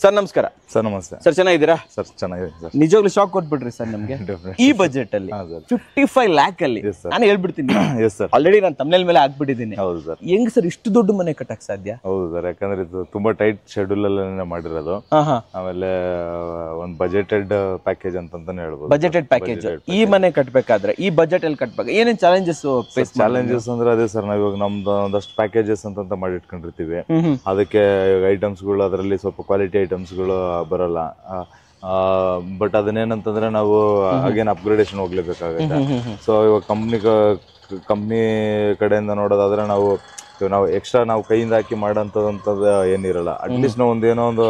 Sir ನಮಸ್ಕಾರ. Sir ನಮಸ್ತೆ. Sir ಚೆನ್ನಾಗಿದ್ದೀರಾ? ಸರ್ ಚೆನ್ನಾಗಿದೆ ಸರ್. ನಿಜವಾಗ್ಲೂ ಶಾಕ್ ಕೊಟ್ಬಿಟ್ರಿ ಸರ್ ನಮಗೆ ಈ ಬಜೆಟ್ ಅಲ್ಲಿ 55 lakh ಅಲ್ಲಿ. ನಾನು ಹೇಳ್ಬಿಡ್ತೀನಿ, ಆಲ್ರೆಡಿ ನಾನು ತಮಿಳ್ ಮೇಲೆ ಹಾಕ್ಬಿಟ್ಟಿದ್ದೀನಿ. ಹೌದು ಸರ್. ಹೆಂಗ್ ಸರ್ ಇಷ್ಟು ದೊಡ್ಡ ಮನೆ ಕಟ್ಟಕ್ ಸಾಧ್ಯ? ಹೌದು ಸರ್, ಯಾಕಂದ್ರೆ ಇದು ತುಂಬಾ ಟೈಟ್ ಶೆಡ್ಯೂಲ್ ಅಲ್ಲೇ ಮಾಡಿರೋದು. ಆಮೇಲೆ ಒಂದು ಬಜೆಟೆಡ್ ಪ್ಯಾಕೇಜ್ ಅಂತಾನೆ ಹೇಳ್ಬೋದು. Budgeted package. ಈ ಮನೆ ಕಟ್ಬೇಕಾದ್ರೆ ಈ ಬಜೆಟ್ ಅಲ್ಲಿ ಕಟ್ಬೇಕು, ಏನೇನ್ ಚಾಲೆಂಜಸ್ ಫೇಸ್? ಚಾಲೆಂಜಸ್ ಅಂದ್ರೆ ಅದೇ ಸರ್, ನಾವ್ ಇವಾಗ ನಮ್ದು ಒಂದಷ್ಟು ಪ್ಯಾಕೇಜಸ್ ಅಂತ ಮಾಡಿ ಇಟ್ಕೊಂಡಿರ್ತೀವಿ. ಅದಕ್ಕೆ ಐಟಮ್ಸ್ ಗಳು ಅದರಲ್ಲಿ ಸ್ವಲ್ಪ ಕ್ವಾಲಿಟಿ ಐಟಮ್ಸ್ ಗಳು ಬರಲ್ಲ. ಬಟ್ ಅದನ್ನೇನಂತಂದ್ರೆ ನಾವು ಅಗೇನ್ ಅಪ್ಗ್ರೇಡೇಷನ್ ಹೋಗ್ಲೇಬೇಕಾಗುತ್ತೆ. ಸೊ ಇವಾಗ ಕಂಪ್ನಿ ಕಡೆಯಿಂದ ನೋಡೋದಾದ್ರೆ ನಾವು ಎಕ್ಸ್ಟ್ರಾ ನಾವು ಕೈಯಿಂದ ಹಾಕಿ ಮಾಡೋಂಥದ್ದು ಏನಿರಲ್ಲ. ಅಟ್ಲೀಸ್ಟ್ ನಾವು ಒಂದೇನೋ ಒಂದು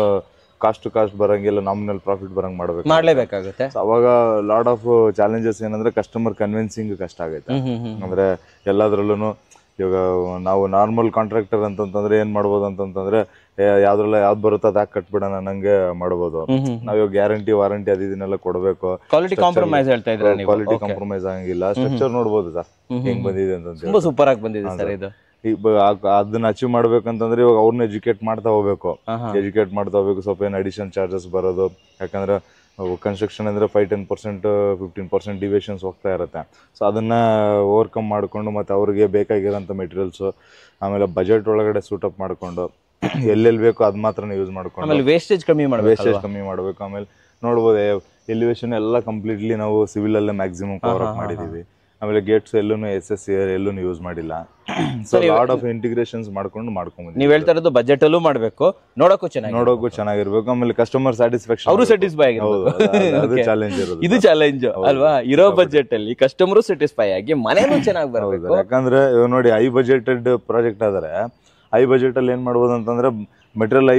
ಕಾಸ್ಟ್ ಬರಂಗಿಲ್ಲ, ನಾಮಿನಲ್ ಪ್ರಾಫಿಟ್ ಬರಂಗ್ ಮಾಡ್ಲೇಬೇಕಾಗುತ್ತೆ. ಅವಾಗ ಲಾಟ್ ಆಫ್ ಚಾಲೆಂಜಸ್ ಏನಂದ್ರೆ ಕಸ್ಟಮರ್ ಕನ್ವಿನ್ಸಿಂಗ್ ಕಷ್ಟ ಆಗುತ್ತೆ. ಅಂದ್ರೆ ಎಲ್ಲಾದ್ರಲ್ಲೂ ಇವಾಗ ನಾವು ನಾರ್ಮಲ್ ಕಾಂಟ್ರಾಕ್ಟರ್ ಅಂತಂದ್ರೆ ಏನ್ ಮಾಡ್ಬೋದು ಅಂತಂದ್ರೆ ಯಾವ್ದ್ರಲ್ಲ ಯಾವ್ದು ಬರುತ್ತೋ ಅದ್ ಕಟ್ಬಿಡೋಣ ನಂಗೆ ಮಾಡ್ಬೋದು. ನಾವ್ ಇವಾಗ ಗ್ಯಾರಂಟಿ ವಾರಂಟಿ ಅದನ್ನೆಲ್ಲ ಕೊಡ್ಬೇಕು. ಕ್ವಾಲಿಟಿ ಕಾಂಪ್ರಮೈಸ್ ಹೇಳ್ತಾ ಇದ್ರೆ ಕ್ವಾಲಿಟಿ ಕಾಂಪ್ರಮೈಸ್ ಆಗಂಗಿಲ್ಲ. ಸ್ಟ್ರಕ್ಚರ್ ನೋಡ್ಬೋದು ಸರ್ ಹೆಂಗ್ ಬಂದಿದೆ ಅಂತ. ತುಂಬಾ ಸೂಪರ್ ಆಗಿ ಬಂದಿದೆ ಸರ್ ಇದು. ಅದನ್ನ ಅಚೀವ್ ಮಾಡ್ಬೇಕಂತಂದ್ರೆ ಇವಾಗ ಅವ್ರನ್ನ ಎಜುಕೇಟ್ ಮಾಡ್ತಾ ಹೋಗ್ಬೇಕು. ಸ್ವಲ್ಪ ಏನ್ ಅಡಿಷನ್ ಚಾರ್ಜಸ್ ಬರೋದು. ಯಾಕಂದ್ರೆ ಕನ್ಸ್ಟ್ರಕ್ಷನ್ ಅಂದ್ರೆ 5-10% 15% ಡಿವಿಯೇಷನ್ಸ್ ಹೋಗ್ತಾ ಇರುತ್ತೆ. ಸೊ ಅದನ್ನ ಓವರ್ಕಮ್ ಮಾಡ್ಕೊಂಡು ಮತ್ತೆ ಅವ್ರಿಗೆ ಬೇಕಾಗಿರೋಂಥ ಮೆಟೀರಿಯಲ್ಸ್, ಆಮೇಲೆ ಬಜೆಟ್ ಒಳಗಡೆ ಸೂಟ್ ಅಪ್ ಮಾಡ್ಕೊಂಡು ಎಲ್ಲೆಲ್ಲಿ ಬೇಕೋ ಅದ್ ಮಾತ್ರ ಯೂಸ್ ಮಾಡ್ಕೊಂಡು, ಆಮೇಲೆ ವೇಸ್ಟೇಜ್ ಕಮ್ಮಿ ಮಾಡ್ಬೇಕು. ಆಮೇಲೆ ನೋಡ್ಬೋದು ಎಲಿವೇಶನ್ ಎಲ್ಲ ಕಂಪ್ಲೀಟ್ಲಿ ನಾವು ಸಿವಿಲ್ ಅಲ್ಲೇ ಮ್ಯಾಕ್ಸಿಮಮ್ ಕವರ್ ಅಪ್ ಮಾಡಿದೀವಿ. ಆಮೇಲೆ ಗೇಟ್ಸ್ ಎಲ್ಲೂ ಎಲ್ಲೂ ಯೂಸ್ ಮಾಡಿಲ್ಲ. ಸೊ ಲಾಟ್ ಆಫ್ ಇಂಟಿಗ್ರೇಷನ್ಸ್ ಮಾಡ್ಕೊಂಡು ನೀವ್ ಹೇಳ್ತಾ ಇರೋದು ಬಜೆಟ್ ಅಲ್ಲೂ ಮಾಡ್ಬೇಕು, ನೋಡಕ್ಕೂ ಚೆನ್ನಾಗಿರ್ಬೇಕು. ಆಮೇಲೆ ಕಸ್ಟಮರ್ ಸ್ಯಾಟಿಸ್ಫ್ಯಾಕ್ಷನ್, ಅವರು ಸ್ಯಾಟಿಸ್ಫೈ ಆಗಿರ್ಬೇಕು. ಚಾಲೆಂಜ್ ಇರೋದು. ಇದು ಚಾಲೆಂಜ್ ಅಲ್ವಾ? ಇರೋ ಬಜೆಟ್ ಅಲ್ಲಿ ಕಸ್ಟಮರ್ ಸ್ಯಾಟಿಸ್ಫೈ ಆಗಿ ಮನೇನೂ ಚೆನ್ನಾಗಿ ಬರಬೇಕು. ಯಾಕಂದ್ರೆ ನೋಡಿ, ಹೈ ಬಜೆಟೆಡ್ ಪ್ರಾಜೆಕ್ಟ್ ಆದ್ರೆ ಹೈ ಬಜೆಟ್ ಅಲ್ಲಿ ಏನ್ ಮಾಡ್ಬೋದು ಅಂತಂದ್ರೆ ಮೆಟೀರಿಯಲ್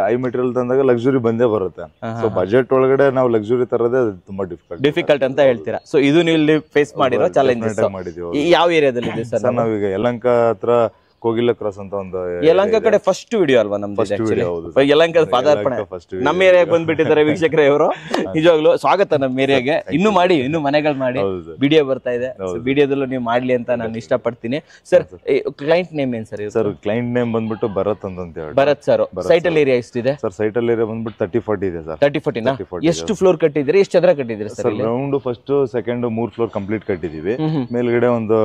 ಹೈ ಮೆಟೀರಿಯಲ್ ತಂದಾಗ ಲಕ್ಸುರಿ ಬಂದೇ ಬರುತ್ತೆ. ಸೊ ಬಜೆಟ್ ಒಳಗಡೆ ನಾವು ಲಕ್ಸುರಿ ತರೋದೇ ತುಂಬಾ ಡಿಫಿಕಲ್ಟ್ ಅಂತ ಹೇಳ್ತೀರಾ. ಸೊ ಇದು ನೀವು ಇಲ್ಲಿ ಫೇಸ್ ಮಾಡಿರೋ ಚಾಲೆಂಜಸ್ ಮಾಡಿದೀವಿ. ಯಾವ ಏರಿಯಾದಲ್ಲಿ ಇದೆ ಸರ್? ನಾವೀಗ ಯಲಹಂಕ ಹತ್ರ ಕೋಗಿಲ ಕ್ರಾಸ್ ಅಂತ ಒಂದು ಯಲಹಂಕ ಕಡೆ ಫಸ್ಟ್ ವಿಡಿಯೋ ಅಲ್ವಾ ನಮ್ದು? ಯಲಹಂಕ ಪಾದಾರ್ಪಣೆ ನಮ್ಮ ಏರಿಯಾಗೆ ಬಂದ್ಬಿಟ್ಟಿದ್ದಾರೆ ವೀಕ್ಷಕರೇ ಇವರು. ನಿಜವಾಗ್ಲೂ ಸ್ವಾಗತ ನಮ್ಮ ಏರಿಯಾಗೆ. ಇನ್ನು ಮಾಡಿ, ಇನ್ನು ಮನೆಗಳು ಮಾಡಿ. ವಿಡಿಯೋ ಬರ್ತಾ ಇದೆ, ವಿಡಿಯೋದಲ್ಲೂ ನೀವು ಮಾಡ್ಲಿ ಅಂತ ನಾನು ಇಷ್ಟಪಡ್ತೀನಿ. ಸರ್ ಕ್ಲೈಂಟ್ ನೇಮ್ ಏನ್ ಸರ್? ಸರ್ ಕ್ಲೈಂಟ್ ನೇಮ್ ಬಂದ್ಬಿಟ್ಟು ಭರತ್ ಅಂತ ಹೇಳಿ. ಭರತ್ ಸರ್. ಸೈಟಲ್ ಏರಿಯಾ ಎಷ್ಟಿದೆ ಸರ್? ಸೈಟಲ್ ಏರಿಯಾ ಬಂದ್ಬಿಟ್ಟು 30-40 ಇದೆ ಸರ್. 30-40 ಎಷ್ಟು ಫ್ಲೋರ್ ಕಟ್ಟಿದ್ರಿ? ಎಷ್ಟು ಚದರ ಕಟ್ಟಿದ್ರಿ sir? Ground first second 3 floor complete ಕಟ್ಟಿದೀವಿ. ಮೇಲ್ಗಡೆ ಒಂದು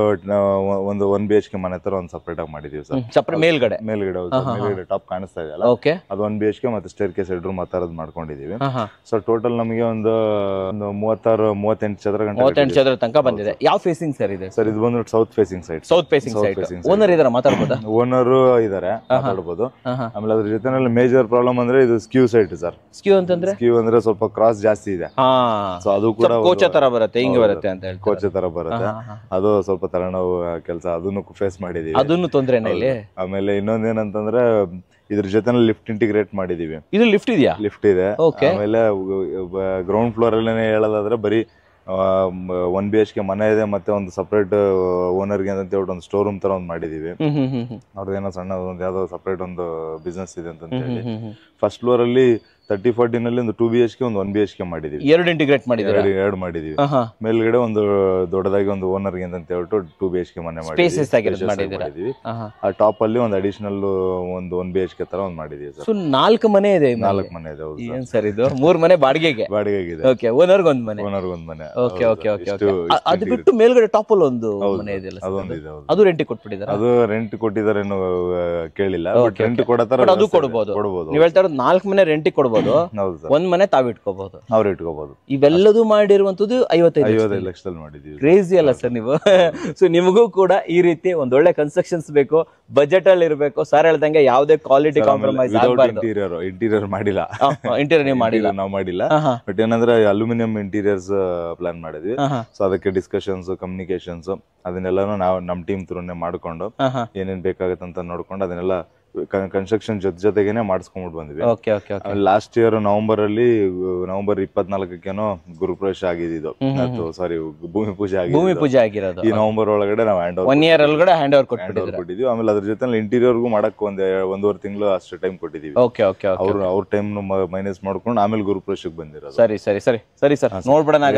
1 BHK ಮನೆ ತರ ಒಂದು ಸಪರೇಟ್ ಆಗಿ ಮಾಡಿದೀವಿ ಸರ್. ಮೇಲ್ಗಡೆ ಟಾಪ್ ಕಾಣಿಸ್ತಾ ಇದೆಯಲ್ಲ, ಅದು 1 BHK ಮತ್ತೆ ಸ್ಟೇರ್ ಕೇಸ್ ಹೆಡ್ ರೂಮ್ ಆ ತರದ್ ಮಾಡ್ಕೊಂಡಿದೀವಿ. ಸೊ ಟೋಟಲ್ ನಮಗೆ ಒಂದು 36-38 ಚದರ ತನಕ ಬಂದಿದೆ. ಯಾವ ಫೇಸಿಂಗ್ ಸರ್ ಇದೆ? ಸರ್ ಇದು ಬಂದ್ಬಿಟ್ಟು ಸೌತ್ ಫೇಸಿಂಗ್ ಸೈಡ್. ಓನರ್ ಇದಾರೆ, ಮಾತಾಡ್ಬೋದಾ? ಓನರ್ ಇದಾರೆ, ಮಾತಾಡ್ಬೋದು. ಆಮೇಲೆ ಅದ್ರ ಜೊತೆನಲ್ಲಿ ಮೇಜರ್ ಪ್ರಾಬ್ಲಮ್ ಅಂದ್ರೆ ಇದು ಸ್ಕ್ಯೂ ಸೈಟ್ ಸರ್. ಸ್ಕ್ಯೂ ಅಂದ್ರೆ ಸ್ವಲ್ಪ ಕ್ರಾಸ್ ಜಾಸ್ತಿ ಇದೆ. ಸೊ ಅದು ಕೂಡ ಕೋಚ ತರ ಬರುತ್ತೆ, ಹಿಂಗೆ ಬರುತ್ತೆ ಅಂತ ಹೇಳಿ. ಕೋಚ ತರ ಬರುತ್ತೆ, ಅದು ಸ್ವಲ್ಪ ತಲೆನೋವು ಕೆಲಸ. ಅದನ್ನು ಫೇಸ್ ಮಾಡಿದೀವಿ. ಅದನ್ನು ತೊಂದ್ರೆ. ಆಮೇಲೆ ಇನ್ನೊಂದೇನಂತಂದ್ರೆ ಇದ್ರ ಜೊತೆ ಲಿಫ್ಟ್ ಇಂಟಿಗ್ರೇಟ್ ಮಾಡಿದೀವಿ. ಇದು ಲಿಫ್ಟ್ ಇದೆಯಾ? ಲಿಫ್ಟ್ ಇದೆ. ಆಮೇಲೆ ಗ್ರೌಂಡ್ ಫ್ಲೋರ್ ಅಲ್ಲೇ ಹೇಳೋದಾದ್ರೆ ಬರೀ 1 BHK ಮನೆ ಇದೆ, ಮತ್ತೆ ಒಂದು ಸಪರೇಟ್ ಓನರ್ಗೆ ಅಂತ ಹೇಳ್ಬಿಟ್ಟು ಒಂದು ಸ್ಟೋರ್ ರೂಮ್ ತರ ಒಂದು ಮಾಡಿದೀವಿ. ಅವ್ರದ್ದೇನೋ ಸಣ್ಣ ಒಂದು ಯಾವ್ದೋ ಸಪರೇಟ್ ಒಂದು ಬಿಸ್ನೆಸ್ ಇದೆ ಅಂತ ಹೇಳಿ. ಫಸ್ಟ್ ಫ್ಲೋರ್ ಅಲ್ಲಿ 30-40 ನಲ್ಲಿ ಒಂದು 2 BHK ಒಂದು 1 BHK ಮಾಡಿದೀವಿ. ಎರಡು ಇಂಟಿಗ್ರೇಟ್ ಮಾಡಿದೀವಿ. ಎರಡು ಮಾಡಿದೀವಿ. ಮೇಲ್ಗಡೆ ಒಂದು ದೊಡ್ಡದಾಗಿ ಒಂದು ಓನರ್ಗೆ ಅಂತ ಹೇಳ್ಬಿಟ್ಟು 2 BHK ಮನೆ ಮಾಡಿದೀವಿ. ಆ ಟಾಪ್ ಅಲ್ಲಿ ಒಂದು ಅಡಿಷನಲ್ ಒಂದು 1 BHK ತರ ಒಂದು ಮಾಡಿದೀವಿ ಸರ್. 4 ಮನೆ ಇದೆ. 4 ಮನೆ ಇದೆ. ಏನ್ ಸರ್ ಇದು? 3 ಮನೆ ಬಾಡಿಗೆಗೆ ಇದೆ. ಓಕೆ, ಓನರ್ಗೆ ಒಂದು ಮನೆ. ಓಕೆ. ಅದು ಬಿಟ್ಟು ಮೇಲ್ಗಡೆ ಟಾಪ್ ಅಲ್ಲಿ ಒಂದು ಮನೆ ಇದೆ, ಅದು ರೆಂಟ್ ಕೊಟ್ಬಿಟ್ಟಿದ್ದಾರೆ. ಅದು ರೆಂಟ್ ಕೊಟ್ಟಿದ್ದಾರೆ, ಕೇಳಿಲ್ಲ. ರೆಂಟ್ ಕೊಡತಾರ, ಅದು ಕೊಡಬಹುದು. ನೀವು ಹೇಳ್ತಾ ಇರೋದು 4 ಮನೆ ರೆಂಟ್ ಕೊಡಬಹುದು, 1 ಮನೆ ತಾವ್ ಇಟ್ಕೋಬಹುದು, ಅವ್ರು ಇಟ್ಕೋಬಹುದು. ಇವೆಲ್ಲದೂ ಮಾಡಿರುವಂತದ್ದು 55 ಲಕ್ಷದಲ್ಲಿ ಮಾಡಿದೀವಿ. ಕ್ರೇಜಿ ಅಲ್ಲ ಸರ್ ನೀವು? ಸೊ ನಿಮಗೂ ಕೂಡ ಈ ರೀತಿ ಒಂದ್ ಒಳ್ಳೆ ಕನ್ಸ್ಟ್ರಕ್ಷನ್ಸ್ ಬೇಕು, ಬಜೆಟ್ ಅಲ್ಲಿ ಇರಬೇಕು. ಸರ್ ಹೇಳ್ದಂಗೆ ಯಾವುದೇ ಕ್ವಾಲಿಟಿ ಕಾಂಪ್ರಮೈಸ್ ಆಗಬಾರ್ದು. ಇಂಟೀರಿಯರ್ ಮಾಡಿಲ್ಲ. ಇಂಟೀರಿಯರ್ ನೀವು ಮಾಡಿಲ್ಲ? ನಾವು ಮಾಡಿಲ್ಲ. ಬಟ್ ಏನಂದ್ರೆ ಅಲ್ಯೂಮಿನಿಯಂ ಇಂಟೀರಿಯರ್ಸ್ ಪ್ಲಾನ್ ಮಾಡಿದ್ವಿ. ಸೊ ಅದಕ್ಕೆ ಡಿಸ್ಕಷನ್ಸ್, ಕಮ್ಯುನಿಕೇಶನ್ಸ್ ಅದನ್ನೆಲ್ಲಾನು ನಾವು ನಮ್ಮ ಟೀಮ್ ಥ್ರೂನೇ ಮಾಡ್ಕೊಂಡು ಏನೇನ್ ಬೇಕಾಗತ್ತೆ ಅಂತ ನೋಡ್ಕೊಂಡು ಅದನ್ನೆಲ್ಲ ಕನ್ಸ್ಟ್ರಕ್ಷನ್ ಜೊತೆಗೇನೆ ಮಾಡಿಸ್ಕೊಂಡ್ಬಿಟ್ಟು ಬಂದ್ವಿ. ಲಾಸ್ಟ್ ಇಯರ್ ನವೆಂಬರ್ 24 ಗುರುಪ್ರವೇಶ ಆಗಿದ್ದು. ಸಾರಿ, ಭೂಮಿ ಪೂಜೆ ಆಗಿರೋದು ಈ ನವೆಂಬರ್ ಒಳಗಡೆ ನಾವು ಹ್ಯಾಂಡ್ ಓವರ್ ಕೊಟ್ಟಿದ್ವಿ. ಆಮೇಲೆ ಅದ್ರ ಜೊತೆ ಇಂಟೀರಿಯರ್ಗೂ ಮಾಡಕ್ 1.5 ತಿಂಗಳು ಅಷ್ಟು ಟೈಮ್ ಕೊಟ್ಟಿದೀವಿ. ಅವ್ರ ಟೈಮ್ ಮೈನಸ್ ಮಾಡ್ಕೊಂಡು ಆಮೇಲೆ ಗುರುಪ್ರವೇಶಕ್ಕೆ ಬಂದಿರೋದು. ಸರಿ ಸರ್, ನೋಡ್ಬಿಡೋಣ.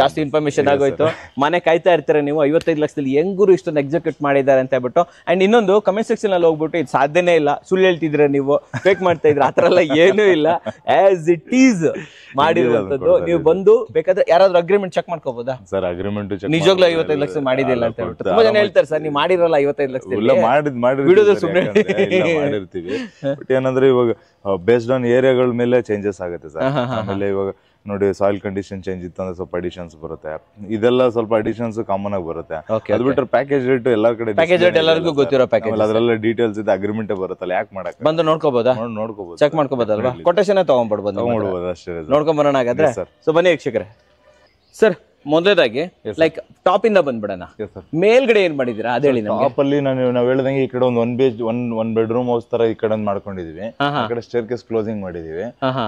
ಜಾಸ್ತಿ ಇನ್ಫಾರ್ಮೇಶನ್ ಆಗೋಯ್ತು. ಮನೆ ಕಾಯ್ತಾ ಇರ್ತೀರ ನೀವು, 55 ಲಕ್ಷದಲ್ಲಿ ಹೆಂಗ್ ಗುರು ಇಷ್ಟೊಂದು ಎಕ್ಸಿಕ್ಯೂಟ್ ಮಾಡಿದ್ದಾರೆ ಅಂತ ಹೇಳ್ಬಿಟ್ಟು. ಅಂಡ್ ಇನ್ನೊಂದು ಕಮೆಂಟ್ ಸೆಕ್ಷನ್ ಅಲ್ಲಿ ಹೋಗ್ಬಿಟ್ಟು ಇದು ಸಾಧ್ಯನೇ ಏನೇ ಇಲ್ಲ, ಸುಳ್ಳು ಹೇಳ್ತಿದ್ರೆ ನೀವು, ಫೇಕ್ ಮಾಡ್ತಾ ಇದ್ರೆ ಆತರ ಎಲ್ಲ ಏನೂ ಇಲ್ಲ. ಆಸ್ ಇಟ್ ಈಸ್ ಮಾಡಿರುವಂತದ್ದು. ನೀವು ಬಂದು ಬೇಕಾದ್ರೆ ಯಾರಾದ್ರೂ ಅಗ್ರಿಮೆಂಟ್ ಚೆಕ್ ಮಾಡ್ಕೋಬಹುದಾ ಸರ್? ಅಗ್ರಿಮೆಂಟ್ ನಿಜವಾಗ್ಲೂ 55 ಲಕ್ಷ ಮಾಡಿದಿಲ್ಲ ಅಂತ ಹೇಳ್ಬಿಟ್ಟು ತುಂಬಾ ಜನ ಹೇಳ್ತಾರೆ ಸರ್, ನೀವು ಮಾಡಿರಲ್ಲ 55 ಲಕ್ಷದಲ್ಲಿ. ಮಾಡಿರ್ತೀವಿ. ಬಟ್ ಏನಂದ್ರೆ ಇವಾಗ ಬೇಸ್ಡ್ ಆನ್ ಏರಿಯಾಗಳ ಮೇಲೆ ಚೇಂಜಸ್ ಆಗುತ್ತೆ ಸರ್. ಆಮೇಲೆ ಇವಾಗ ನೋಡಿ ಸಾಯಿಲ್ ಕಂಡೀಷನ್ ಚೇಂಜ್ ಇತ್ತು ಅಂದ್ರೆ ಸ್ವಲ್ಪ ಅಡಿಷನ್ಸ್ ಬರುತ್ತೆ. ಇದೆಲ್ಲ ಸ್ವಲ್ಪ ಅಡಿಷನ್ಸ್ ಕಾಮನ್ ಆಗಿ ಬರುತ್ತೆ. ಅದು ಬಿಟ್ಟರೆ ಪ್ಯಾಕೇಜ್ ರೇಟ್ ಎಲ್ಲಾ ಕಡೆ ಪ್ಯಾಕೇಜ್ ರೇಟ್ ಎಲ್ಲರಿಗೂ ಗೊತ್ತಿರೋ ಪ್ಯಾಕೇಜ್, ಅದ್ರೆಲ್ಲ ಡೀಟೇಲ್ಸ್ ಇದೆ, ಅಗ್ರಿಮೆಂಟ್ ಬರುತ್ತಲ್ಲ, ಯಾಕೆ ಮಾಡಕ್ ಬಂದು ನೋಡ್ಕೋಬಹುದಾ? ನೋಡ್ಕೋಬಹುದು, ಚೆಕ್ ಮಾಡ್ಕೋಬಹುದಲ್ವಾ? ಕೊಟೇಶನ್ ತಗೊಂಡ್ಬಿಡ್ಬೋದು ಅಷ್ಟೇ. ನೋಡ್ಕೊಂಡ್ ಬರೋಣ ಹಾಗಾದ್ರೆ. ಸೊ ಬನ್ನಿ ವೀಕ್ಷಕರೇ. ಸರ್ ಮೊದಲದಾಗಿ ಲೈಕ್ ಟಾಪ್ ಇಂದ ಬಂದ್ಬಿಡೋಣ. ಮೇಲ್ಗಡೆ ಏನ್ ಮಾಡಿದೀರಾ ಅದ ಹೇಳಿ. ಟಾಪ್ ಅಲ್ಲಿ ನಾವ್ ಹೇಳ್ದಂಗೆ ಈ ಕಡೆ ಒಂದ್ ಬೆಡ್ರೂಮ್ ಹೌಸ್ ತರ ಈ ಕಡೆ ಮಾಡ್ಕೊಂಡಿದೀವಿ. ಆ ಕಡೆ ಸ್ಟೇರ್ ಕೇಸ್ ಕ್ಲೋಸಿಂಗ್ ಮಾಡಿದೀವಿ.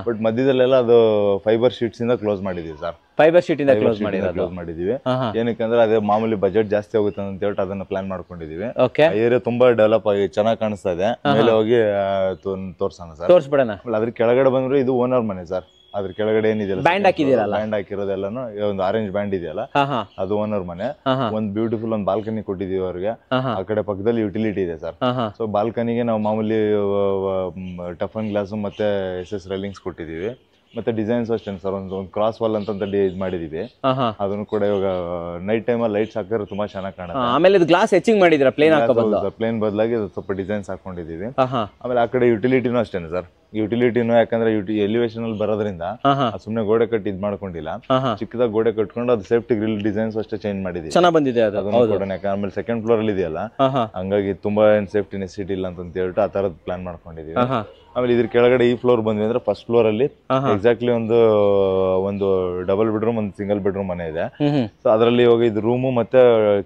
ಬಟ್ ಮಧ್ಯದಲ್ಲೆಲ್ಲ ಅದು ಫೈಬರ್ ಶೀಟ್ಸ್ ಇಂದ ಕ್ಲೋಸ್ ಮಾಡಿದೀವಿ ಸರ್. ಫೈಬರ್ ಶೀಟ್ ಇಂದ ಕ್ಲೋಸ್ ಮಾಡಿದೀವಿ. ಏನಕ್ಕೆ ಅಂದ್ರೆ ಅದೇ ಮಾಮೂಲಿ ಬಜೆಟ್ ಜಾಸ್ತಿ ಆಗುತ್ತೆ ಅಂತ ಹೇಳ್ಬಿಟ್ಟು ಅದನ್ನ ಪ್ಲಾನ್ ಮಾಡ್ಕೊಂಡಿದೀವಿ. ಏರಿಯಾ ತುಂಬಾ ಡೆವಲಪ್ ಆಗಿ ಚೆನ್ನಾಗಿ ಕಾಣಿಸ್ತಾ ಇದೆ. ಮೇಲೆ ಹೋಗಿ ತೋರ್ಸೋಣ ಸರ್. ತೋರ್ಸ್ಬಿಡೋಣ. ಅದ್ರ ಕೆಳಗಡೆ ಬಂದ್ರೆ ಇದು ಓನರ್ ಮನೆ ಸರ್. ಅದ್ರ ಕೆಳಗಡೆ ಏನಿದೆಯಲ್ಲ ಬ್ಯಾಂಡ್ ಹಾಕಿದಿರಲ್ಲ, ಬ್ಯಾಂಡ್ ಹಾಕಿರೋದೆಲ್ಲಾನು ಒಂದು ಆರೆಂಜ್ ಬ್ಯಾಂಡ್ ಇದೆಯಲ್ಲ, ಅದು ಓನರ್ ಮನೆ. ಒಂದ್ ಬ್ಯೂಟಿಫುಲ್ ಒಂದ್ ಬಾಲ್ಕನಿ ಕೊಟ್ಟಿದೀವಿ ಅವ್ರಿಗೆ. ಆ ಕಡೆ ಪಕ್ಕದಲ್ಲಿ ಯುಟಿಲಿಟಿ ಇದೆ ಸರ್. ಸೊ ಬಾಲ್ಕನಿಗೆ ನಾವು ಮಾಮೂಲಿ ಟಫನ್ ಗ್ಲಾಸ್ ಮತ್ತೆ SS ರೈಲಿಂಗ್ಸ್ ಕೊಟ್ಟಿದೀವಿ. ಮತ್ತೆ ಡಿಸೈನ್ಸ್ ಅಷ್ಟೇ ಸರ್. ಒಂದು ಕ್ರಾಸ್ ವಾಲ್ ಅಂತ ಇದು ಮಾಡಿದೀವಿ. ಅದನ್ನು ಕೂಡ ಇವಾಗ ನೈಟ್ ಟೈಮ್ ಅಲ್ಲಿ ಲೈಟ್ಸ್ ಹಾಕಿದ್ರೆ ತುಂಬಾ ಚೆನ್ನಾಗಿ ಕಾಣುತ್ತೆ. ಆಮೇಲೆ ಇದು ಗ್ಲಾಸ್ ಹೆಚ್ಚಿಂಗ್ ಮಾಡಿದ್ರ, ಪ್ಲೇನ್ ಹಾಕಬಹುದು. ಪ್ಲೇನ್ ಬದಲಾಗಿ ಸ್ವಲ್ಪ ಡಿಸೈನ್ಸ್ ಹಾಕೊಂಡಿದೀವಿ. ಆಮೇಲೆ ಆ ಕಡೆ ಯುಟಿಲಿಟಿನೂ ಅಷ್ಟೇನೆ ಸರ್. ಯುಟಿಲಿಟಿನೂ ಯಾಕಂದ್ರೆ ಎಲಿವೇಶನ್ ಅಲ್ಲಿ ಬರೋದ್ರಿಂದ ಸುಮ್ನೆ ಗೋಡೆ ಕಟ್ಟಿ ಇದ್ ಮಾಡ್ಕೊಂಡಿಲ್ಲ, ಚಿಕ್ಕದಾಗಿ ಗೋಡೆ ಕಟ್ಕೊಂಡು ಅದು ಸೇಫ್ಟಿ ಗ್ರಿಲ್ ಡಿಸೈನ್ಸ್ ಅಷ್ಟೇ ಚೇಂಜ್ ಮಾಡಿದೀವಿ. ಚೆನ್ನಾಗಿ ಬಂದಿದೆ ಅದು. ಆಮೇಲೆ ಸೆಕೆಂಡ್ ಫ್ಲೋರ್ ಅಲ್ಲಿ ಇದೆಯಲ್ಲ, ಹಂಗಾಗಿ ತುಂಬಾ ಏನ್ ಸೇಫ್ಟಿ ನೆಸಿಟಿ ಇಲ್ಲ ಅಂತ ಹೇಳ್ಬಿಟ್ಟು ಆ ತರದ್ ಪ್ಲಾನ್ ಮಾಡ್ಕೊಂಡಿದೀವಿ. ಆಮೇಲೆ ಇದ್ರ ಕೆಳಗಡೆ ಈ ಫ್ಲೋರ್ ಬಂದ್ವಿ ಅಂದ್ರೆ ಫಸ್ಟ್ ಫ್ಲೋರ್ ಅಲ್ಲಿ ಎಕ್ಸಾಕ್ಟ್ಲಿ ಒಂದು ಡಬಲ್ ಬೆಡ್ರೂಮ್ ಒಂದು ಸಿಂಗಲ್ ಬೆಡ್ರೂಮ್ ಮನೆ ಇದೆ. ಸೊ ಅದರಲ್ಲಿ ಇವಾಗ ಇದು ರೂಮು ಮತ್ತೆ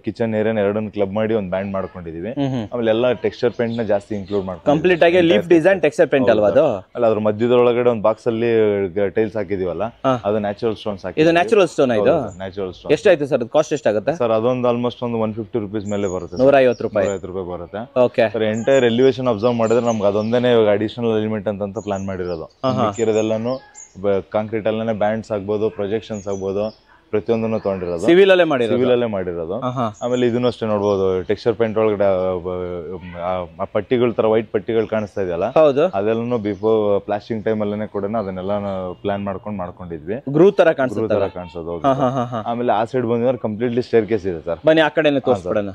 ಕಿಚನ್ ಏರಿಯಾ ಎರಡನ್ನು ಕ್ಲಬ್ ಮಾಡಿ ಒಂದು ಬ್ಯಾಂಡ್ ಮಾಡ್ಕೊಂಡಿದೀವಿ. ಆಮೇಲೆ ಎಲ್ಲ ಟೆಕ್ಸ್ಚರ್ ಪೇಂಟ್ ನ ಜಾಸ್ತಿ ಇನ್ಕ್ಲೂಡ್ ಮಾಡ್ಕೊಂಡು ಕಂಪ್ಲೀಟ್ ಆಗಿ ಲೀಫ್ ಡಿಸೈನ್ ಟೆಕ್ಸ್ಚರ್ ಪೇಂಟ್ ಅಲ್ವಾ ಅದು? ಅಲ್ಲ, ಅದ್ರ ಮಧ್ಯದೊಳಗಡೆ ಒಂದು ಬಾಕ್ಸ್ ಅಲ್ಲಿ ಟೈಲ್ಸ್ ಹಾಕಿದೀವಲ್ಲ, ಅದು ನ್ಯಾಚುರಲ್ ಸ್ಟೋನ್ಸ್ ಹಾಕಿ. ಇದು ನ್ಯಾಚುರಲ್ ಸ್ಟೋನ್. ಇದು ನ್ಯಾಚುರಲ್ ಸ್ಟೋನ್. ಎಷ್ಟಾಯ್ತು ಸರ್? ಕಾಸ್ಟ್ ಎಷ್ಟಾಗುತ್ತೆ ಸರ್? ಅದೊಂದು ಆಲ್ಮೋಸ್ಟ್ ಒಂದು 150 ರೂಪೀಸ್ ಮೇಲೆ ಬರುತ್ತೆ. 150 ರೂಪಾಯಿ ಬರುತ್ತೆ. Okay sir. Entire elevation observe ಮಾಡಿದ್ರೆ ನಮ್ಗೆ ಅದೊಂದೇನೆ ಇವಾಗ ಅಡಿಷನಲ್ ಎಲಿಮೆಂಟ್ ಅಂತ ಪ್ಲಾನ್ ಮಾಡಿರೋದು. ಮಿಕ್ಕಿರೋದೆಲ್ಲಾನು ಕಾಂಕ್ರೀಟ್ ಅಲ್ಲೇ ಬ್ಯಾಂಡ್ಸ್ ಆಗ್ಬೋದು, ಪ್ರೊಜೆಕ್ಷನ್ಸ್ ಆಗ್ಬೋದು, ಪ್ರತಿಯೊಂದನ್ನು ತಗೊಂಡಿರೋದು ಸಿವಿಲ್ ಅಲ್ಲೇ ಮಾಡಿರೋದು. ಆಮೇಲೆ ಇದನ್ನು ಅಷ್ಟೇ ನೋಡ್ಬೋದು, ಟೆಕ್ಸ್ಚರ್ ಪೇಂಟ್ ಒಳಗಡೆ ಪಟ್ಟಿಗಳ ತರ ವೈಟ್ ಪಟ್ಟಿಗಳು ಕಾಣಿಸ್ತಾ ಇದೆಯಲ್ಲ, ಅದೆಲ್ಲೂ ಬಿಫೋರ್ ಪ್ಲಾಸ್ಟಿಂಗ್ ಟೈಮ್ ಅಲ್ಲೇ ಕೂಡ ಅದನ್ನೆಲ್ಲ ಪ್ಲಾನ್ ಮಾಡ್ಕೊಂಡಿದ್ವಿ. ಗ್ರೂ ತರ ಕಾಣಿಸೋದು. ಆಮೇಲೆ ಆ ಸೈಡ್ ಬಂದ್ರೆ ಕಂಪ್ಲೀಟ್ಲಿ ಸ್ಟೇರ್ ಕೇಸ್ ಇದೆ ಸರ್. ಬನ್ನಿ ಆ ಕಡೆ ತೋರಿಸ್ಬಿಡೋಣ.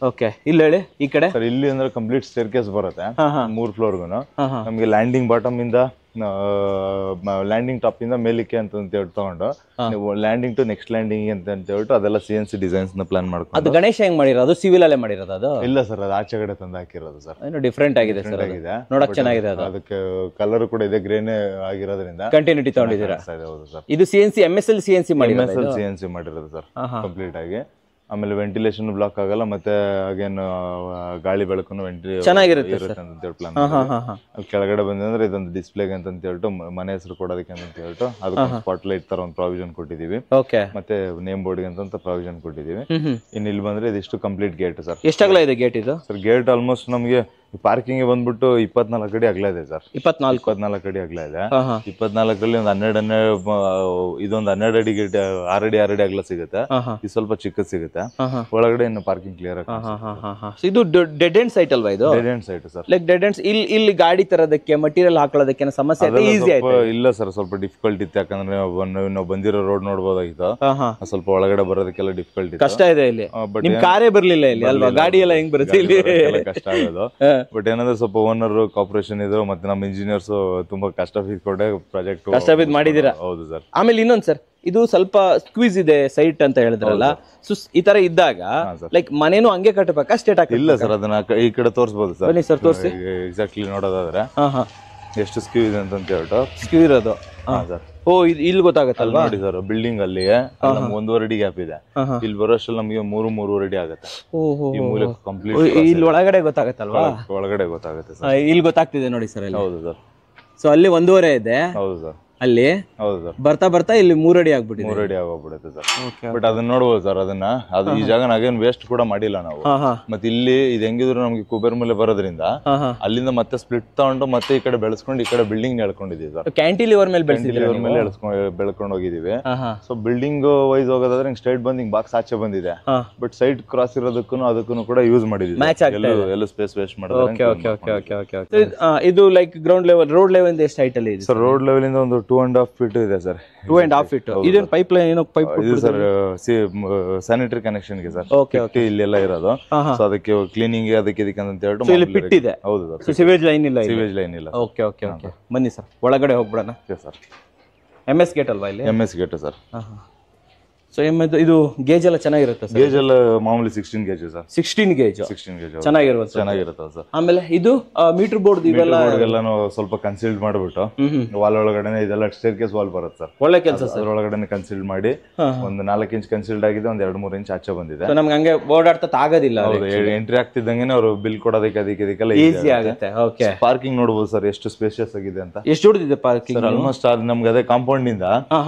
ಓಕೆ, ಇಲ್ಲಿ ಹೇಳಿ. ಈ ಕಡೆ ಸರ್ ಇಲ್ಲಿ ಅಂದ್ರೆ ಕಂಪ್ಲೀಟ್ ಸ್ಟೇರ್ ಕೇಸ್ ಬರುತ್ತೆ 3 ಫ್ಲೋರ್ಗು. ನಮ್ಗೆ ಲ್ಯಾಂಡಿಂಗ್ ಬಾಟಮ್ ಇಂದ ಲ್ಯಾಂಡಿಂಗ್ ಟಾಪ್ ಇಂದ ಮೇಲಿಕ್ಕೆ ಅಂತ ಹೇಳಿ ತಗೊಂಡು ನೀವು ಲ್ಯಾಂಡಿಂಗ್ ಟು ನೆಕ್ಸ್ಟ್ ಲ್ಯಾಂಡಿಂಗ್ ಅಂತ ಹೇಳ್ಬಿಟ್ಟು ಅದೆಲ್ಲ CNC ಡಿಸೈನ್ಸ್ ನ ಪ್ಲಾನ್ ಮಾಡ್ಕೊಂಡು. ಅದು ಗಣೇಶ ಹೆಂಗ್ ಮಾಡಿರೋದು? ಸಿವಿಲ್ ಅಲ್ಲೇ ಮಾಡಿರೋದು ಅದು? ಇಲ್ಲ ಸರ್, ಅದು ಆಚೆ ಕಡೆ ತಂದು ಹಾಕಿರೋದು ಸರ್. ಏನು ಡಿಫ್ರೆಂಟ್ ಆಗಿದೆ ಸರ್, ನೋಡಕ್ ಚೆನ್ನಾಗಿದೆ ಅದು. ಅದಕ್ಕೆ ಕಲರ್ ಕೂಡ ಇದೆ, ಗ್ರೇನೇ ಆಗಿರೋದ್ರಿಂದ ಕಂಟಿನ್ಯೂಟಿ ತಗೊಂಡಿದ್ದೀರಾ? ಹೌದು ಸರ್. ಇದು MSL CNC ಮಾಡಿರೋದು ಸರ್ ಕಂಪ್ಲೀಟ್ ಆಗಿ. ಆಮೇಲೆ ವೆಂಟಿಲೇಷನ್ ಬ್ಲಾಕ್ ಆಗಲ್ಲ, ಮತ್ತೆ ಅಗೇನ್ ಗಾಳಿ ಬೆಳಕು ಚೆನ್ನಾಗಿರುತ್ತೆ ಅಂತ ಪ್ಲಾನ್. ಅಲ್ಲಿ ಕೆಳಗಡೆ ಬಂದ್ರೆ ಇದೊಂದು ಡಿಸ್ಪ್ಲೇಗೆ ಅಂತ ಹೇಳ್ಬಿಟ್ಟು ಮನೆ ಹೆಸರು ಕೊಡೋದಕ್ಕೆ ಅಂತ ಹೇಳ್ಬಿಟ್ಟು ಅದಕ್ಕೆ ಸ್ಪಾಟ್ ಲೈಟ್ ತರ ಒಂದು ಪ್ರಾವಿಷನ್ ಕೊಟ್ಟಿದೀವಿ. ಮತ್ತೆ ನೇಮ್ ಬೋರ್ಡ್ ಅಂತ ಪ್ರಾವಿಷನ್ ಕೊಟ್ಟಿದೀವಿ. ಇನ್ನು ಇಲ್ಲಿ ಬಂದ್ರೆ ಇದಿಷ್ಟು ಕಂಪ್ಲೀಟ್ ಗೇಟ್ ಸರ್. ಎಷ್ಟಾಗಲ ಇದೆ ಗೇಟ್ ಇದು ಸರ್? ಗೇಟ್ ಆಲ್ಮೋಸ್ಟ್ ನಮಗೆ ಪಾರ್ಕಿಂಗ್ ಬಂದ್ಬಿಟ್ಟು 24 ಅಡಿ ಅಗಲ ಇದೆ ಸರ್. 24 ಅಡಿ ಅಗಲ ಇದೆ. 24ರಲ್ಲಿ ಒಂದು 12 ಇದೊಂದು 12 ಅಡಿ ಗೇಟ್, 6 ಅಡಿ ಅಗಲ ಸಿಗುತ್ತೆ. ಇದು ಸ್ವಲ್ಪ ಚಿಕ್ಕದ್ ಸಿಗುತ್ತೆ. ಒಳಗಡೆ ಇನ್ನು ಪಾರ್ಕಿಂಗ್ ಕ್ಲಿಯರ್ ಆಗಿ. ಇದು ಡೆಡ್ ಎಂಡ್ ಸೈಟ್ ಅಲ್ವಾ? ಇದು dead end site sir. Like dead ends ಇಲ್ಲಿ ಗಾಡಿ ತರೋದಕ್ಕೆ ಮಟೀರಿಯಲ್ ಹಾಕೊಳ್ಳೋದಕ್ಕೆ ಸಮಸ್ಯೆ ಈಸಿ ಆಯ್ತು? ಇಲ್ಲ ಸರ್, ಸ್ವಲ್ಪ ಡಿಫಿಕಲ್ಟ್ ಇತ್ತು. ಯಾಕಂದ್ರೆ ನಾವು ಬಂದಿರೋ ರೋಡ್ ನೋಡಬಹುದಾಗಿತ್ತು. ಸ್ವಲ್ಪ ಒಳಗಡೆ ಬರೋದಕ್ಕೆಲ್ಲ ಡಿಫಿಕಲ್ಟ್ ಕಷ್ಟ ಇದೆ ಇಲ್ಲಿ. ನಿಮ್ ಕಾರೇ ಬರ್ಲಿಲ್ಲ ಇಲ್ಲಿ ಅಲ್ವಾ? ಗಾಡಿ ಎಲ್ಲ ಹೆಂಗ್ ಬರುತ್ತೆ ಇಲ್ಲಿ? ಕಷ್ಟ ಆಗೋದು. ಬಟ್ ಏನಂದ್ರೆ ಸ್ವಲ್ಪ ಓನರ್ ಕಾಪರೇಷನ್ ಇದ್ರು, ಮತ್ತೆ ನಮ್ಮ ಇಂಜಿನಿಯರ್ಸ್ ತುಂಬಾ ಕಷ್ಟ ಬಿದ್ಕೊಂಡೆ ಪ್ರಾಜೆಕ್ಟ್ ಕಷ್ಟ ಬಿದ್ದು ಮಾಡಿದೀರಾ. ಹೌದು ಸರ್. ಆಮೇಲೆ ಇನ್ನೊಂದು ಸರ್, ಇದು ಸ್ವಲ್ಪ ಸ್ಕ್ವೀಸ್ ಇದೆ ಸೈಟ್ ಅಂತ ಹೇಳಿದ್ರಲ್ಲ, ಸೊ ಈ ತರ ಇದ್ದಾಗ ಲೈಕ್ ಮನೇನು ಹಂಗೆ ಕಟ್ಟಬೇಕಾ ಸ್ಟೇಟ್ ಹಾಕಿ? ಇಲ್ಲ ಸರ್, ಅದನ್ನ ಈ ಕಡೆ ತೋರಿಸಬಹುದು ಸರ್. ಬನ್ನಿ ಸರ್, ತೋರಿಸಿ. ಎಕ್ಸಾಕ್ಟ್ಲಿ ನೋಡೋದಾದ್ರೆ ಎಷ್ಟು ಸ್ಕ್ಯೂ ಇದೆ ಅಂತ ಹೇಳ್ಬಿಟ್ಟು. ಸ್ಕ್ಯೂ ಇರೋದು ಸರ್. ಓ, ಇಲ್ಲಿ ಗೊತ್ತಾಗತ್ತಲ್ವಾ? ನೋಡಿ ಸರ್, ಬಿಲ್ಡಿಂಗ್ ಅಲ್ಲಿ 1.5 ಅಡಿ ಗ್ಯಾಪ್ ಇದೆ. ಇಲ್ಲಿ ಬರೋಷ್ಟ್ರಲ್ಲಿ ನಮಗೆ 3.5 ಅಡಿ ಆಗುತ್ತೆ. ಈ ಮೂಲೆ ಕಂಪ್ಲೀಟ್ ಇಲ್ಲಿ ಒಳಗಡೆ ಗೊತ್ತಾಗತ್ತಲ್ವಾ? ಒಳಗಡೆ ಗೊತ್ತಾಗುತ್ತೆ ಸರ್. ಇಲ್ಲಿ ಗೊತ್ತಾಗ್ತಿದೆ ನೋಡಿ ಸರ್. ಹೌದು ಸರ್. ಸೊ ಅಲ್ಲಿ 1.5 ಇದೆ. ಹೌದು ಸರ್. ಅಲ್ಲಿ ಹೌದು ಸರ್. ಬರ್ತಾ ಬರ್ತಾ ಇಲ್ಲಿ 3 ಅಡಿ ಆಗ್ಬಿಟ್ಟಿದೆ. 3 ಅಡಿ ಆಗೋಗ್ಬಿಡುತ್ತೆ ಸರ್. ಬಟ್ ಅದನ್ನ ನೋಡ್ಬೋದು ಸರ್, ಅದನ್ನ ಅದು ಈ ಜಾಗ ನಾಗೇನ್ ವೇಸ್ಟ್ ಕೂಡ ಮಾಡಿಲ್ಲ ನಾವು. ಮತ್ತೆ ಇಲ್ಲಿ ಇದು ಹೆಂಗಿದ್ರು ನಮ್ಗೆ ಕುಬೇರ್ ಮೇಲೆ ಬರೋದ್ರಿಂದ ಅಲ್ಲಿಂದ ಮತ್ತೆ ಸ್ಪ್ಲಿಟ್ ತಗೊಂಡು ಮತ್ತೆ ಈ ಕಡೆ ಬೆಳೆಸ್ಕೊಂಡು ಈ ಕಡೆ ಬಿಲ್ಡಿಂಗ್ ಎಳ್ಕೊಂಡಿದೀವಿ ಸರ್. ಕ್ಯಾಂಟಿಲಿವರ್ ಮೇಲೆ ಬೆಳ್ಕೊಂಡು ಹೋಗಿದೀವಿ. ಸೊ ಬಿಲ್ಡಿಂಗ್ ವೈಸ್ ಹೋಗೋದಾದ್ರೆ ಸ್ಟ್ರೈಟ್ ಬಂದ್ ಹಿಂಗ್ ಬಾಕ್ಸ್ ಆಚೆ ಬಂದಿದೆ. ಬಟ್ ಸೈಡ್ ಕ್ರಾಸ್ ಇರೋದಕ್ಕೂ ಅದಕ್ಕೂ ಕೂಡ ಯೂಸ್ ಮಾಡಿದೀವಿ. ಎಲ್ಲ ಸ್ಪೇಸ್ ವೇಸ್ಟ್ ಮಾಡೋದು. ಇದು like ground level, road level ಎಷ್ಟು ಹೈಟ್ ಅಲ್ಲಿ ಇದೆ ಸರ್? ರೋಡ್ ಲೆವೆಲ್ ಇಂದ ಒಂದು 2.5 feet ಇದೆ ಸರ್. 2.5 feet. ಇದೇನು ಪೈಪ್ ಲೈನ್? ಏನೋ ಪೈಪ್ ಇದು ಸರ್ ಸ್ಯಾನಿಟರಿ ಕನೆಕ್ಷನ್ ಗೆ ಸರ್. ಇಲ್ಲೆಲ್ಲ ಇರೋದು. ಸೊ ಅದಕ್ಕೆ ಕ್ಲೀನಿಂಗ್ ಅದಕ್ಕೆ ಇದಕ್ಕೆ ಅಂತ ಹೇಳ್ಬಿಟ್ಟು ಇಲ್ಲಿ ಪಿಟ್ ಇದೆ. ಹೌದು ಸರ್. ಸಿವೇಜ್ ಲೈನ್ ಇಲ್ಲ. ಸಿವೇಜ್ ಲೈನ್ ಇಲ್ಲ. ಓಕೆ ಓಕೆ ಓಕೆ, ಬನ್ನಿ ಸರ್ ಒಳಗಡೆ ಹೋಗ್ಬಿಡೋಣ. ಸರ್ MS ಗೇಟ್ ಅಲ್ವಾ ಇಲ್ಲಿ? MS gate sir. ಸೊ ಇದು ಗೇಜ್ ಎಲ್ಲ ಚೆನ್ನಾಗಿರುತ್ತೆ ಸರ್? ಗೇಜ್ ಎಲ್ಲ ಮಾಮೂಲಿ 16 ಗೇಜ್ ಸರ್. 16 ಗೇಜ್ ಚೆನ್ನಾಗಿರುತ್ತೆ. ಆಮೇಲೆ ಇದು ಮೀಟರ್ ಬೋರ್ಡ್ ಇವೆಲ್ಲ ಸ್ವಲ್ಪ ಕನ್ಸಿಲ್ಡ್ ಮಾಡ್ಬಿಟ್ಟು ವಾಲ್ ಒಳಗಡೆ ಇದೆಲ್ಲ ಸ್ಟೇರ್ಕೇಸ್ ವಾಲ್ ಬರುತ್ತೆ ಸರ್. ಒಳ್ಳೆ ಕೆಲಸ ಸರ್. ಒಳಗಡೆ ಕನ್ಸಿಲ್ಡ್ ಮಾಡಿ ಒಂದು 4 ಇಂಚ್ ಕನ್ಸಿಲ್ಡ್ ಆಗಿದೆ, ಒಂದು 2-3 ಇಂಚ್ ಆಚೆ ಬಂದಿದೆ. ನಮ್ಗೆ ಹಂಗೆ ಓಡಾಡ್ತಾ ಆಗೋದಿಲ್ಲ. ಎಂಟ್ರಿ ಆಗ್ತಿದ್ದಂಗೆ ಅವರು ಬಿಲ್ ಕೊಡೋದಕ್ಕೆ ಅದಕ್ಕೆಲ್ಲ ಈಸಿ ಆಗುತ್ತೆ. ಓಕೆ. ಪಾರ್ಕಿಂಗ್ ನೋಡಬಹುದು ಸರ್ ಎಷ್ಟು ಸ್ಪೇಷಿಯಸ್ ಆಗಿದೆ ಅಂತ. ಎಷ್ಟು ದೊಡ್ಡದಿದೆ ಪಾರ್ಕಿಂಗ್? ಆಲ್ಮೋಸ್ಟ್ ನಮ್ಗೆ ಅದೇ ಕಾಂಪೌಂಡ್ ನಿಂದ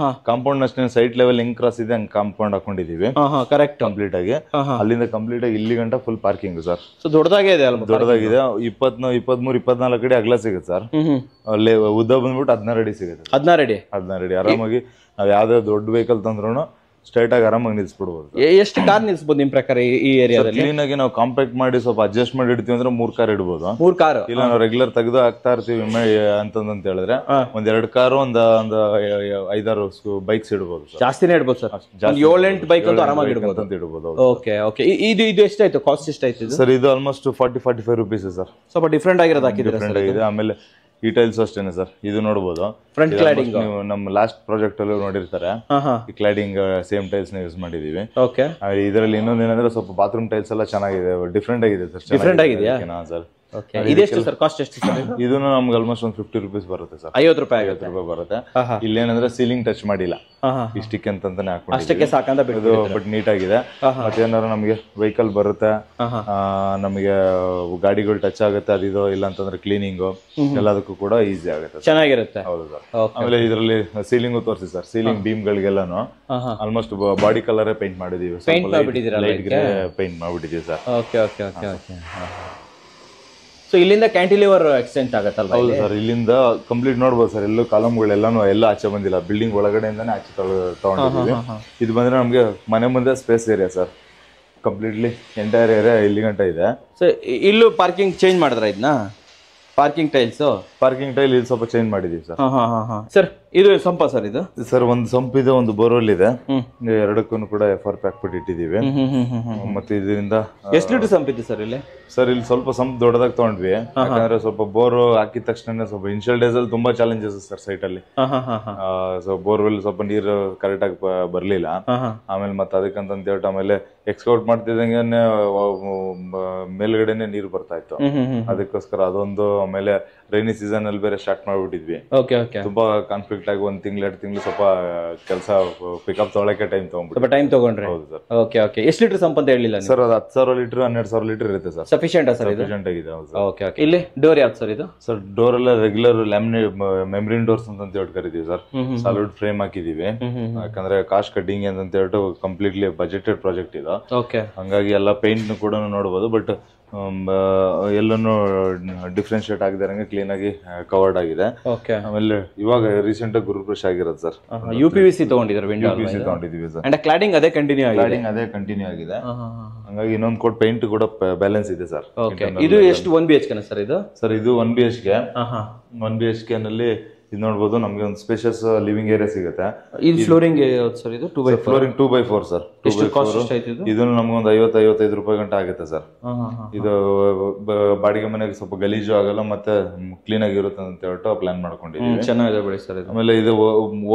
ಕಾಂಪೌಂಡ್ ಅಷ್ಟೇ ಸೈಟ್ ಲೆವೆಲ್ ಹೆಂಗ್ ಕ್ರಾಸ್ ಇದೆ ಹಂಗ್ ಕಾಂಪೌಂಡ್ ಹಾಕೊಂಡಿದೀವಿ. ಕರೆಕ್ಟ್. ಕಂಪ್ಲೀಟ್ ಆಗಿ ಅಲ್ಲಿಂದ ಕಂಪ್ಲೀಟ್ ಆಗಿ ಇಲ್ಲಿ ಗಂಟ ಫುಲ್ ಪಾರ್ಕಿಂಗ್ ಸರ್. ಸೊ ದೊಡ್ಡದಾಗೆ ಇದೆ ಅಲ್ವಾ? ದೊಡ್ಡದಾಗಿದೆ. 23-24 ಅಡಿ ಅಗಲ ಸಿಗುತ್ತೆ ಸರ್. ಅಲ್ಲಿ ಉದ್ದ ಬಂದ್ಬಿಟ್ಟು 16 ಅಡಿ ಸಿಗುತ್ತೆ. 16 ಅಡಿ ಆರಾಮಾಗಿ ನಾವ್ ಯಾವ್ದೇ ದೊಡ್ಡ ವೆಹಿಕಲ್ ತಂದ್ರು ಸ್ಟ್ರೈಟ್ ಆಗಿ ಆರಾಮಾಗಿ ನಿಲ್ಸ್ಬಿಡ್ಬೋದು. ಎಷ್ಟು ಕಾರ್ ನಿಲ್ಸ್ಬೋದು ನಿಮ್ ಪ್ರಕಾರ ಈ ಏರಿಯಾದಲ್ಲಿ? ಕ್ಲೀನ್ ಆಗಿ ನಾವು ಕಾಂಪ್ಯಾಕ್ಟ್ ಮಾಡಿ ಸ್ವಲ್ಪ ಅಡ್ಜಸ್ಟ್ ಮಾಡಿ ಇಡ್ತೀವಿ ಅಂದ್ರೆ 3 ಕಾರ್ ಇಡ್ಬೋದು. 3 ಕಾರ್ ಇಲ್ಲ ನಾವು ರೆಗ್ಯುಲರ್ ತೆಗೆದು ಹಾಕ್ತಾ ಇರ್ತೀವಿ ಅಂತಂತ ಹೇಳಿದ್ರೆ 1-2 ಕಾರು ಒಂದು 5-6 ಬೈಕ್ಸ್ ಇಡ್ಬೋದು. ಜಾಸ್ತಿನೇ ಇಡ್ಬೋದು ಸರ್. 7-8 ಬೈಕ್ ಅಂತೂ ಆರಾಮಾಗಿ ಇಡ್ಬೋದು. Okay okay. ಇದು ಎಷ್ಟಾಯ್ತು? ಕಾಸ್ಟ್ ಎಷ್ಟಾಯ್ತು ಸರ್? ಇದು ಆಲ್ಮೋಸ್ಟ್ 40-45 rupees ಸರ್. ಸ್ವಲ್ಪ ಡಿಫ್ರೆಂಟ್ ಆಗಿರೋದು ಹಾಕಿದ್ರೆ. ಆಮೇಲೆ ಈ ಟೈಲ್ಸ್ ಅಷ್ಟೇನೆ ಸರ್. ಇದು ನೋಡಬಹುದು ಫ್ರಂಟ್ ಕ್ಲಾಡಿಂಗ್. ನೀವು ನಮ್ಮ ಲಾಸ್ಟ್ ಪ್ರಾಜೆಕ್ಟ್ ಅಲ್ಲಿ ನೋಡಿರ್ತಾರೆ. ಈ ಕ್ಲಾಡಿಂಗ್ ಸೇಮ್ ಟೈಲ್ಸ್ ನ ಯೂಸ್ ಮಾಡಿದೀವಿ. ಓಕೆ. ಇದರಲ್ಲಿ ಇನ್ನೊಂದೇನಂದ್ರೆ ಸ್ವಲ್ಪ ಬಾತ್ರೂಮ್ ಟೈಲ್ಸ್ ಎಲ್ಲ ಚೆನ್ನಾಗಿದೆ, ಡಿಫ್ರೆಂಟ್ ಆಗಿದೆ ಸರ್. ಡಿಫ್ರೆಂಟ್ ಆಗಿದೆಯಾ ಸರ್? ಇದೆಷ್ಟು ಸರ್? ಕಾಸ್ಟ್ ಎಷ್ಟು ಸರ್? ಇದು ನಮ್ಗೆ ಆಲ್ಮೋಸ್ಟ್ ಒಂದು 50 rupees ಬರುತ್ತೆ ಸರ್. 50 ರೂಪಾಯಿ ಬರುತ್ತೆ. ಇಲ್ಲೇನಂದ್ರೆ ಸೀಲಿಂಗ್ ಟಚ್ ಮಾಡಿಲ್ಲ, ಇಷ್ಟಕ್ಕೆ ಅಂತಾನೆ ಹಾಕೊಂಡು ಅಷ್ಟಕ್ಕೆ ಸಾಕಂತ ಬಿಟ್ಟು. ಬಟ್ ನೀಟ್ ಆಗಿದೆ. ಮತ್ತೆ ಏನಾದ್ರು ನಮಗೆ ವೆಹಿಕಲ್ ಬರುತ್ತೆ, ನಮಗೆ ಗಾಡಿಗಳು ಟಚ್ ಆಗುತ್ತೆ, ಅದಿದೋ ಇಲ್ಲ ಅಂತಂದ್ರೆ ಕ್ಲೀನಿಂಗು ಎಲ್ಲದಕ್ಕೂ ಕೂಡ ಈಸಿ ಆಗುತ್ತೆ, ಚೆನ್ನಾಗಿರುತ್ತೆ. ಹೌದು ಸರ್. ಆಮೇಲೆ ಇದರಲ್ಲಿ ಸೀಲಿಂಗು ತೋರಿಸಿ ಸರ್. ಸೀಲಿಂಗ್ ಬೀಮ್ ಗಳಿಗೆಲ್ಲಾನು ಆಲ್ಮೋಸ್ಟ್ ಬಾಡಿ ಕಲರ್ ಪೇಂಟ್ ಮಾಡಿದೀವಿ. ಪೇಂಟ್ ಮಾಡ್ಬಿಟ್ಟಿದೀವಿ sir. Okay okay okay okay. So ಇಲ್ಲಿಂದ ಕ್ಯಾಂಟಿಲಿವರ್ ಎಕ್ಸ್ಟೆಂಡ್ ಆಗತ್ತಲ್ವಾ? ಹೌದು ಸರ್. ಇಲ್ಲಿಂದ ಕಂಪ್ಲೀಟ್ ನೋಡ್ಬೋದು ಸರ್. ಎಲ್ಲೂ ಕಾಲಮ್ಗಳೆಲ್ಲಾನು ಎಲ್ಲ ಆಚೆ ಬಂದಿಲ್ಲ, ಬಿಲ್ಡಿಂಗ್ ಒಳಗಡೆಯಿಂದಾನೆ ಆಚೆ ತಗೊಂಡಿದ್ದೀವಿ. ಇದು ಬಂದ್ರೆ ನಮ್ಗೆ ಮನೆ ಮುಂದೆ space area sir. Completely entire area ಇಲ್ಲಿ ಗಂಟ ಇದೆ. ಸೊ ಇಲ್ಲೂ ಪಾರ್ಕಿಂಗ್ ಚೇಂಜ್ ಮಾಡಿದ್ರ? ಇದನ್ನ ಪಾರ್ಕಿಂಗ್ ಟೈಲ್ಸ್ ಇಲ್ಲಿ ಸ್ವಲ್ಪ ಚೇಂಜ್ ಮಾಡಿದೀವಿ ಸರ್. ಸರ್ ಇದು ಸಂಪ ಸರ್? ಇದು ಸರ್ ಒಂದು ಸಂಪ್ ಇದೆ, ಒಂದು ಬೋರ್ವೆಲ್ ಇದೆ. ಎರಡಕ್ಕೂ ಕೂಡ FR ಪ್ಯಾಕ್ ಬಿಟ್ಟು ಇಟ್ಟಿದೀವಿ. ಮತ್ತೆ ಇದರಿಂದ ಎಷ್ಟು ಲೀಟರ್ ಸಂಪ್ ಇದೆ ಸರ್ ಇಲ್ಲಿ? ಸರ್ ಇಲ್ಲಿ ಸ್ವಲ್ಪ ಸಂಪ್ ದೊಡ್ಡದಾಗಿ ತಗೊಂಡ್ವಿ, ಯಾಕಂದ್ರೆ ಸ್ವಲ್ಪ ಬೋರ್ ಹಾಕಿದ ತಕ್ಷಣ ಸ್ವಲ್ಪ ಇನಿಷಿಯಲ್ ಡೇಸ್ ಅಲ್ಲಿ ತುಂಬಾ ಚಾಲೆಂಜಸ್ ಸರ್ ಸೈಟ್ ಅಲ್ಲಿ. ಸೊ ಬೋರ್ವೆಲ್ ಸ್ವಲ್ಪ ನೀರು ಕರೆಕ್ಟ್ ಆಗಿ ಬರ್ಲಿಲ್ಲ. ಆಮೇಲೆ ಮತ್ತೆ ಅದಕ್ಕಂತ ಹೇಳ್ಬಿಟ್ಟು ಆಮೇಲೆ ಎಕ್ಸ್ಪೋರ್ಟ್ ಮಾಡ್ತಿದ್ದಂಗೆ ಮೇಲ್ಗಡೆನೆ ನೀರು ಬರ್ತಾ ಇತ್ತು. ಅದಕ್ಕೋಸ್ಕರ ಅದೊಂದು. ಆಮೇಲೆ ರೈನಿ ಸೀಸನ್ ಅಲ್ಲಿ ಬೇರೆ ಸ್ಟಾರ್ಟ್ ಮಾಡ್ಬಿಟ್ಟಿದ್ವಿ. ತುಂಬಾ ಕಾನ್ಫ್ಲಿಕ್ಟ್ ಆಗಿ 1 ತಿಂಗಳು 2 ತಿಂಗಳು ಸ್ವಲ್ಪ ಕೆಲಸ ಪಿಕಪ್ ತೊಗೊಳಕ್ಕೆ ಟೈಮ್ ತಗೊಂಡ್ರೆ. ಹೌದು ಸರ್. Okay okay. ಎಷ್ಟು ಲೀಟರ್ ಸಂಪ್ ಅಂತ ಹೇಳಿಲ್ಲ ಸರ್? ಅದು 10,000 ಲೀಟರ್ 12,000 ಲೀಟರ್ ಇರುತ್ತೆ ಸರ್. Sufficient sir? ಸಫಿಶಿಯಂಟ್ ಆಗಿದೆ. Okay okay. ಇಲ್ಲಿ ಡೋರ್ ಯಾವ್ದು ಸರ್ ಇದು? ಸರ್ ಡೋರ್ ಎಲ್ಲ ರೆಗ್ಯುಲರ್ ಮೆಮ್ರಿನ್ ಡೋರ್ಸ್ ಅಂತ ಹೇಳ್ಬಿಟ್ಟು ಕರಿತೀವಿ ಸರ್. ಸಾಲಿಡ್ ಫ್ರೇಮ್ ಹಾಕಿದೀವಿ, ಯಾಕಂದ್ರೆ ಕಾಸ್ಟ್ ಕಟ್ಟಿಂಗ್ ಅಂತ ಹೇಳ್ಬಿಟ್ಟು ಕಂಪ್ಲೀಟ್ಲಿ ಬಜೆಟೆಡ್ ಪ್ರಾಜೆಕ್ಟ್ ಇದು. ಹಂಗಾಗಿ ಎಲ್ಲ ಪೇಂಟ್ ಕೂಡ ನೋಡಬಹುದು. ಬಟ್ ಎಲ್ಲಾನು ಡಿಫ್ರೆನ್ಶಿಯೇಟ್ ಆಗಿದಾರಂಗೆ ಕ್ಲೀನ್ ಆಗಿ ಕವರ್ಡ್ ಆಗಿದೆ. ಆಮೇಲೆ ಇವಾಗ ರೀಸೆಂಟ್ ಆಗಿ ಗುರುಪ್ರವೇಶ ಆಗಿರೋದು ಸರ್. UPVC ತಗೊಂಡಿದ್ದಾರೆ, UPVC ತಗೊಂಡಿದೀವಿ ಸರ್. ಅಂಡ್ ಕ್ಲಾಡಿಂಗ್ ಅದೇ ಕಂಟಿನ್ಯೂ ಆಗಿದೆ. ಹಂಗಾಗಿ ಇನ್ನೊಂದು ಕೋಟ್ ಪೇಂಟ್ ಕೂಡ ಬ್ಯಾಲೆನ್ಸ್ ಇದೆ ಸರ್. ಇದು ಎಷ್ಟು 1 BHK ಸರ್ ಇದು? ಸರ್ ಇದು 1 BHK ನಲ್ಲಿ ಇದು ನೋಡಬಹುದು. ನಮಗೆ ಒಂದು ಸ್ಪೇಷಿಯಸ್ ಲಿವಿಂಗ್ ಏರಿಯಾ ಸಿಗುತ್ತೆ. ಇದು ಫ್ಲೋರಿಂಗ್ ಸರ್? ಇದು 2x4 ಫ್ಲೋರಿಂಗ್ 2x4 ಸರ್. ಇದನ್ನು ನಮ್ಗೆ ಒಂದು 50-55 ರೂಪಾಯಿ ಗಂಟೆ ಆಗುತ್ತೆ ಸರ್. ಇದು ಬಾಡಿಗೆ ಮನೆಗೆ ಸ್ವಲ್ಪ ಗಲೀಜು ಆಗಲ್ಲ, ಮತ್ತೆ ಕ್ಲೀನ್ ಆಗಿರುತ್ತೆ ಅಂತ ಹೇಳ್ಬಿಟ್ಟು ಪ್ಲಾನ್ ಮಾಡ್ಕೊಂಡಿದ್ದೀವಿ. ಚೆನ್ನಾಗಿದೆ ಬಿಡಿ ಸರ್. ಆಮೇಲೆ ಇದು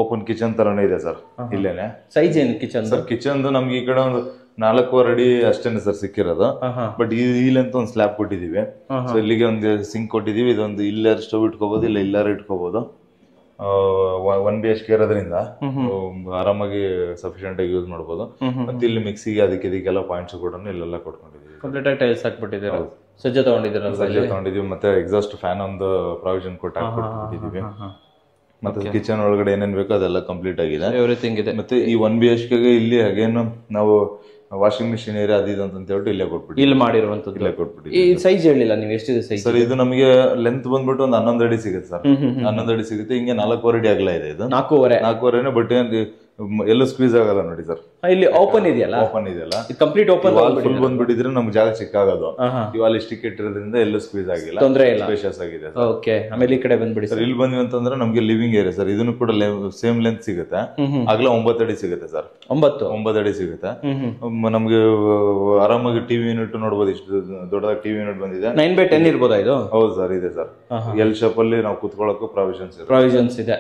ಓಪನ್ ಕಿಚನ್ ತರನೇ ಇದೆ ಸರ್. ಇಲ್ಲೇನೆ ಸೈಜ್ ಏನು ಕಿಚನ್ ಸರ್? ಕಿಚನ್ ನಮ್ಗೆ ಈ ಕಡೆ ಒಂದು 4.5 ಅಡಿ ಅಷ್ಟೇನೆ ಸರ್ ಸಿಕ್ಕಿರೋದು. ಬಟ್ ಇಲ್ಲಂತ ಒಂದು ಸ್ಲ್ಯಾಬ್ ಕೊಟ್ಟಿದೀವಿ. ಸೊ ಇಲ್ಲಿಗೆ ಒಂದು ಸಿಂಕ್ ಕೊಟ್ಟಿದೀವಿ. ಇದೊಂದು ಇಲ್ಲಾರು ಸ್ಟವ್ ಇಟ್ಕೋಬಹುದು, ಇಲ್ಲ ಇಲ್ಲಾರು ಇಟ್ಕೋಬಹುದು. 1 BHK ಇರೋದ್ರಿಂದ ಆರಾಮಾಗಿ ಸಫಿಶಿಯಂಟ್ ಆಗಿ ಯೂಸ್ ಮಾಡಬಹುದು. ಮತ್ತೆ ಇಲ್ಲಿ ಮಿಕ್ಸಿಗೆ ಅದಕ್ಕೆಲ್ಲ ಪಾಯಿಂಟ್ಸ್ ಕೂಡ ಇಲ್ಲೆಲ್ಲ ಕೊಟ್ಕೊಂಡಿದೀವಿ. ಕಂಪ್ಲೀಟ್ ಆಗಿ ಟೈಲ್ಸ್ ಹಾಕ್ಬಿಟ್ಟಿದ್ದೀರಾ? ಸಜ್ಜೆ ತಗೊಂಡಿದ್ದೀವಿ. ಮತ್ತೆ ಎಕ್ಸಾಸ್ಟ್ ಫ್ಯಾನ್ ಒಂದು ಪ್ರಾವಿಷನ್ ಕೊಟ್ಟು ಹಾಕ್ಬಿಟ್ಟಿದೀವಿ. ಮತ್ತೆ ಕಿಚನ್ ಒಳಗಡೆ ಏನೇನ್ ಬೇಕೋ ಅದೆಲ್ಲ ಕಂಪ್ಲೀಟ್ ಆಗಿದೆ, ಎವ್ರಿಥಿಂಗ್ ಇದೆ. ಮತ್ತೆ ಈ 1 BHK ಗೆ ಇಲ್ಲಿ ಹಾಗೇನು ನಾವು ವಾಷಿಂಗ್ ಮಿಷಿನ್ ಏರಿಯಾ ಅದು ಇದು ಅಂತ ಹೇಳ್ಬಿಟ್ಟು ಇಲ್ಲೇ ಕೊಟ್ಬಿಟ್ಟು ಇಲ್ಲಿ ಮಾಡಿರುವಂತದ್ದು. ಇಲ್ಲೇ ಕೊಟ್ಬಿಟ್ಟು ಈ ಸೈಜ್ ಹೇಳಿಲ್ಲ ನೀವು, ಎಷ್ಟಿದೆ ಸೈಜ್? ಸರ್ ಇದು ನಮಗೆ ಲೆಂತ್ ಬಂದ್ಬಿಟ್ಟು ಒಂದು 11 ಅಡಿ ಸಿಗುತ್ತೆ ಸರ್. 11 ಅಡಿ ಸಿಗುತ್ತೆ. ಹಿಂಗೆ 4.25 ಅಡಿ ಅಗಲ ಇದೆ. ಇದು 4.25 ಬಟ್ ಎಲ್ಲೂ ಸ್ಕ್ವೀಸ್ ಆಗಲ್ಲ ನೋಡಿ ಸರ್. ಇಲ್ಲಿ ಓಪನ್ ಇದೆಯಲ್ಲ, ಓಪನ್ ಇದೆಯಲ್ಲ, ಕಂಪ್ಲೀಟ್ ಓಪನ್ ಫುಲ್ ಬಂದ್ಬಿಟ್ಟಿದ್ರೆ ನಮ್ಗೆ ಜಾಗ ಚಿಕ್ಕಾಗೋದು. ಇವಾಗ ಇಷ್ಟಕ್ಕೆ ಇಟ್ಟಿರೋದ್ರಿಂದ ಎಲ್ಲೂ ಸ್ಕ್ವೀಸ್ ಆಗಿಲ್ಲ, ತೊಂದರೆ ಇಲ್ಲ, ಸ್ಪೇಷಿಯಸ್ ಆಗಿದೆ. ಓಕೆ. ಆಮೇಲೆ ಈ ಕಡೆ ಬಂದ್ಬಿಡಿ ಸರ್. ಇಲ್ಲಿ ಬಂದ್ವಿ ಅಂತಂದ್ರೆ ನಮ್ಗೆ ಲಿವಿಂಗ್ ಏರಿಯಾ ಸರ್. ಇದನ್ನು ಕೂಡ ಸೇಮ್ ಲೆಂತ್ ಸಿಗುತ್ತೆ, ಅಗಲ 9 ಅಡಿ ಸಿಗುತ್ತೆ ಸರ್. 9 ಅಡಿ ಸಿಗುತ್ತೆ. ನಮ್ಗೆ ಆರಾಮಾಗಿ ಟಿವಿ ಯೂನಿಟ್ ನೋಡ್ಬೋದು. ಇಷ್ಟು ದೊಡ್ಡದಾಗಿ ಟಿವಿ ಯೂನಿಟ್ ಬಂದಿದೆ. 9x10 ಇರ್ಬೋದಾ ಇದು? ಹೌದು ಸರ್, ಇದೆ ಸರ್. ಎಲ್ ಶೇಪ್ ಅಲ್ಲಿ ನಾವು ಕುತ್ಕೊಳ್ಳೋಕೆ ಪ್ರಾವಿಷನ್ಸ್ ಇದೆ.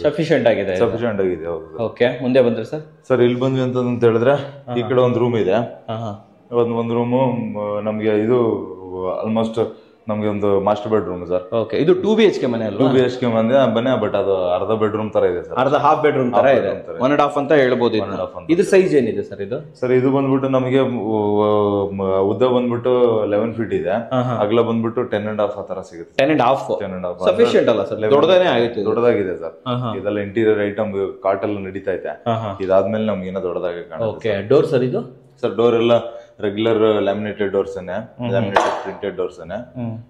ಸಫಿಶಿಯಂಟ್ ಆಗಿದೆ. ಸಫಿಶಿಯಂಟ್ ಆಗಿದೆ. ಹೌದು. ಓಕೆ, ಮುಂದೆ ಬಂದ್ರೆ ಸರ್. ಸರ್ ಇಲ್ಲಿ ಬಂದ್ವಿ ಅಂತ ಹೇಳಿದ್ರೆ ಈ ಕಡೆ ಒಂದು ರೂಮ್ ಇದೆ. ಒಂದು ರೂಮು ನಮ್ಗೆ ಇದು ಆಲ್ಮೋಸ್ಟ್ ನಮ್ಗೆ ಒಂದು ಮಾಸ್ಟರ್ ಬೆಡ್ರೂಮ್ ಸರ್. ಓಕೆ, ಇದು 2 BHK ಮನೆ ಅಲ್ವಾ? 2 BHK ಮನೆ, ಬಟ್ ಅದು ಅರ್ಧ ಬೆಡ್ರೂಮ್ ತರ ಇದೆ ಸರ್. ಅರ್ಧ ಹಾಫ್ ಬೆಡ್ರೂಮ್ ತರ ಇದೆ, 1.5 ಅಂತ ಹೇಳ್ಬೋದು. ಇದು ಸೈಜ್ ಏನಿದೆ ಸರ್ ಇದು? ಸರ್ ಇದು ಬಂದ್ಬಿಟ್ಟು ನಮಗೆ ಉದ್ದ ಬಂದ್ಬಿಟ್ಟು 11 ಫೀಟ್ ಇದೆ, ಅಗಲ ಬಂದ್ಬಿಟ್ಟು 10.5 ಆ ತರ ಸಿಗುತ್ತೆ. 10.5 ಸಫಿಶಿಯಂಟ್ ಅಲ್ಲ ಸರ್? ದೊಡ್ಡದಾನೇ ಆಗುತ್ತೆ. ದೊಡ್ಡದಾಗಿದೆ ಸರ್. ಇದೆಲ್ಲ ಇಂಟೀರಿಯರ್ ಐಟಮ್ ಕಾಟ್ ಎಲ್ಲ ನಡೀತಾ ಇದೆ. ಇದಾದ್ಮೇಲೆ ನಮ್ಗೆ ಏನೋ ದೊಡ್ಡದಾಗಿ ಕಾಣುತ್ತೆ. ಓಕೆ, ಡೋರ್ ಸರ್ ಇದು? ಸರ್ ಡೋರ್ ಎಲ್ಲ regular laminated doors laminated printed doors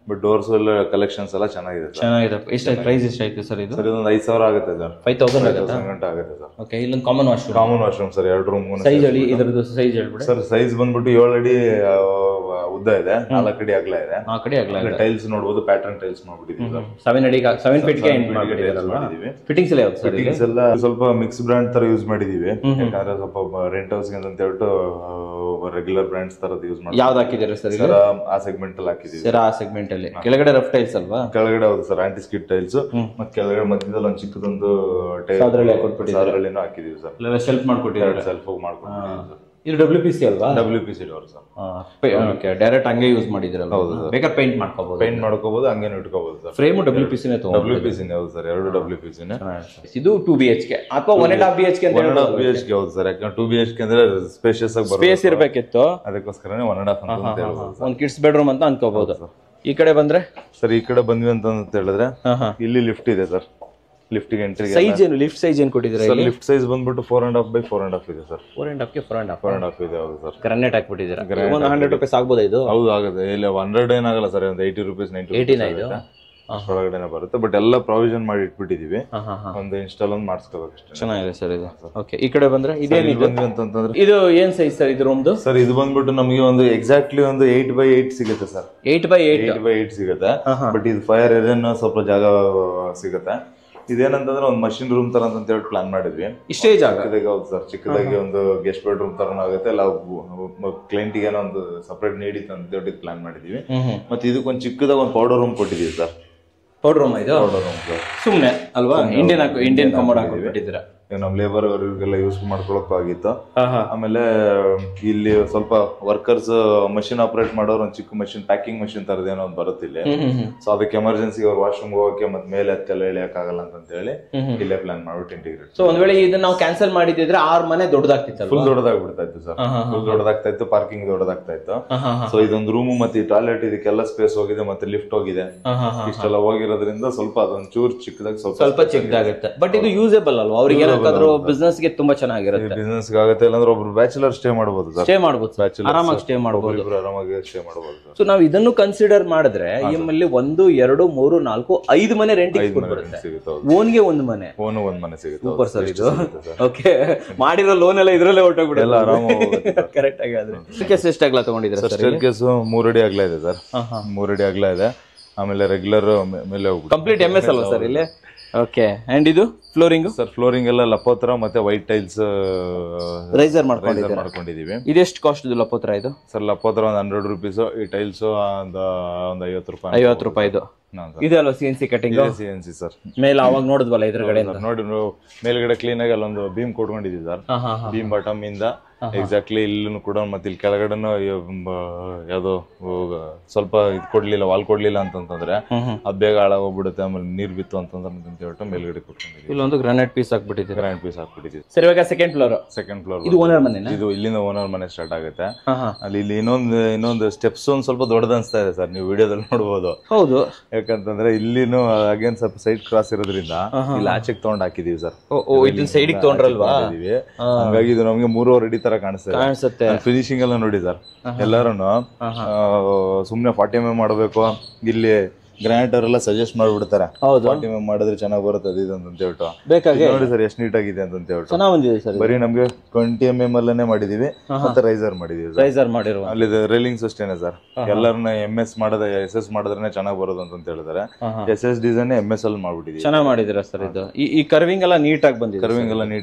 but doors ಎಲ್ಲ ಕಲೆಕ್ಷನ್ಸ್ ಎಲ್ಲ ಚೆನ್ನಾಗಿದೆ. ಎಷ್ಟು ಪ್ರೈಸ್ ಎಷ್ಟಾಯ್ತು ಸರ್ ಇದು? ಸರ್ ಇದೊಂದು 5,000 ಆಗುತ್ತೆ ಸರ್. 5,000 ಆಗುತ್ತೆ ಸರ್. ಓಕೆ, ಇಲ್ಲೊಂದು common washroom sir. 2 room. Size ಹೇಳಿ, ಇದರದ್ದು ಸೈಜ್ ಹೇಳ್ಬಿಡಿ ಸರ್. ಸೈಜ್ ಬಂದ್ಬಿಟ್ಟು 7 ಅಡಿ ಉದ್ದ ಇದೆ, 4 ಅಡಿ ಅಗಲ ಇದೆ. 4 ಅಡಿ ಅಗಲ ಇದೆ. ಟೈಲ್ಸ್ ನೋಡಬಹುದು, ಪ್ಯಾಟರ್ನ್ ಟೈಲ್ಸ್ ಮಾಡ್ಬಿಟ್ಟಿದ್ದೀವಿ ಸರ್. 7 ಫೀಟ್ ಗೆ ಫಿಟ್ಟಿಂಗ್ಸ್ ಎಲ್ಲ ಯಾವ್ದು ಸರ್? ಫಿಟ್ಟಿಂಗ್ಸ್ ಎಲ್ಲ ಸ್ವಲ್ಪ ಮಿಕ್ಸ್ ಬ್ರಾಂಡ್ ತರ ಯೂಸ್ ಮಾಡಿದೀವಿ, ಯಾಕಂದ್ರೆ ಸ್ವಲ್ಪ ರೆಂಟ್ ಹೌಸ್ ಅಂತ ಹೇಳ್ಬಿಟ್ಟು ರೆಗ್ಯುಲರ್ ಬ್ರಾಂಡ್ಸ್ ತರದ್ದು ಯೂಸ್ ಮಾಡಿ. ಯಾವ್ದು ಹಾಕಿದ್ದೀರಾ ಸರ್? ಆ ಸೆಗ್ಮೆಂಟ್ ಅಲ್ಲಿ ಹಾಕಿದೀವಿ ಸರ್. ಆ ಸೆಗ್ಮೆಂಟ್ ಅಲ್ಲಿ ಕೆಳಗಡೆ ರಫ್ ಟೈಲ್ಸ್ ಅಲ್ವಾ? ಕೆಳಗಡೆ ಹೌದು ಸರ್, ಆಂಟಿ ಸ್ಕಿಡ್ ಟೈಲ್ಸ್. ಮತ್ತೆ ಕೆಳಗಡೆ ಮಧ್ಯದಲ್ಲಿ ಒಂದು ಚಿಕ್ಕದೊಂದು ಅದರಲ್ಲೇನೋ ಹಾಕಿದೀವಿ ಸರ್. ಸೆಲ್ಫ್ ಮಾಡ್ಕೊಟ್ಟಿದ್ದಾರೆ. ಸೆಲ್ಫ್ ಮಾಡ್ಕೊಂಡು. ಇದು WPC ಅಲ್ವಾ? WPC door sir. Okay, direct ಹಂಗೆ ಯೂಸ್ ಮಾಡಿದಿರಲ್ಲ? ಹೌದು ಸರ್. ಬೇಕಾದ್ರೆ ಪೇಂಟ್ ಮಾಡ್ಕೋಬಹುದು, ಹಂಗೇನು ಇಟ್ಕೋಬಹುದು ಸರ್. ಫ್ರೇಮ್ WPC ನೇ ತಗೊಂಡು. WPC ನೇ, ಹೌದು ಸರ್. 2 WPC ನೇ. ಇದು 2 BHK ಅಥವಾ 1.5 BHK ಅಂತ? 1.5 BHK ಹೌದು ಸರ್. ಯಾಕಂದ್ರೆ 2 BHK ಅಂದ್ರೆ ಸ್ಪೇಷಿಯಸ್ ಆಗಿ ಬರುತ್ತೆ, ಸ್ಪೇಸ್ ಇರಬೇಕಿತ್ತು, ಅದಕ್ಕೋಸ್ಕರನೇ 1.5 ಅಂತ ಹೇಳ್ಬೋದು. ಒಂದು ಕಿಡ್ಸ್ ಬೆಡ್ರೂಮ್ ಅಂತ ಅನ್ಕೋಬಹುದು. ಈ ಕಡೆ ಬಂದ್ರೆ ಸರ್, ಈ ಕಡೆ ಬಂದ್ವಿ ಅಂತ ಹೇಳಿದ್ರೆ ಇಲ್ಲಿ ಲಿಫ್ಟ್ ಇದೆ ಸರ್. ಲಿಫ್ಟ್ ಗೆ ಎಂಟ್ರಿ ಸೈಜ್ ಏನು? ಲಿಫ್ಟ್ ಸೈಜ್ ಏನು ಕೊಟ್ಟಿದ್ದೀರಾ? ಸರ್ ಲಿಫ್ಟ್ ಸೈಜ್ ಬಂದ್ಬಿಟ್ಟು 4.5 by 4.5 ಇದೆ ಸರ್. 4.5 ಗೆ 4.5 ಇದೆ. ಹೌದು ಸರ್. ಗ್ರಾನೈಟ್ ಹಾಕ್ಬಿಟ್ಟಿದ್ದೀರಾ. ಒಂದು 100 ರೂಪಾಯಿ ಆಗ್ಬೋದಾ ಇದು? ಹೌದು, ಆಗುತ್ತೆ. ಇಲ್ಲ 100 ಏನಾಗಲ್ಲ ಸರ್, ಒಂದು 80 ರೂಪಾಯಿ 90 ಒಳಗಡೆನೆ ಬರುತ್ತೆ. ಬಟ್ ಎಲ್ಲ ಪ್ರಾವಿಷನ್ ಮಾಡಿ ಇಟ್ಬಿಟ್ಟಿದೀವಿ, ಒಂದು ಇನ್ಸ್ಟಾಲ್ ಒಂದು ಮಾಡಿಸ್ಕೋಬೇಕು ಅಷ್ಟೇ. ಚೆನ್ನಾಗಿದೆ ಸರ್ ಇದು. ಓಕೆ, ಈ ಕಡೆ ಬಂದ್ರೆ ಇದೇನು ಬಂದ್ವಿ ಅಂತಂದ್ರೆ ಇದು ಏನ್ ಸೈಜ್ ಸರ್ ಇದು ರೂಮ್ದು? ಸರ್ ಇದು ಬಂದ್ಬಿಟ್ಟು ನಮಗೆ ಒಂದು ಎಕ್ಸಾಕ್ಟ್ಲಿ ಒಂದು 8 by 8 ಸಿಗುತ್ತೆ ಸರ್. 8 by 8 ಸಿಗುತ್ತೆ. ಬಟ್ ಇದು ಫೈರ್ ಏರಿಯಾ ಸ್ವಲ್ಪ ಜಾಗ ಸಿಗುತ್ತೆ. ಇದೇನಂತಂದ್ರೆ ಒಂದು ಮಷಿನ್ ರೂಮ್ ತರ ಅಂತ ಹೇಳಿ ಪ್ಲಾನ್ ಮಾಡಿದ್ವಿ. ಇಷ್ಟೇ ಜಾಗ? ಹೌದು ಸರ್. ಚಿಕ್ಕದಾಗಿ ಒಂದು ಗೆಸ್ಟ್ ಬೆಡ್ರೂಮ್ ತರ ಆಗುತ್ತೆ. ಎಲ್ಲ ಕ್ಲೈಂಟ್ ಏನೋ ಒಂದು ಸಪರೇಟ್ ನೀಡಿತ್ತು ಅಂತ ಹೇಳಿ ಪ್ಲಾನ್ ಮಾಡಿದೀವಿ. ಮತ್ತೆ ಇದಕ್ಕೊಂದು ಚಿಕ್ಕದಾಗ ಒಂದು ಪೌಡರ್ ರೂಮ್ ಕೊಟ್ಟಿದ್ದೀವಿ ಸರ್. ಪೌಡರ್ ರೂಮ್ ಇದು? Powder room sir. ಸುಮ್ಮನೆ ಅಲ್ವಾ? ಇಂಡಿಯನ್ ಕಮೋಡ್ ಹಾಕಿಬಿಟ್ಟಿದ್ದೀರಾ. ನಮ್ ಲೇಬರ್ ಅವರಿಗೆಲ್ಲ ಯೂಸ್ ಮಾಡ್ಕೊಳಕ್ಕೂ ಆಗಿತ್ತು. ಆಮೇಲೆ ಇಲ್ಲಿ ಸ್ವಲ್ಪ ವರ್ಕರ್ಸ್ ಮಷಿನ್ ಆಪರೇಟ್ ಮಾಡೋರು ಒಂದು ಚಿಕ್ಕ ಮಷಿನ್, ಪ್ಯಾಕಿಂಗ್ ಮಷಿನ್ ತರದ್ ಏನೋ ಒಂದು ಬರುತ್ತೆ ಇಲ್ಲಿ. ಸೊ ಅದಕ್ಕೆ ಎಮರ್ಜೆನ್ಸಿ ಅವ್ರು ವಾಶ್ರೂಮ್ ಹೋಗಕ್ಕೆ ಮತ್ತೆ ಮೇಲೆ ಹತ್ತೆಲ್ಲ ಇಳಿಯಕ್ ಆಗಲ್ಲ ಅಂತ ಹೇಳಿ ಇಲ್ಲೇ ಪ್ಲಾನ್ ಮಾಡ್ಬಿಟ್ಟು ಇಂಟಿಗ್ರೇಟ್. ಸೊ ಒಂದ್ ವೇಳೆ ಇದನ್ನ ನಾವು ಕ್ಯಾನ್ಸಲ್ ಮಾಡಿದ್ರೆ 6 ಮನೆ ದೊಡ್ಡದಾಗ್ತಿತ್ತು? ಫುಲ್ ದೊಡ್ಡದಾಗ್ಬಿಡ್ತಾ ಇತ್ತು ಸರ್. ಫುಲ್ ದೊಡ್ಡದಾಗ್ತಾ ಇತ್ತು, ಪಾರ್ಕಿಂಗ್ ದೊಡ್ಡದಾಗ್ತಾ ಇತ್ತು. ಸೊ ಇದೊಂದು ರೂಮ್ ಮತ್ತೆ ಟಾಯ್ಲೆಟ್ ಇದಕ್ಕೆಲ್ಲ ಸ್ಪೇಸ್ ಹೋಗಿದೆ, ಮತ್ತೆ ಲಿಫ್ಟ್ ಹೋಗಿದೆ. ಇಷ್ಟೆಲ್ಲ ಹೋಗಿರೋದ್ರಿಂದ ಸ್ವಲ್ಪ ಅದೊಂದು ಚೂರ್ ಚಿಕ್ಕದಾಗಿ ಸ್ವಲ್ಪ ಚಿಕ್ಕದಾಗುತ್ತೆ. ಬಟ್ ಇದು ಯೂಸೇಬಲ್ ಅಲ್ವಾ ಅವ್ರಿಗೆ? ಬಿಸ್ನೆಸ್ ಗೆ ತುಂಬಾ ಚೆನ್ನಾಗಿರುತ್ತೆ. ಬಿಸ್ನೆಸ್ ಆಗುತ್ತೆ. ಇಲ್ಲಾಂದ್ರೆ ಒಬ್ರು ಬ್ಯಾಚುಲರ್ ಸ್ಟೇ ಮಾಡಬಹುದು, ಆರಾಮಾಗಿ ಸ್ಟೇ ಮಾಡಬಹುದು. ಮಾಡಬಹುದು. ಸೊ ನಾವು ಇದನ್ನು ಕನ್ಸಿಡರ್ ಮಾಡಿದ್ರೆ ನಮ್ಮಲ್ಲಿ 1 2 3 4 5 ಮನೆ ರೆಂಟ್ ಬರುತ್ತೆ. ಓನ್ಗೆ ಒಂದು ಮನೆ ಸಿಗುತ್ತೆ. ಸೂಪರ್ ಸರ್ ಇದು. ಓಕೆ, ಮಾಡಿರೋ ಲೋನ್ ಎಲ್ಲ ಇದ್ರಲ್ಲೇ ಹೊರಟೋಗ್ಬಿಡುತ್ತೆ ಕರೆಕ್ಟ್ ಆಗಿ. ಆದ್ರೆ ಎಷ್ಟು ಅಗಲ ತಗೊಂಡಿದ್ರೆ ಸರ್? ಸ್ಟೇರ್ಕೇಸ್ 3 ಅಡಿ ಅಗಲ ಇದೆ ಸರ್. 3 ಅಡಿ ಅಗಲ ಇದೆ. ಆಮೇಲೆ ರೆಗ್ಯುಲರ್ ಮೇಲೆ ಕಂಪ್ಲೀಟ್ MS ಅಲ್ವಾ ಸರ್ ಇಲ್ಲಿ? ಓಕೆ, ಅಂಡ್ ಇದು ಫ್ಲೋರಿಂಗ್ ಸರ್? ಫ್ಲೋರಿಂಗ್ ಎಲ್ಲ ಲಪೋತ್ರ ಮತ್ತೆ ವೈಟ್ ಟೈಲ್ಸ್ ರೈಸರ್ ಮಾಡ್ಕೊಂಡಿದ್ದೀವಿ. ಇದೆಷ್ಟು ಕಾಸ್ಟ್ ಇದು ಲಪೋತ್ರ? ಇದು ಸರ್ ಲಪೋತ್ರ ಒಂದು 100 ರೂಪೀಸ್. ಈ ಟೈಲ್ಸ್ ಒಂದು 50 ರೂಪಾಯಿ. ಇದೆ ಅಲ್ವಾ CNC ಕಟಿಂಗ್? CNC sir. ಮೇಲೆ ಅವಾಗ ನೋಡಿದ್ವಲ್ಲ ಎದುರುಗಡೆ ನೋಡಿ, ಮೇಲ್ಗಡೆ ಕ್ಲೀನ್ ಆಗಿ ಅಲ್ಲೊಂದು ಬೀಮ್ ಕೊಟ್ಕೊಂಡಿದ್ದೀವಿ ಸರ್. ಬೀಮ್ ಬಾಟಮ್ ಇಂದ ಎಕ್ಸಾಕ್ಟ್ಲಿ ಇಲ್ಲೂ ಕೂಡ ಮತ್ತೆ ಇಲ್ಲಿ ಕೆಳಗಡೆನು ಯಾವ್ದೋ ಸ್ವಲ್ಪ ಇದು ಕೊಡ್ಲಿಲ್ಲ, ವಾಲ್ ಕೊಡ್ಲಿಲ್ಲ ಅಂತಂದ್ರೆ ಅದು ಬೇಗ ಹಾಳಾಗೋಗ್ಬಿಡುತ್ತೆ, ಆಮೇಲೆ ನೀರ್ ಬಿತ್ತು ಅಂತಂದ್ರೆ ಅಂತ ಹೇಳ್ಬಿಟ್ಟು ಮೇಲ್ಗಡೆ ಕೊಟ್ಕೊಂಡಿದ್ದೀವಿ. ಇಲ್ಲೊಂದು ಗ್ರಾನೈಟ್ ಪೀಸ್ ಹಾಕ್ಬಿಟ್ಟಿದ್ದೀವಿ. ಗ್ರಾನೈಟ್ ಪೀಸ್ ಹಾಕ್ಬಿಟ್ಟಿದ್ದೀವಿ. ಸರ್ ಇವಾಗ ಸೆಕೆಂಡ್ ಫ್ಲೋರ್ ಇದು ಓನರ್ ಮನೆ. ಇದು ಇಲ್ಲಿಂದ ಓನರ್ ಮನೆ ಸ್ಟಾರ್ಟ್ ಆಗುತ್ತೆ. ಅಲ್ಲಿ ಇಲ್ಲಿ ಇನ್ನೊಂದು ಸ್ಟೆಪ್ಸ್ ಒಂದ್ ಸ್ವಲ್ಪ ದೊಡ್ಡದ ಅನ್ಸ್ತಾ ಇದೆ ಸರ್, ನೀವು ವಿಡಿಯೋದಲ್ಲಿ ನೋಡ್ಬೋದು. ಹೌದು, ಯಾಕಂತಂದ್ರೆ ಇಲ್ಲಿನೂ ಅಗೇನ್ ಸ್ವಲ್ಪ ಸೈಡ್ ಕ್ರಾಸ್ ಇರೋದ್ರಿಂದ ಇಲ್ಲಿ ಆಚೆಗೆ ತಗೊಂಡ್ ಹಾಕಿದೀವಿ ಸರ್. ಇದನ್ನ ಸೈಡಿಗೆ ತಗೊಂಡ್ರಲ್ವಾ, ಹಂಗಾಗಿ ಇದು ನಮ್ಗೆ 3.5 ಅಡಿ ತರ ಕಾಣಿಸುತ್ತೆ. ಫಿನಿಶಿಂಗ್ ಎಲ್ಲ ನೋಡಿ ಸರ್, ಎಲ್ಲಾರು ಸುಮ್ನೆ 40 mm ಮಾಡಬೇಕು, ಇಲ್ಲಿ ಗ್ರಾನೈಟ್ ಅವರೆಲ್ಲ ಸಜೆಸ್ಟ್ ಮಾಡ್ಬಿಡ್ತಾರೆ 40 mm ಮಾಡಿದ್ರೆ ಚೆನ್ನಾಗಿ ಬರುತ್ತೆ ಅದು ಇದು ಅಂತ ಹೇಳ್ಬಿಟ್ಟು. ಬೇಕಾಗಿ ನೋಡಿ ಸರ್ ಎಷ್ಟು ನೀಟ್ ಆಗಿದೆ ಅಂತ ಹೇಳ್ಬಿಟ್ಟು. ಬರೀ ನಮ್ಗೆ 20 mm ಅಲ್ಲೇ ಮಾಡಿದೀವಿ, ಮತ್ತೆ ರೈಸರ್ ಮಾಡಿದೀವಿ. ಅಲ್ಲಿ ರೈಲಿಂಗ್ಸ್ ಅಷ್ಟೇನೆ ಸರ್, ಎಲ್ಲರನ್ನ MS ಮಾಡೋದೇ SS ಮಾಡಿದ್ರೆ ಚೆನ್ನಾಗಿ ಬರೋದು ಅಂತ ಹೇಳಿದಾರೆ. SS ಡಿಸೈನ್ MS ಅಲ್ಲಿ ಮಾಡ್ಬಿಟ್ಟಿದೀವಿ. ಚೆನ್ನಾಗಿ ಮಾಡಿದಿರಾ ಸರ್. ಇದು ಈ ಕರ್ವಿಂಗ್ ಎಲ್ಲ ನೀಟಾಗಿ ಬಂದಿದೆ.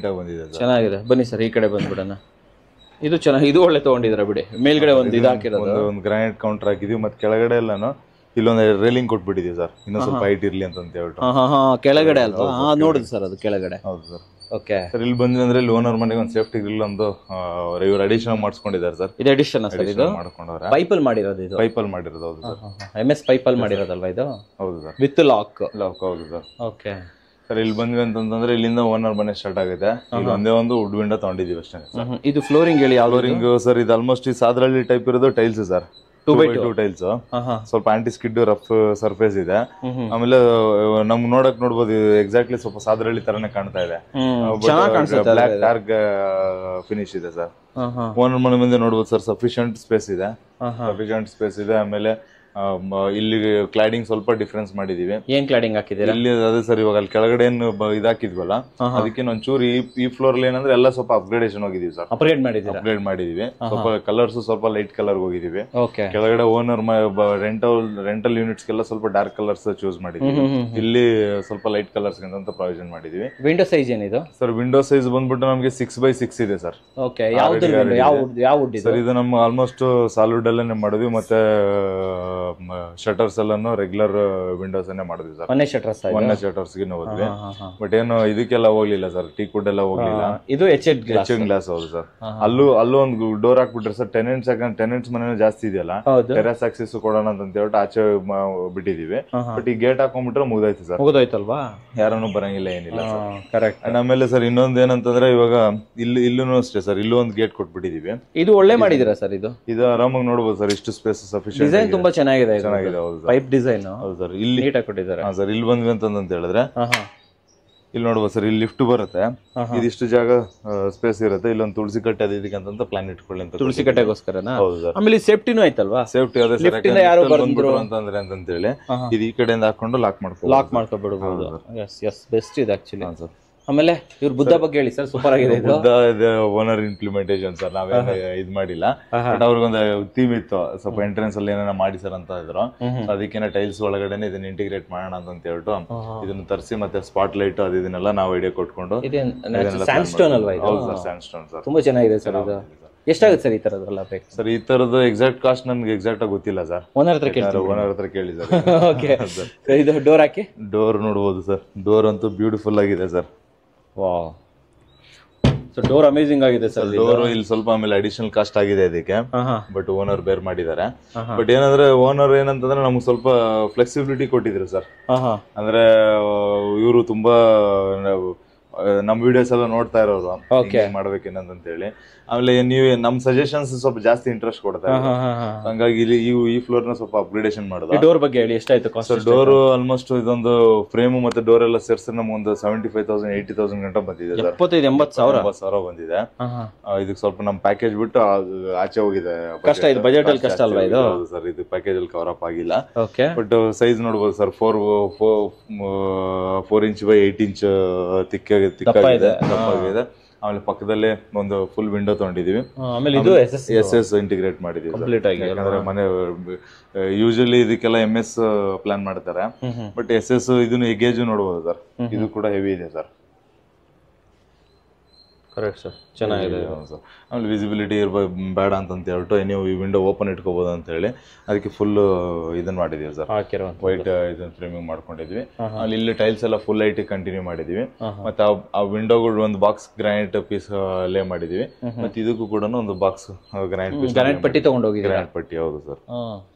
ಚೆನ್ನಾಗಿದೆ. ಬನ್ನಿ ಸರ್ ಈ ಕಡೆ ಬಂದ್ಬಿಡೋಣ. ಇದು ಚೆನ್ನಾಗಿ, ಇದು ಒಳ್ಳೆ ತಗೊಂಡಿದ್ರ ಬಿಡಿ. ಮೇಲ್ಗಡೆ ಒಂದು ಇದು ಹಾಕಿರೋದು, ಒಂದು ಗ್ರಾನೈಟ್ ಕೌಂಟರ್ ಹಾಕಿದೀವಿ, ಮತ್ತೆ ಕೆಳಗಡೆ ಎಲ್ಲಾನು ಇಲ್ಲೊಂದು ರೈಲಿಂಗ್ ಕೊಟ್ಬಿಟ್ಟಿದೀವಿ ಸರ್, ಇನ್ನೊಂದು ಸ್ವಲ್ಪ ಹೈಟ್ ಇರ್ಲಿ ಅಂತ ಹೇಳ್ಬಿಟ್ಟು. ಕೆಳಗಡೆ ಅಲ್ವಾ? ನೋಡುದು ಸರ್ ಅದು ಕೆಳಗಡೆ. ಹೌದು ಸರ್. ಓಕೆ ಸರ್, ಇಲ್ಲಿ ಬಂದ್ವಿ ಅಂದ್ರೆ ಇಲ್ಲಿ ಓನರ್ ಮನೆಗೆ ಒಂದು ಸೇಫ್ಟಿ ಗ್ರಿಲ್ ಒಂದು ಇವರು ಅಡಿಷನ್ ಮಾಡಿಸ್ಕೊಂಡಿದ್ದಾರೆ ಸರ್. ಇದು ಅಡಿಷನ್ ಸರ್, ಇದು ಮಾಡ್ಕೊಂಡವ್ರೆ. ಪೈಪಲ್ ಮಾಡಿರೋದು, ಇದು ಪೈಪಲ್ ಮಾಡಿರೋದು. ಹೌದು ಸರ್, MS ಪೈಪಲ್ ಮಾಡಿರೋದಲ್ವಾ ಇದು? ಹೌದು ಸರ್, ವಿತ್ ಲಾಕ್. ಹೌದು ಸರ್. ಓಕೆ ಸರ್, ಇಲ್ಲಿ ಬಂದ್ವಿ ಅಂತಂದ್ರೆ ಇಲ್ಲಿಂದ ಓನರ್ ಮನೆ ಸ್ಟಾರ್ಟ್ ಆಗುತ್ತೆ. ಇಲ್ಲಿ ಒಂದೇ ಒಂದು ವುಡ್ ವಿಂಡೋ ತಗೊಂಡಿದೀವಿ ಅಷ್ಟೇ. ಇದು ಫ್ಲೋರಿಂಗ್ ಹೇಳಿ, ಯಾವ ಫ್ಲೋರಿಂಗ್ ಸರ್? ಇದು ಆಲ್ಮೋಸ್ಟ್ ಈ ಸಾದ್ರಳ್ಳಿ ಟೈಪ್ ಇರೋದು ಟೈಲ್ಸ್ ಸರ್, 2x2 ಟೈಲ್ಸ್. ಸ್ವಲ್ಪ ಆಂಟಿ ಸ್ಕಿಡ್ ರಫ್ ಸರ್ಫೇಸ್ ಇದೆ. ಆಮೇಲೆ ನಮ್ಗೆ ನೋಡ್ಬೋದು ಎಕ್ಸಾಕ್ಟ್ಲಿ ಸ್ವಲ್ಪ ಸಾದ್ರಳ್ಳಿ ತರನೇ ಕಾಣ್ತಾ ಇದೆ. ಬ್ಲಾಕ್ ಡಾರ್ಕ್ ಫಿನಿಶ್ ಇದೆ ಸರ್. ಓನರ್ ಮನೆ ಮುಂದೆ ನೋಡ್ಬೋದು ಸರ್, ಸಫಿಶಿಯಂಟ್ ಸ್ಪೇಸ್ ಇದೆ. ಆಮೇಲೆ ಇಲ್ಲಿ ಕ್ಲಾಡಿಂಗ್ ಸ್ವಲ್ಪ ಡಿಫ್ರೆನ್ಸ್ ಮಾಡಿದೀವಿ. ಏನ್ ಕ್ಲಾಡಿಂಗ್ ಹಾಕಿದೀರಾ ಇಲ್ಲಿ? ಅದೇ ಸರ್, ಇವಾಗ ಅಲ್ಲಿ ಕೆಳಗಡೆ ಏನು ಇದಾಕಿದ್ವಲ್ಲ, ಅದಕ್ಕೆ ಒಂಚೂರು ಈ ಫ್ಲೋರ್ ಅಲ್ಲಿ ಏನಂದ್ರೆ ಎಲ್ಲ ಸ್ವಲ್ಪ ಅಪ್ಗ್ರೇಡೇಷನ್ ಹೋಗಿದೀವಿ ಸರ್. ಅಪ್ಗ್ರೇಡ್ ಮಾಡಿದೀವಿ. ಸ್ವಲ್ಪ ಕಲರ್ಸ್ ಸ್ವಲ್ಪ ಲೈಟ್ ಕಲರ್ ಹೋಗಿದೀವಿ. ಕೆಳಗಡೆ ಓನರ್ ರೆಂಟಲ್ ಯೂನಿಟ್ಸ್ ಗೆಲ್ಲ ಸ್ವಲ್ಪ ಡಾರ್ಕ್ ಕಲರ್ಸ್ ಚೂಸ್ ಮಾಡಿದೀವಿ. ಇಲ್ಲಿ ಸ್ವಲ್ಪ ಲೈಟ್ ಕಲರ್ಸ್ ಅಂತ ಪ್ರಾವಿಷನ್ ಮಾಡಿದೀವಿ. ವಿಂಡೋ ಸೈಜ್ ಏನಿದೆ ಸರ್? ವಿಂಡೋ ಸೈಜ್ ಬಂದ್ಬಿಟ್ಟು ನಮ್ಗೆ 6x6 ಇದೆ ಸರ್. ಸರ್, ಇದು ನಮ್ಮ ಆಲ್ಮೋಸ್ಟ್ ಸಾಲಿಡ್ ಅಲ್ಲೇ ಮಾಡಿದ್ವಿ, ಮತ್ತೆ ಶಟರ್ಸ್ ಎಲ್ಲಾನು ರೆಗ್ಯುಲರ್ ವಿಂಡೋಸ್ ಅನ್ನೇ ಮಾಡಿದ್ವಿ ಸರ್. ಒನ್ನೆ ಶಟರ್ಸ್ ಗೆ ಹೋದ್ವಿ, ಬಟ್ ಏನು ಇದಕ್ಕೆಲ್ಲ ಹೋಗ್ಲಿಲ್ಲ ಸರ್, ಟೀ ಕುಡ್ ಎಲ್ಲ ಹೋಗ್ಲಿಲ್ಲ. ಇದು HN ಗ್ಲಾಸ್. ಹೌದು ಸರ್. ಅಲ್ಲೂ ಒಂದು ಡೋರ್ ಹಾಕ್ಬಿಟ್ರೆ ಸರ್, ಟೆನೆಂಟ್ಸ್ ಮನೆ ಜಾಸ್ತಿ ಇದೆಯಲ್ಲ, ಟೆರೆಸ್ ಆಕ್ಸಿಸ್ ಕೊಡೋಣ ಅಂತ ಹೇಳ್ಬಿಟ್ಟು ಆಚೆ ಬಿಟ್ಟಿದೀವಿ. ಬಟ್ ಈ ಗೇಟ್ ಹಾಕೊಂಡ್ಬಿಟ್ರೆ ಮುಗ್ದೋಯ್ತು ಸರ್. ಮುಗ್ದೋಯ್ತಲ್ವಾ? ಯಾರನ್ನು ಬರಂಗಿಲ್ಲ, ಏನಿಲ್ಲ ಸರ್. ಕರೆಕ್ಟ್. ಆಮೇಲೆ ಸರ್ ಇನ್ನೊಂದ್ ಏನಂತಂದ್ರೆ, ಇವಾಗ ಇಲ್ಲೂ ಅಷ್ಟೇ ಸರ್, ಇಲ್ಲೂ ಒಂದು ಗೇಟ್ ಕೊಟ್ಬಿಟ್ಟಿದೀವಿ. ಇದು ಒಳ್ಳೆ ಮಾಡಿದಿರಾ ಸರ್? ಇದು ಆರಾಮಾಗಿ ನೋಡ್ಬೋದು ಸರ್, ಇಷ್ಟು ಸ್ಪೇಸ್ ಸಫಿಶಿಯಂಟ್. ಡಿಸೈನ್ ತುಂಬಾ ಚೆನ್ನಾಗಿದೆ. ಹೌದು ಪೈಪ್ ಡಿಸೈನ್. ಹೌದು ಸರ್. ಇಲ್ಲಿ ನೀಟಾಗಿ ಕೊಟ್ಟಿದ್ದಾರೆ. ಸರ್, ಇಲ್ಲಿ ಬಂದ್ವಿ ಅಂತ ಹೇಳಿದ್ರೆ ಇಲ್ಲಿ ನೋಡ್ಬೋದು ಸರ್, ಇಲ್ಲಿ ಲಿಫ್ಟ್ ಬರುತ್ತೆ. ಇದಿಷ್ಟು ಜಾಗ ಸ್ಪೇಸ್ ಇರುತ್ತೆ. ಇಲ್ಲೊಂದು ತುಳಸಿ ಕಟ್ಟೆ ಅದು ಇದಕ್ಕೆ ಅಂತ ಪ್ಲಾನ್ ಇಟ್ಕೊಳ್ಳಿ ಅಂತ. ತುಳಸಿ ಕಟ್ಟೆಗೋಸ್ಕರ. ಹೌದು ಸರ್. ಆಮೇಲೆ ಸೇಫ್ಟಿನೂ ಆಯ್ತಲ್ವಾ? ಸೇಫ್ಟಿ ಅದೇ ಸರ್, ಅಂತಂತೇಳಿ ಇದು ಈ ಕಡೆಯಿಂದ ಹಾಕೊಂಡು ಲಾಕ್ ಮಾಡ್ಕೊಬಿಡಬಹುದು. ಬೆಸ್ಟ್ ಇದೆ ಆಕ್ಚುಲಿ ಸರ್. ಆಮೇಲೆ ಇವ್ರ ಬುದ್ಧ ಬಗ್ಗೆ ಹೇಳಿ ಸರ್, ಸೂಪರ್ ಆಗಿದೆ. ಬುದ್ಧ ಓನರ್ ಇಂಪ್ಲಿಮೆಂಟೇಷನ್ ಸರ್, ನಾವೇನು ಇದ್ ಮಾಡಿಲ್ಲ. ಬಟ್ ಅವ್ರಿಗೊಂದು ಥೀಮ್ ಇತ್ತು, ಸ್ವಲ್ಪ ಎಂಟ್ರೆನ್ಸ್ ಅಲ್ಲಿ ಏನಾರ ಮಾಡಿ ಸರ್ ಅಂತ ಇದ್ರು. ಅದಕ್ಕೇನೆ ಟೈಲ್ಸ್ ಒಳಗಡೆನೆ ಇದನ್ನ ಇಂಟಿಗ್ರೇಟ್ ಮಾಡೋಣ ಅಂತ ಹೇಳ್ಬಿಟ್ಟು ಇದನ್ನ ತರಿಸಿ, ಮತ್ತೆ ಸ್ಪಾಟ್ ಲೈಟ್ ಅದು ಇದನ್ನೆಲ್ಲ ನಾವು ಐಡಿಯಾ ಕೊಟ್ಕೊಂಡು. ಸ್ಯಾಂಡ್ಸ್ಟೋನ್ ಅಲ್ವಾ ಇದು? ಹೌದು ಸರ್, ಸ್ಯಾಂಡ್ಸ್ಟೋನ್ ಸರ್. ತುಂಬಾ ಚೆನ್ನಾಗಿದೆ ಸರ್. ಇದು ಎಷ್ಟಾಗುತ್ತೆ ಸರ್ ಈ ತರದೆಲ್ಲ ಬೇಕು? ಸರ್, ಈ ತರದ್ದು ಎಕ್ಸಾಕ್ಟ್ ಕಾಸ್ಟ್ ನನ್ಗೆ ಎಕ್ಸಾಕ್ಟ್ ಆಗಿ ಗೊತ್ತಿಲ್ಲ ಸರ್. ಓನರ್ ಹತ್ರ ಕೇಳಿ ಸರ್. ಓಕೆ. ಇದು ಡೋರ್ ಹಾಕಿ, ಡೋರ್ ನೋಡ್ಬೋದು ಸರ್. ಡೋರ್ ಅಂತೂ ಬ್ಯೂಟಿಫುಲ್ ಆಗಿದೆ sir. Wow. So door amazing ಆಗಿದೆ ಸರ್. ಡೋರ್ ಇಲ್ಲಿ ಸ್ವಲ್ಪ ಆಮೇಲೆ ಅಡಿಷನಲ್ ಕಾಸ್ಟ್ ಆಗಿದೆ ಇದಕ್ಕೆ, ಬಟ್ ಓನರ್ ಬೇರ್ ಮಾಡಿದ್ದಾರೆ. ಬಟ್ ಏನಂದ್ರೆ ಓನರ್ ಏನಂತಂದ್ರೆ ನಮ್ಗೆ ಸ್ವಲ್ಪ ಫ್ಲೆಕ್ಸಿಬಿಲಿಟಿ ಕೊಟ್ಟಿದ್ರು ಸರ್. ಅಂದ್ರೆ ಇವರು ತುಂಬಾ ನಮ್ ವಿಡಿಯೋಸ್ ಎಲ್ಲ ನೋಡ್ತಾ ಇರೋರು ಮಾಡ್ಬೇಕೇನಂತ ಹೇಳಿ, ಆಮೇಲೆ ನೀವು ನಮ್ ಸಜೆಷನ್ಸ್ ಸ್ವಲ್ಪ ಜಾಸ್ತಿ ಇಂಟ್ರೆಸ್ಟ್ ಕೊಡ್ತಾರೆ. ಹಂಗಾಗಿ ಇಲ್ಲಿ ಈ ಫ್ಲೋರ್ ನ ಸ್ವಲ್ಪ ಅಪ್ಗ್ರೇಡೇಷನ್ ಮಾಡೋದು. ಡೋರ್ ಬಗ್ಗೆ ಹೇಳಿ, ಎಷ್ಟಾಯ್ತು ಕಾಸ್ಟ್? ಡೋರ್ ಆಲ್ಮೋಸ್ಟ್ ಇದೊಂದು ಫ್ರೇಮ್ ಮತ್ತೆ ಡೋರ್ ಎಲ್ಲ ಸೇರ್ಸಿ ನಮ್ಗೆ ಒಂದು 75,000 80,000 ಗಂಟ ಬಂದಿದೆ ಸರ್. 75,000 ಬಂದಿದೆ. ಇದಕ್ಕೆ ಸ್ವಲ್ಪ ನಮ್ ಪ್ಯಾಕೇಜ್ ಬಿಟ್ಟು ಆಚೆ ಹೋಗಿದೆ. ಕಷ್ಟ ಇದು, ಬಜೆಟ್ ಅಲ್ಲಿ ಕಷ್ಟ ಅಲ್ವಾ ಇದು? ಹೌದು ಸರ್, ಇದು ಪ್ಯಾಕೇಜ್ ಅಲ್ಲಿ ಕವರ್ ಅಪ್ ಆಗಿಲ್ಲ. ಬಟ್ ಸೈಜ್ ನೋಡ್ಬೋದು ಸರ್, 4 ಇಂಚ್ ಬೈ 8 ಇಂಚ್ ತಿಕ್ಕಾಗಿದೆ. ಆಮೇಲೆ ಪಕ್ಕದಲ್ಲೇ ಒಂದು ಫುಲ್ ವಿಂಡೋ ತಗೊಂಡಿದೀವಿ. ಆಮೇಲೆ ಇದು SS ಇಂಟಿಗ್ರೇಟ್ ಮಾಡಿದೀವಿ. ಯಾಕಂದ್ರೆ ಮನೆ ಯೂಶಲಿ ಇದಕ್ಕೆಲ್ಲ MS ಪ್ಲಾನ್ ಮಾಡ್ತಾರೆ, ಬಟ್ SS ಇದನ್ನು ಎಗೇಜ್ ನೋಡ್ಬೋದು ಸರ್. ಇದು ಕೂಡ ಹೆವಿ ಇದೆ ಸರ್. ಕರೆಕ್ಟ್ ಸರ್, ಚೆನ್ನಾಗಿದೆ. ಆಮೇಲೆ ವಿಸಿಬಿಲಿಟಿ ಬೇಡ ಅಂತ ಹೇಳ್ಬಿಟ್ಟು ನೀವು ಈ ವಿಂಡೋ ಓಪನ್ ಇಟ್ಕೋಬಹುದು ಅಂತ ಹೇಳಿ ಅದಕ್ಕೆ ಫುಲ್ ಇದನ್ನ ಮಾಡಿದೀವಿ ಸರ್, ವೈಟ್ ಇದನ್ನ ಫ್ರೇಮಿಂಗ್ ಮಾಡ್ಕೊಂಡಿದ್ವಿ. ಅಲ್ಲಿ ಇಲ್ಲಿ ಟೈಲ್ಸ್ ಎಲ್ಲ ಫುಲ್ ಐಟಿ ಕಂಟಿನ್ಯೂ ಮಾಡಿದೀವಿ. ಮತ್ತೆ ಆ ವಿಂಡೋಗಳು ಒಂದು ಬಾಕ್ಸ್ ಗ್ರಾನೈಟ್ ಪೀಸ್ ಲೇ ಮಾಡಿದೀವಿ. ಮತ್ತೆ ಇದಕ್ಕೂ ಕೂಡ ಒಂದು ಬಾಕ್ಸ್ ಗ್ರಾನೈಟ್ ಪೀಸ್, ಗ್ರಾನೈಟ್ ಪಟ್ಟಿ ತಗೊಂಡೋಗಿ, ಗ್ರಾನೈಟ್ ಪಟ್ಟಿ. ಹೌದು ಸರ್,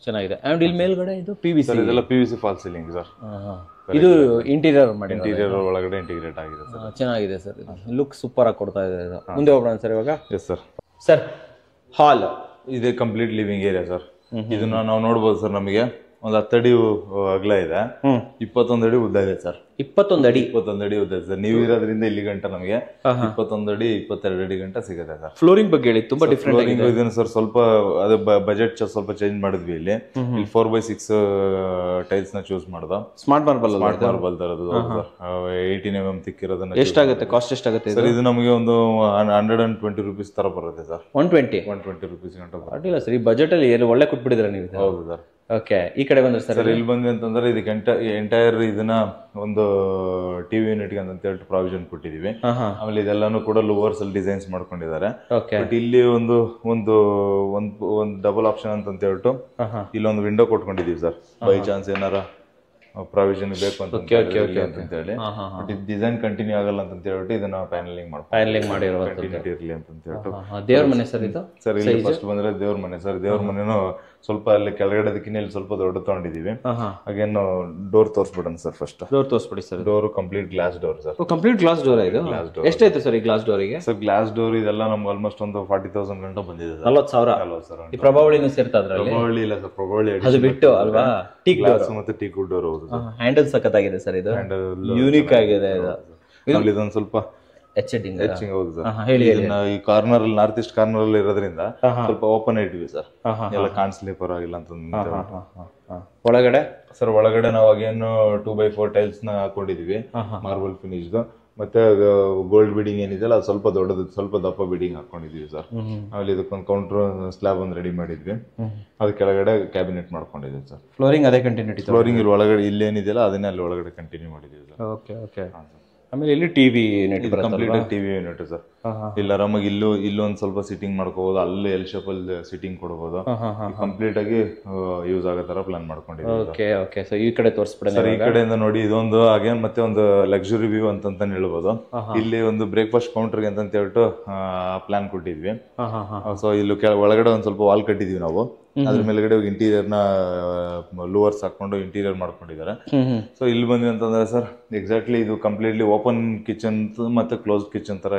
ಚೆನ್ನಾಗಿದೆ. ಅಂಡ್ ಇಲ್ಲಿ ಮೇಲ್ಗಡೆ ಇದು PVC, ಇದೆಲ್ಲ PVC ಫಾಲ್ ಸೀಲಿಂಗ್ ಸರ್. ಇದು ಇಂಟೀರಿಯರ್ ಮಾಡಿ, ಇಂಟೀರಿಯರ್ ಒಳಗಡೆ ಇಂಟಿಗ್ರೇಟ್ ಆಗಿದೆ ಸರ್. ಚೆನ್ನಾಗಿದೆ ಸರ್, ಲುಕ್ ಸೂಪರ್ ಆಗಿ ಕೊಡ್ತಾ ಇದೆ ಇದು. ಮುಂದೆ ಹೋಗೋಣ ಸರ್ ಇವಾಗ. Yes sir. ಸರ್ ಹಾಲ್ ಇದೆ, ಕಂಪ್ಲೀಟ್ ಲಿವಿಂಗ್ ಏರಿಯಾ ಸರ್. ಇದನ್ನ ನಾವು ನೋಡ್ಬೋದು ಸರ್, ನಮಗೆ ಒಂದು 10 ಅಡಿ ಅಗಲ ಇದೆ, 21 ಅಡಿ ಉದ್ದ ಇದೆ ಸರ್. 21 ಅಡಿ ಉದ್ದ ಇದೆ ಸರ್. ನೀವು ಇರೋದ್ರಿಂದ ಇಲ್ಲಿ ಗಂಟ ನಮಗೆ 21 ಅಡಿ 22 ಅಡಿ ಗಂಟ ಸಿಗುತ್ತೆ ಸರ್. ಫ್ಲೋರಿಂಗ್ ಬಗ್ಗೆ ಹೇಳಿ, ತುಂಬಾ ಡಿಫ್ರೆಂಟ್ ಇದೆ ಸರ್. ಸ್ವಲ್ಪ ಅದು ಬಜೆಟ್ ಸ್ವಲ್ಪ ಚೇಂಜ್ ಮಾಡಿದ್ವಿ. ಇಲ್ಲಿ 4x6 ಟೈಲ್ಸ್ ನ ಚೂಸ್ ಮಾಡ್ದ. ಸ್ಮಾರ್ಟ್ ಮಾರ್ಬಲ್ ತರದು 18 mm ತಿಕ್ಕಿರೋದನ್ನ. ಎಷ್ಟಾಗುತ್ತೆ ಕಾಸ್ಟ್? ಎಷ್ಟಾಗುತ್ತೆ ಸರ್? ಇದು ನಮಗೆ ಒಂದು 120 ರೂಪೀಸ್ ತರ ಬರುತ್ತೆ ಸರ್. 120 ರೂಪೀಸ್ ಗಂಟ ಅಡ್ಡಿಲ್ಲ ಸರ್. ಈ ಬಜೆಟ್ ಅಲ್ಲಿ ಒಳ್ಳೆ ಕೊಟ್ಬಿಟ್ಟಿದ್ರೆ ನೀವು. ಹೌದು ಸರ್. ಓಕೆ, ಈ ಕಡೆ ಬಂದ್ರೆ ಸರ್, ಇಲ್ಲಿ ಬಂದ್ವಿ ಅಂತಂದ್ರೆ ಇದಕ್ಕೆ ಎಂಟೈರ್ ಇದನ್ನ ಒಂದು ಟಿವಿ ಯೂನಿಟ್ ಗೆ ಅಂತ ಹೇಳಿ ಪ್ರಾವಿಷನ್ ಕೊಟ್ಟಿದೀವಿ. ಆಮೇಲೆ ಇದೆಲ್ಲಾನು ಕೂಡ ಲೂವರ್ಸ್ ಅಲ್ಲಿ ಡಿಸೈನ್ಸ್ ಮಾಡ್ಕೊಂಡಿದ್ದಾರೆ. ಬಟ್ ಇಲ್ಲಿ ಒಂದು ಒಂದು ಒಂದು ಡಬಲ್ ಆಪ್ಷನ್ ಅಂತ ಹೇಳ್ಬಿಟ್ಟು ಇಲ್ಲೊಂದು ವಿಂಡೋ ಕೊಟ್ಕೊಂಡಿದೀವಿ ಸರ್. ಬೈ ಚಾನ್ಸ್ ಏನಾರ ಪ್ರಾವಿಷನ್ ಬೇಕು ಅಂತ ಹೇಳಿ ಡಿಸೈನ್ ಕಂಟಿನ್ಯೂ ಆಗಲ್ಲ ಅಂತ ಹೇಳ್ಬಿಟ್ಟು ಇದನ್ನ ಪ್ಯಾನಲಿಂಗ್ ಕಂಟಿನ್ಯೂಟಿ ಇರಲಿ ಅಂತ ಹೇಳ್ಬಿಟ್ಟು. ದೇವ್ರ ಮನೆ ಸರ್ ಇದು? ಸರ್ ಇಲ್ಲಿ ಫಸ್ಟ್ ಬಂದ್ರೆ ದೇವ್ರ ಮನೆ ಸರ್. ದೇವ್ರ ಮನೆನೂ ಸ್ವಲ್ಪ ಅಲ್ಲಿ ಕೆಳಗಡೆದಕ್ಕಿಂತ ಇಲ್ಲಿ ಸ್ವಲ್ಪ ದೊಡ್ಡ ತಗೊಂಡಿದೀವಿ. ಹಾಗೇನು ಡೋರ್ ತೋರಿಸ್ಬಿಡೋಣ ಸರ್. ಫಸ್ಟ್ ಡೋರ್ ತೋರಿಸ್ಬಿಡಿ sir. Door complete glass door sir. Complete glass door ಇದು? ಎಷ್ಟಾಯ್ತು ಸರ್ ಈ ಗ್ಲಾಸ್ ಡೋರಿಗೆ? ಸರ್ ಗ್ಲಾಸ್ ಡೋರ್ ಇದೆಲ್ಲ ನಮ್ಗೆ ಆಲ್ಮೋಸ್ಟ್ ಒಂದು 40,000 ಗಂಟ ಬಂದಿದೆ. 40,000 ಸರ್. ಈ ಪ್ರಭಾವಳಿನೂ ಸೇರ್ತಾ ಅದ್ರಲ್ಲಿ? ಪ್ರಭಾವಳಿ ಇಲ್ಲ ಸರ್, ಪ್ರಭಾವಳಿ ಅದು ಬಿಟ್ಟು ಅಲ್ವಾ? ಟೀಕ್ ಗ್ಲಾಸ್ ಮತ್ತೆ ಟೀಕ್ ವುಡ್ ಡೋರ್. ಹೌದು ಸರ್. ಹ್ಯಾಂಡಲ್ ಸಖತ್ತಾಗಿದೆ ಸರ್, ಇದು ಯೂನಿಕ್ ಆಗಿದೆ. ಇದೊಂದು ಸ್ವಲ್ಪ ಎಚ್ಚಿಂಗ್. ಹೌದು ಸರ್. ಈ ಕಾರ್ನರ್ ಅಲ್ಲಿ, ನಾರ್ತ್ ಈಸ್ಟ್ ಕಾರ್ನರ್ ಅಲ್ಲಿ ಇರೋದ್ರಿಂದ ಸ್ವಲ್ಪ ಓಪನ್ ಇಟ್ವಿ ಸರ್, ಎಲ್ಲ ಕಾಣಿಸ್ಲಿ ಪರವಾಗಿಲ್ಲ ಅಂತ. ಒಳಗಡೆ ಸರ್, ಒಳಗಡೆ ನಾವು ಅಗೇನು 2x4 ಟೈಲ್ಸ್ ನ ಹಾಕೊಂಡಿದೀವಿ, ಮಾರ್ಬಲ್ ಫಿನಿಶ್. ಮತ್ತೆ ಗೋಲ್ಡ್ ಬಿಡಿಂಗ್ ಏನಿದೆಯಲ್ಲ ಅದು ಸ್ವಲ್ಪ ದೊಡ್ಡದು, ಸ್ವಲ್ಪ ದಪ್ಪ ಬಿಡಿಂಗ್ ಹಾಕೊಂಡಿದೀವಿ ಸರ್. ಆಮೇಲೆ ಇದಕ್ಕೊಂದು ಕೌಂಟರ್ ಸ್ಲಾಬ್ ಒಂದು ರೆಡಿ ಮಾಡಿದ್ವಿ. ಅದ್ರ ಕೆಳಗಡೆ ಕ್ಯಾಬಿನೆಟ್ ಮಾಡ್ಕೊಂಡಿದೀವಿ ಸರ್. ಫ್ಲೋರಿಂಗ್ ಅದೇ ಕಂಟಿನ್ಯೂಟಿ? ಫ್ಲೋರಿಂಗ್ ಇಲ್ಲಿ ಒಳಗಡೆ ಇಲ್ಲೇನಿದೆಯಲ್ಲ ಅದನ್ನೇ ಅಲ್ಲಿ ಒಳಗಡೆ ಕಂಟಿನ್ಯೂ ಮಾಡಿದೀವಿ ಸರ್. Okay okay. ಆಮೇಲೆ ಇಲ್ಲಿ TV unit, complete TV unit sir. ಇಲ್ಲಿ ಆರಾಮಾಗಿ ಇಲ್ಲೊಂದು ಸ್ವಲ್ಪ ಸಿಟ್ಟಿಂಗ್ ಮಾಡ್ಕೋಬಹುದು, ಅಲ್ಲಿ ಎಲ್ ಶೇಪ್ ಅಲ್ಲಿ ಸಿಟ್ಟಿಂಗ್ ಕೊಡಬಹುದು. ಕಂಪ್ಲೀಟ್ ಆಗಿ ಯೂಸ್ ಆಗೋ ತರ ಪ್ಲಾನ್ ಮಾಡ್ಕೊಂಡಿದ್ದೀವಿ. Okay okay. ಸೊ ಈ ಕಡೆ ತೋರಿಸ್ಬಿಡ ಸರ್. ಈ ಕಡೆಯಿಂದ ನೋಡಿ, ಇದೊಂದು ಅಗೇನ್ ಮತ್ತೆ ಒಂದು ಲಕ್ಸುರಿ ವ್ಯೂ ಅಂತ ಹೇಳ್ಬೋದು. ಇಲ್ಲಿ ಒಂದು ಬ್ರೇಕ್ಫಾಸ್ಟ್ ಕೌಂಟರ್ಗೆ ಅಂತ ಹೇಳ್ಬಿಟ್ಟು ಪ್ಲಾನ್ ಕೊಟ್ಟಿದ್ವಿ. ಸೊ ಇಲ್ಲಿ ಒಳಗಡೆ ಒಂದ್ ಸ್ವಲ್ಪ ವಾಲ್ ಕಟ್ಟಿದೀವಿ ನಾವು. ಅದ್ರ ಮೇಲ್ಗಡೆ ಇಂಟೀರಿಯರ್ ನ ಲೂವರ್ಸ್ ಹಾಕೊಂಡು ಇಂಟೀರಿಯರ್ ಮಾಡ್ಕೊಂಡಿದ್ದಾರೆ. ಸೊ ಇಲ್ಲಿ ಬಂದ್ವಿ ಅಂತಂದ್ರೆ ಸರ್, ಎಕ್ಸಾಕ್ಟ್ಲಿ ಇದು ಕಂಪ್ಲೀಟ್ಲಿ ಓಪನ್ ಕಿಚನ್ ಮತ್ತೆ ಕ್ಲೋಸ್ ಕಿಚನ್ ತರ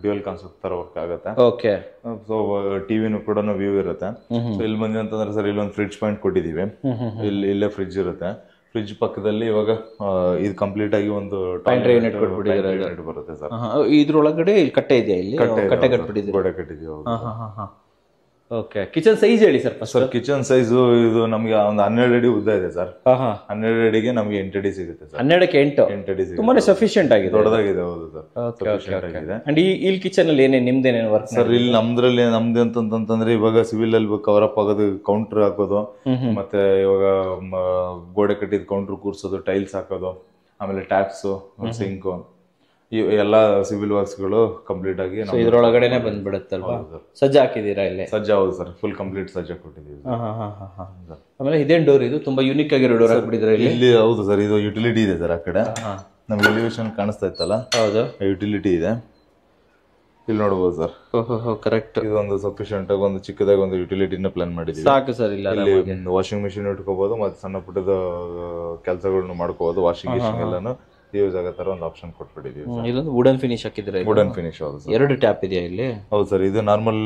ಡ್ಯೂಯಲ್ ಕಾನ್ಸೆಪ್ಟ್ ತರ ವರ್ಕ್ ಆಗುತ್ತೆ. ಓಕೆ. ಸೊ ಟಿವಿನೂ ಕೂಡ ವ್ಯೂ ಇರುತ್ತೆ. ಸೊ ಇಲ್ಲಿ ಬಂದ್ವಿ ಅಂತಂದ್ರೆ ಸರ್, ಇಲ್ಲಿ ಒಂದು ಫ್ರಿಡ್ಜ್ ಪಾಯಿಂಟ್ ಕೊಟ್ಟಿದೀವಿ. ಇಲ್ಲೇ ಫ್ರಿಡ್ಜ್ ಇರುತ್ತೆ. ಫ್ರಿಡ್ಜ್ ಪಕ್ಕದಲ್ಲಿ ಇವಾಗ ಇದು ಕಂಪ್ಲೀಟ್ ಆಗಿ ಒಂದು ಯೂನಿಟ್ ಬರುತ್ತೆ ಸರ್. ಇದ್ರೊಳಗಡೆ ಕಟ್ಟೆ ಇದೆಯಾ? ಇಲ್ಲಿ ಕಟ್ಟೆ ಕಟ್ಬಿಟ್ಟಿದ್ದೀವಿ, ಗೋಡೆ ಕಟ್ಟಿದೀವಿ. ಓಕೆ. ಕಿಚನ್ ಸೈಜ್ ಹೇಳಿ ಸರ್. ಸರ್ ಕಿಚನ್ ಸೈಜ್ ಇದು ನಮ್ಗೆ ಒಂದು 12 ಅಡಿ ಉದ್ದ ಇದೆ ಸರ್. 12 ಅಡಿಗೆ ನಮ್ಗೆ 8 ಅಡಿ ಸಿಗುತ್ತೆ ಸರ್. 12ಕ್ಕೆ 8 ಅಡಿ ತುಂಬಾನೇ ಸಫಿಶಿಯಂಟ್ ಆಗಿದೆ, ದೊಡ್ಡದಾಗಿದೆ. ಹೌದು ಸರ್, ಸಫಿಶಿಯಂಟ್ ಆಗಿದೆ. ಅಂಡ್ ಇಲ್ಲಿ ಕಿಚನ್ ಅಲ್ಲಿ ಏನೇನು ನಿಮ್ದೇನೇನು ವರ್ಕ್ ಸರ್? ಇಲ್ಲಿ ನಮ್ದ್ರಲ್ಲಿ ನಮ್ದು ಅಂತಂದ್ರೆ ಇವಾಗ ಸಿವಿಲ್ ಅಲ್ಲಿ ಕವರ್ ಅಪ್ ಆಗೋದು, ಕೌಂಟರ್ ಹಾಕೋದು, ಮತ್ತೆ ಇವಾಗ ಗೋಡೆ ಕಟ್ಟಿದ ಕೌಂಟರ್ ಕೂರ್ಸೋದು, ಟೈಲ್ಸ್ ಹಾಕೋದು, ಆಮೇಲೆ ಟ್ಯಾಪ್ಸ್, ಸಿಂಕ್, ಎಲ್ಲಾ ಸಿವಿಲ್ ವರ್ಕ್ಸ್ ಗಳು ಕಂಪ್ಲೀಟ್ ಆಗಿ ಇದ್ರೊಳಗಡೆನೆ ಬಂದ್ಬಿಡುತ್ತಲ್ವಾ? ಸಜ್ಜ ಹಾಕಿದೀರಾ ಇಲ್ಲಿ? ಸಜ್ಜ, ಹೌದು ಸರ್, ಫುಲ್ ಕಂಪ್ಲೀಟ್ ಸಜ್ಜ ಕೊಟ್ಟಿದ್ದೀವಿ. ಆಮೇಲೆ ಇದೇನ್ ಡೋರ್ ಇದು? ತುಂಬಾ ಯೂನಿಕ್ ಆಗಿರೋ ಡೋರ್ ಹಾಕ್ಬಿಟ್ಟಿದ್ರೆ ಇಲ್ಲಿ. ಹೌದು ಸರ್, ಇದು ಯುಟಿಲಿಟಿ ಇದೆ ಸರ್. ಆ ಕಡೆ ನಮ್ಗೆ ಎಲಿವೇಶನ್ ಕಾಣಿಸ್ತಾ ಇತ್ತಲ್ಲ, ಹೌದು, ಯುಟಿಲಿಟಿ ಇದೆ. ಇಲ್ಲಿ ನೋಡಬಹುದು ಸರ್. ಕರೆಕ್ಟ್. ಇದೊಂದು ಸಫಿಶಿಯಂಟ್ ಆಗಿ ಒಂದು ಚಿಕ್ಕದಾಗಿ ಒಂದು ಯುಟಿಲಿಟಿನ ಪ್ಲಾನ್ ಮಾಡಿದೀವಿ. ಸಾಕು ಸರ್. ಇಲ್ಲಿ ವಾಷಿಂಗ್ ಮಿಷಿನ್ ಇಟ್ಕೋಬಹುದು, ಮತ್ತೆ ಸಣ್ಣ ಪುಟ್ಟದ ಕೆಲಸಗಳನ್ನ ಮಾಡ್ಕೋಬಹುದು. ವಾಷಿಂಗ್ ಮಿಷಿನ್ ಎಲ್ಲಾನು ಯೂಸ್ ಆಗೋ ತರ ಒಂದು ಆಪ್ಷನ್ ಕೊಟ್ಬಿಟ್ಟಿದೀವಿ. ಇದೊಂದು ವುಡನ್ ಫಿನಿಶ್ ಹಾಕಿದ್ರೆ? Wooden finish. ಹೌದು ಸರ್. 2 ಟ್ಯಾಪ್ ಇದೆಯಾ ಇಲ್ಲಿ? ಹೌದು ಸರ್. ಇದು ನಾರ್ಮಲ್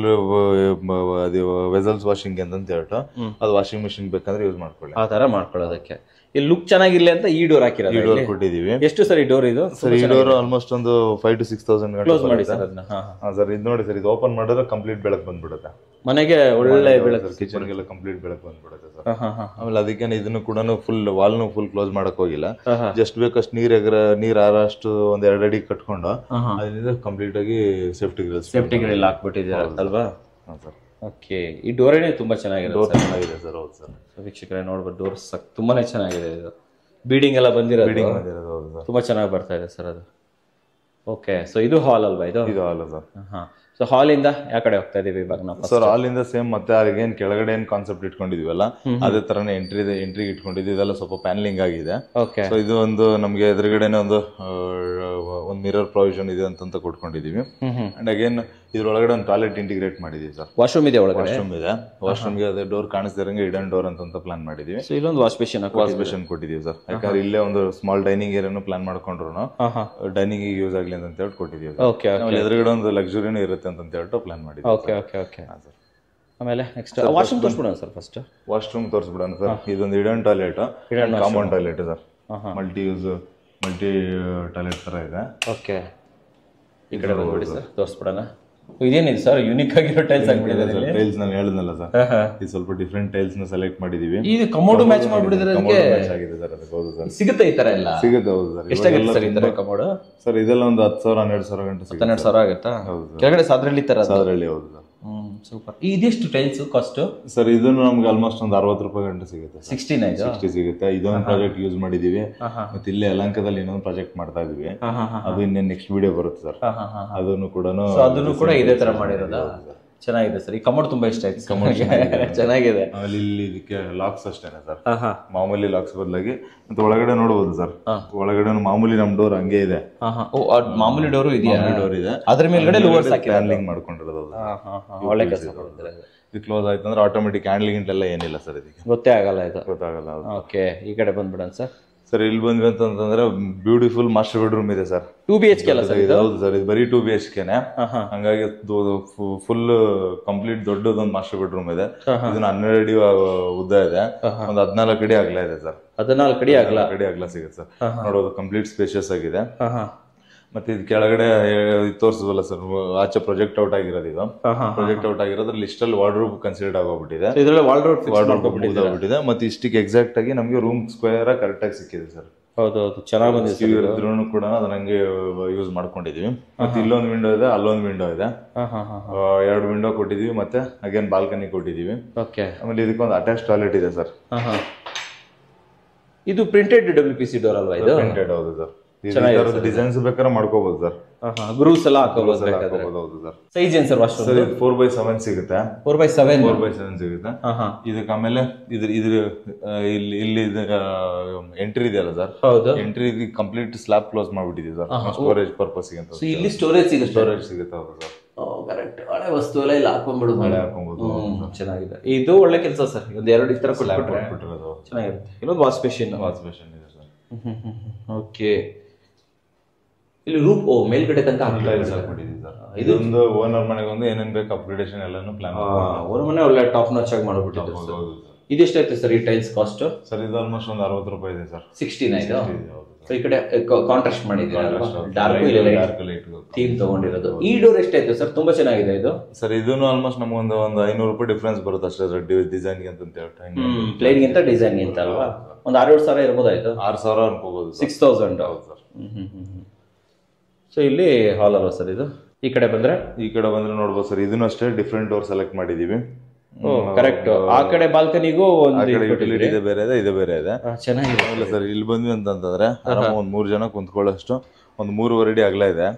ಅದು ವೆಸಲ್ಸ್ ವಾಷಿಂಗ್ ಅಂತ ಹೇಳ್ಬಿಟ್ಟು ಅದು ವಾಷಿಂಗ್ ಮಿಷಿನ್ ಬೇಕಂದ್ರೆ ಯೂಸ್ ಮಾಡ್ಕೊಳ್ಳಿ, ಆ ತರ ಮಾಡ್ಕೊಳ್ಳೋದಕ್ಕೆ. ಇಲ್ಲಿ ಲುಕ್ ಚೆನ್ನಾಗಿರ್ಲಿ ಅಂತ ಈ ಡೋರ್ ಹಾಕಿರೋದು. ಈ ಡೋರ್ ಕೊಟ್ಟಿದೀವಿ. ಎಷ್ಟು ಸರ್ ಈ ಡೋರ್ ಇದು? ಸರ್, ಈ ಡೋರ್ ಆಲ್ಮೋಸ್ಟ್ ಒಂದು 5,000 to 6,000 ಕ್ಲೋಸ್ ಮಾಡಿ ಸರ್ ಅದನ್ನ. ಸರ್ ಇದು ನೋಡಿ ಸರ್, ಇದು ಓಪನ್ ಮಾಡಿದ್ರೆ ಕಂಪ್ಲೀಟ್ ಬೆಳಕು ಬಂದ್ಬಿಡುತ್ತೆ ಮನೆಗೆ, ಒಳ್ಳೆ ಬೆಳಕು, ಕಿಚನ್ ಗೆಲ್ಲ ಕಂಪ್ಲೀಟ್ ಬೆಳಕು ಬಂದ್ಬಿಡುತ್ತೆ ಸರ್. ಆಮೇಲೆ ಅದಕ್ಕೆ ಇದನ್ನು ಕೂಡ ಫುಲ್ ವಾಲ್ನು ಫುಲ್ ಕ್ಲೋಸ್ ಮಾಡಕ್ ಹೋಗಿಲ್ಲ. ಜಸ್ಟ್ ಬೇಕಷ್ಟು ನೀರ್ ಆರಷ್ಟು ಒಂದ್ 2 ಅಡಿ ಕಟ್ಕೊಂಡು ಅದರಿಂದ ಕಂಪ್ಲೀಟ್ ಆಗಿ ಸೇಫ್ಟಿ ಗ್ರಿಲ್ ಹಾಕ್ಬಿಟ್ಟಿದ್ದೀರಾ ಅಲ್ವಾ? ಸರ್. ಓಕೆ. ಈ ಡೋರೇನೆ ತುಂಬಾ ಚೆನ್ನಾಗಿದೆ ಸರ್. ಹೌದು ಸರ್. ವೀಕ್ಷಕರೇ ನೋಡ್ಬೋದು, ಡೋರ್ ತುಂಬಾನೇ ಚೆನ್ನಾಗಿದೆ. ಇದು ಬೀಡಿಂಗ್ ಎಲ್ಲ ಬಂದಿರೋದು ತುಂಬಾ ಚೆನ್ನಾಗಿ ಬರ್ತಾ ಇದೆ ಸರ್. ಅದು ಓಕೆ, ಸೊ ಇದು ಹಾಲ್ ಅಲ್ವಾ ಇದು? ಇದು ಹಾಲ್ ಸರ್. ಸೊ ಹಾಲ್ ಇಂದ ಯಾವ ಕಡೆ ಹೋಗ್ತಾ ಇದೀವಿ ಇವಾಗ ನಾವು? ಸರ್ ಹಾಲ್ ಇಂದ ಸೇಮ್ ಮತ್ತೆ ಏನ್ ಕೆಳಗಡೆ ಏನ್ ಕಾನ್ಸೆಪ್ಟ್ ಇಟ್ಕೊಂಡಿದೀವಲ್ಲ ಅದೇ ತರನೇ ಎಂಟ್ರಿಗೆ ಇಟ್ಕೊಂಡಿದ್ವಿ. ಇದೆಲ್ಲ ಸ್ವಲ್ಪ ಪ್ಯಾನಲಿಂಗ್ ಆಗಿದೆ. ಸೊ ಇದು ಒಂದು ನಮ್ಗೆ ಎದುರುಗಡೆನೆ ಒಂದು ಮಿರರ್ ಪ್ರೊವಿಷನ್ ಇದೆ ಅಂತ ಕೊಟ್ಕೊಂಡಿದೀವಿ. ಅಂಡ್ ಅಗೇನ್ ಇದ್ರೊಳಗಡೆ ಒಂದು ಟಾಯ್ಲೆಟ್ ಇಂಟಿಗ್ರೇಟ್ ಮಾಡಿದೀವಿ ಸರ್. ವಾಶ್ರೂಮ್ ಇದೆ ಒಳಗಡೆ? ವಾಶ್ರೂಮ್ ಇದೆ. ವಾಶ್ರೂಮ್ಗೆ ಅದೇ ಡೋರ್ ಕಾಣಿಸ್ತಿರಂಗೆ ಹಿಡನ್ ಡೋರ್ ಅಂತ ಪ್ಲಾನ್ ಮಾಡಿದೀವಿ. ಸೊ ಇಲ್ಲೊಂದು ವಾಶ್ ಬೇಸಿನ್ ಕೊಟ್ಟಿದೀವಿ ಸರ್. ಯಾಕಂದ್ರೆ ಇಲ್ಲೇ ಒಂದು ಸ್ಮಾಲ್ ಡೈನಿಂಗ್ ಏರಿಯಾನು ಪ್ಲಾನ್ ಮಾಡ್ಕೊಂಡ್ರು ಡೈನಿಂಗ್ ಯೂಸ್ ಆಗ್ಲಿ ಅಂತ ಹೇಳಿ ಕೊಟ್ಟಿದೀವಿ. ಎದುರುಗಡೆ ಒಂದು ಲಕ್ಸುರಿನೂ ಇರುತ್ತೆ ಅಂತ ಹೇಳ್ಬಿಟ್ಟು ಪ್ಲಾನ್ ಮಾಡಿದ್ವಿ. ಆಮೇಲೆ ನೆಕ್ಸ್ಟ್ ವಾಶ್ರೂಮ್ ತೋರಿಸ್ಬಿಡೋಣ ಸರ್. ಫಸ್ಟ್ ವಾಶ್ರೂಮ್ ತೋರಿಸ್ಬಿಡೋಣ ಸರ್. ಇದೊಂದು hidden toilet, common toilet sir. Multi toilet ತರ ಇದೆ. ಓಕೆ, ಈ ಕಡೆ ಬಂದ್ಬಿಡಿ ಸರ್, ತೋರಿಸ್ಬಿಡೋಣ. ಇದೇನಿದೆ ಸರ್ ಯೂನಿಕ್ ಆಗಿರೋ ಟೈಲ್ಸ್ ಆಗ್ಬಿಟ್ಟಿದೆ ಸರ್. ಟೈಲ್ಸ್ ನಾನು ಹೇಳಿದ್ನಲ್ಲ ಸರ್, ಇದು ಸ್ವಲ್ಪ ಡಿಫ್ರೆಂಟ್ ಟೈಲ್ಸ್ ನ ಸೆಲೆಕ್ಟ್ ಮಾಡಿದೀವಿ. ಇದು ಕಮೋಡು ಮ್ಯಾಚ್ ಮಾಡ್ಬಿಟ್ಟಿದ್ರೆ ಅದಕ್ಕೆ ಆಗಿದೆ ಸರ್. ಅದಕ್ಕೆ ಹೌದು ಸರ್, ಸಿಗುತ್ತೆ ಈ ತರ ಎಲ್ಲ? ಸಿಗುತ್ತೆ. ಹೌದು ಸರ್. ಎಷ್ಟಾಗುತ್ತೆ ಸರ್ ಈ ತರ ಕಮೋಡು? ಸರ್ ಇದೆಲ್ಲ ಒಂದು 10,000-12,000 ಗಂಟೆ ಸಿಗುತ್ತೆ. 12,000 ಆಗುತ್ತಾ? ಕೆಳಗಡೆ ಸಾದ್ರಳ್ಳಿ ತರ? ಸಾದ್ರಳ್ಳಿ, ಹೌದು ಸರ್. ಸೂಪರ್. ಇದೆಷ್ಟು ಟೈಲ್ಸ್ ಕಾಸ್ಟ್ ಸರ್? ಇದನ್ನು ನಮ್ಗೆ ಆಲ್ಮೋಸ್ಟ್ ಒಂದು 60 ರೂಪಾಯಿ ಗಂಟೆ ಸಿಗುತ್ತೆ. 60 ಸಿಗುತ್ತೆ. ಇದೊಂದು ಪ್ರಾಜೆಕ್ಟ್ ಯೂಸ್ ಮಾಡಿದೀವಿ. ಮತ್ತೆ ಇಲ್ಲೇ ಯಲಹಂಕದಲ್ಲಿ ಇನ್ನೊಂದು ಪ್ರಾಜೆಕ್ಟ್ ಮಾಡ್ತಾ ಇದೀವಿ. ಅದು ಇನ್ನೇನು ನೆಕ್ಸ್ಟ್ ವಿಡಿಯೋ ಬರುತ್ತೆ ಸರ್. ಅದನ್ನು ಕೂಡ ಇದೇ ತರ ಮಾಡಿರೋದಾ? ಚೆನ್ನಾಗಿದೆ ಸರ್. ಈ ಕಮೋಡ್ ತುಂಬಾ ಇಷ್ಟ ಆಯ್ತು. ಚೆನ್ನಾಗಿದೆ. ಆಮೇಲೆ ಇಲ್ಲಿ ಇದಕ್ಕೆ ಲಾಕ್ಸ್ ಅಷ್ಟೇನೆ ಸರ್, ಮಾಮೂಲಿ ಲಾಕ್ಸ್ ಬದಲಾಗಿ. ಮತ್ತೆ ಒಳಗಡೆ ನೋಡಬಹುದು ಸರ್, ಒಳಗಡೆ ಮಾಮೂಲಿ ನಮ್ ಡೋರ್ ಹಂಗೆ ಇದೆ. ಮಾಮೂಲಿ ಡೋರು ಇದೆಯಾ? ಡೋರ್ ಇದೆ. ಅದ್ರ ಮೇಲ್ಗಡೆ ಲೋವರ್ಸ್ ಹ್ಯಾಂಡ್ಲಿಂಗ್ ಮಾಡ್ಕೊಂಡಿರೋದು. ಒಳ್ಳೆ ಕೆಲಸ ಮಾಡಿದ್ರೆ. ಇದು ಕ್ಲೋಸ್ ಆಯ್ತು ಅಂದ್ರೆ ಆಟೋಮೆಟಿಕ್ ಹ್ಯಾಂಡ್ಲಿಂಗ್ ಇಂಟೆಲ್ಲ ಏನಿಲ್ಲ ಸರ್. ಇದಕ್ಕೆ ಗೊತ್ತೇ ಆಗಲ್ಲ ಇದು. ಗೊತ್ತಾಗಲ್ಲ. ಓಕೆ, ಈ ಕಡೆ ಬಂದ್ಬಿಡೋಣ ಸರ್. ಸರ್ ಇಲ್ಲಿ ಬಂದ್ವಿ ಅಂತಂದ್ರೆ ಬ್ಯೂಟಿಫುಲ್ ಮಾಸ್ಟರ್ ಬೆಡ್ರೂಮ್ ಇದೆ ಸರ್. 2 BHK ಅಲ್ಲ ಸರ್? ಹೌದು ಸರ್, ಇದು ಬರೀ 2 BHK. ಹಂಗಾಗಿ ಫುಲ್ ಕಂಪ್ಲೀಟ್ ದೊಡ್ಡದೊಂದು ಮಾಸ್ಟರ್ ಬೆಡ್ರೂಮ್ ಇದೆ. ಇದನ್ನ 12 ಅಡಿ ಉದ್ದ ಇದೆ, ಒಂದು 14 ಅಡಿ ಅಗಲ ಇದೆ ಸರ್. 14 ಅಡಿ ಅಗಲ ಸಿಗುತ್ತೆ ಸರ್. ನೋಡೋದು ಕಂಪ್ಲೀಟ್ ಸ್ಪೇಷಿಯಸ್ ಆಗಿದೆ. ಮತ್ತೆ ಇದು ಕೆಳಗಡೆ ತೋರಿಸಿದ್ವಲ್ಲ ಸರ್, ಆಚೆ ಪ್ರೊಜೆಕ್ಟ್ ಔಟ್ ಆಗಿರೋದು. ಇದು ಪ್ರೊಜೆಕ್ಟ್ ಔಟ್ ಆಗಿರೋದ್ರ ಲಿಸ್ಟಲ್ಲಿ ವಾರ್ಡ್ರೋಬ್ ಕನ್ಸಿಡರ್ ಆಗೋಗ್ಬಿಟ್ಟಿದೆ. ವಾರ್ಡ್ರೋಬ್ ಮತ್ತೆ ಇಷ್ಟಕ್ಕೆ ಎಕ್ಸಾಕ್ಟ್ ಆಗಿ ನಮಗೆ ರೂಮ್ ಸ್ಕ್ವೇರ್ ಕರೆಕ್ಟ್ ಆಗಿ ಸಿಕ್ಕಿದೆ ಸರ್. ಹೌದೌದು, ಚೆನ್ನಾಗಿ ಬಂದಿದೆ. ಇದ್ರೂ ಕೂಡ ಅದನ್ನ ಹಂಗೆ ಯೂಸ್ ಮಾಡ್ಕೊಂಡಿದೀವಿ. ಮತ್ತೆ ಇಲ್ಲೊಂದು ವಿಂಡೋ ಇದೆ, ಅಲ್ಲೊಂದು ವಿಂಡೋ ಇದೆ. 2 ವಿಂಡೋ ಕೊಟ್ಟಿದೀವಿ. ಮತ್ತೆ ಅಗೇನ್ ಬಾಲ್ಕನಿ ಕೊಟ್ಟಿದೀವಿ. ಆಮೇಲೆ ಇದಕ್ಕೊಂದು ಅಟ್ಯಾಚ್ ಟಾಯ್ಲೆಟ್ ಇದೆ ಸರ್. ಇದು ಪ್ರಿಂಟೆಡ್ WPC ಡೋರ್ ಅಲ್ವಾ? ಇದು ಪ್ರಿಂಟೆಡ್, ಹೌದು ಸರ್. ಡಿಸೈನ್ಸ್ ಬೇಕಾದ್ರೆ ಮಾಡ್ಕೋಬಹುದು ಸರ್. ಗ್ರೂವ್ಸ್ ಎಲ್ಲ ಹಾಕೋಬಹುದು. ಹೌದು ಸರ್. ಸೈಜ್ ಏನ್ ಸರ್? ವಾಶ್ರೂಮ್ 4x7 ಸಿಗುತ್ತೆ. 4x7 ಸಿಗುತ್ತೆ. ಇದಕ್ಕೆ ಆಮೇಲೆ ಇಲ್ಲಿ ಎಂಟ್ರಿ ಇದೆಯಲ್ಲ sir, entry complete slab close ಮಾಡ್ಬಿಟ್ಟಿದ್ದೀವಿ ಸರ್, ಸ್ಟೋರೇಜ್ ಪರ್ಪಸ್ ಗೆ ಅಂತ. ಇಲ್ಲಿ ಸ್ಟೋರೇಜ್ ಸಿಗುತ್ತೆ. ಹೌದು ಸರ್. ಕರೆಕ್ಟ್. ಹಳೆ ವಸ್ತು ಎಲ್ಲ ಇಲ್ಲಿ ಹಾಕೊಂಡ್ಬಿಡುದು. ಚೆನ್ನಾಗಿದೆ. ಇದು ಒಳ್ಳೆ ಕೆಲಸ ಸರ್. ಒಂದು 2 ಈ ತರ ಕೊಟ್ಬಿಟ್ರೆ ಚೆನ್ನಾಗಿರುತ್ತೆ. ಇನ್ನೊಂದು ವಾಶ್ ಬೇಸಿನ್ ಇದೆ ಸರ್. ಓಕೆ, ಇಲ್ಲಿ ರೂಪ್ ಮೇಲ್ಗಡೆ ತನಕ ಹಾಕೊಂಡಿದ್ದೀವಿ ಸರ್. ಇದೊಂದು ಓನರ್ ಮನೆಗೆ ಒಂದು ಏನೇನ್ ಬೇಕು ಅಪ್ಗ್ರೇಡೇಷನ್ ಎಲ್ಲಾನು ಪ್ಲಾನ್. ಓನರ್ ಮನೆ ಒಳ್ಳೆ ಟಾಪ್ ನಾಚ್ ಆಗಿ ಮಾಡ್ಬಿಟ್ಟಿದ್ದಾರೆ. ಇದೆಷ್ಟಾಯ್ತು ಸರ್ ಈ ಟೈಲ್ಸ್ ಕಾಸ್ಟ್? ಸರ್ ಇದು ಆಲ್ಮೋಸ್ಟ್ ಒಂದು 60 ರೂಪಾಯಿ ಇದೆ ಸರ್. 16 ಈ ಕಡೆ ಕಾಂಟ್ರಾಸ್ಟ್ ಮಾಡಿದ್ದೀರಾ? ಡಾರ್ಕ್ ಲೈಟ್ ಥೀಮ್ ತಗೊಂಡಿರೋದು. ಈ ಡೋರ್ ಎಷ್ಟಾಯ್ತು ಸರ್? ತುಂಬಾ ಚೆನ್ನಾಗಿದೆ ಇದು ಸರ್. ಇದನ್ನು ಆಲ್ಮೋಸ್ಟ್ ನಮಗೊಂದು 500 ರೂಪಾಯಿ ಡಿಫ್ರೆನ್ಸ್ ಬರುತ್ತೆ ಅಷ್ಟೇ ಸರ್, ಡಿಸೈನ್ ಗೆ ಅಂತ ಹೇಳ್ತಾರೆ. ಪ್ಲೇನ್ ಗಿಂತ ಡಿಸೈನ್ ಗಿಂತ ಅಲ್ವಾ? ಒಂದು 6-7 ಸಾವಿರ ಇರ್ಬೋದಾಯ್ತು. 6,000 ಅನ್ಕೋಬಹುದು. 6,000. ಹೌದು ಸರ್. ಸೊ ಇಲ್ಲಿ ಹಾಲ್ ಅಲ್ವಾ ಸರ್ ಇದು? ಈ ಕಡೆ ಬಂದ್ರೆ ನೋಡ್ಬೋದು ಸರ್. ಇದನ್ನು ಅಷ್ಟೇ ಡಿಫ್ರೆಂಟ್ ಡೋರ್ ಸೆಲೆಕ್ಟ್ ಮಾಡಿದೀವಿ. ಕರೆಕ್ಟ್. ಆ ಕಡೆ ಬಾಲ್ಕನಿಗೂ ಇದೆ, ಬೇರೆ ಇದೆ, ಇದು ಬೇರೆ ಇದೆ. ಚೆನ್ನಾಗಿದೆ ಸರ್. ಇಲ್ಲಿ ಬಂದ್ವಿ ಅಂತಂದ್ರೆ ಆರಾಮ ಒಂದು 3 ಜನ ಕುಂತ್ಕೊಳ್ಳೋಷ್ಟು ಒಂದು 3.5 ಅಡಿ ಅಗಲ ಇದೆ.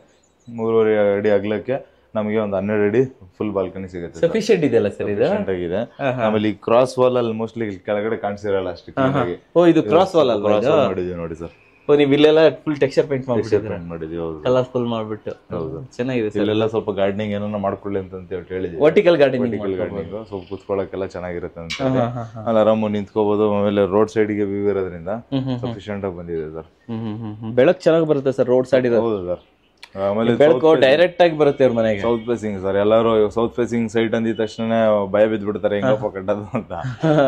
3.5 ಅಡಿ ಅಗಲಕ್ಕೆ ನಮಗೆ ಒಂದು 12 ಅಡಿ ಫುಲ್ ಬಾಲ್ಕನಿ ಸಿಗುತ್ತೆ. ಸಫಿಷಿಯಂಟ್ ಇದೆಯಲ್ಲ ಸರ್? ಇದು ಆಗಿದೆ. ಆಮೇಲೆ ಈ ಕ್ರಾಸ್ ವಾಲ್ ಅಲ್ಲಿ ಮೋಸ್ಟ್ಲಿ ಕೆಳಗಡೆ ಕಾಣಿಸಿರಲ್ಲ ಅಷ್ಟೇ. ಇದು ಕ್ರಾಸ್ ವಾಲ್ ಅಲ್ವಾ? ಮಾಡಿದೀವಿ ನೋಡಿ ಸರ್. ನೀವು ಇಲ್ಲೆಲ್ಲ ಫುಲ್ ಟೆಕ್ಸ್ಚರ್ ಪೇಂಟ್ ಮಾಡಿದ್ದೀವಿ, ಕಲರ್ಫುಲ್ ಮಾಡ್ಬಿಟ್ಟು. ಹೌದು, ಚೆನ್ನಾಗಿದೆ ಸರ್. ಇಲ್ಲೆಲ್ಲ ಸ್ವಲ್ಪ ಗಾರ್ಡನಿಂಗ್ ಏನೋ ಮಾಡ್ಕೊಳ್ಳಿ ಅಂತ ಹೇಳಿದ್ವಿ. ವರ್ಟಿಕಲ್ ಗಾರ್ಡನಿಂಗ್ ಸ್ವಲ್ಪ ಕುತ್ಕೊಳ್ಳೋಕೆಲ್ಲ ಚೆನ್ನಾಗಿರುತ್ತೆ ಅಂತ. ಅಲ್ಲಿ ಆರಾಮ ನಿಂತ್ಕೋಬಹುದು. ಆಮೇಲೆ ರೋಡ್ ಸೈಡ್ ಗೆ ವ್ಯೂ ಇರೋದ್ರಿಂದ ಸಫಿಷಿಯಂಟ್ ಆಗಿ ಬಂದಿದೆ ಸರ್. ಬೆಳಕು ಚೆನ್ನಾಗಿ ಬರುತ್ತೆ ಸರ್ ರೋಡ್ ಸೈಡ್ ಇದೆ. ಹೌದು ಸರ್. ಆಮೇಲೆ ಬೆಳಕು ಡೈರೆಕ್ಟ್ ಆಗಿ ಬರುತ್ತೆ ಅವ್ರ ಮನೆಗೆ. South facing sir. ಎಲ್ಲರೂ ಸೌತ್ ಫೇಸಿಂಗ್ ಸೈಟ್ ಅಂದಿದ ತಕ್ಷಣ ಭಯ ಬಿದ್ಬಿಡ್ತಾರೆ, ಹೆಂಗಪ್ಪ ಕಟ್ಟದು ಅಂತ.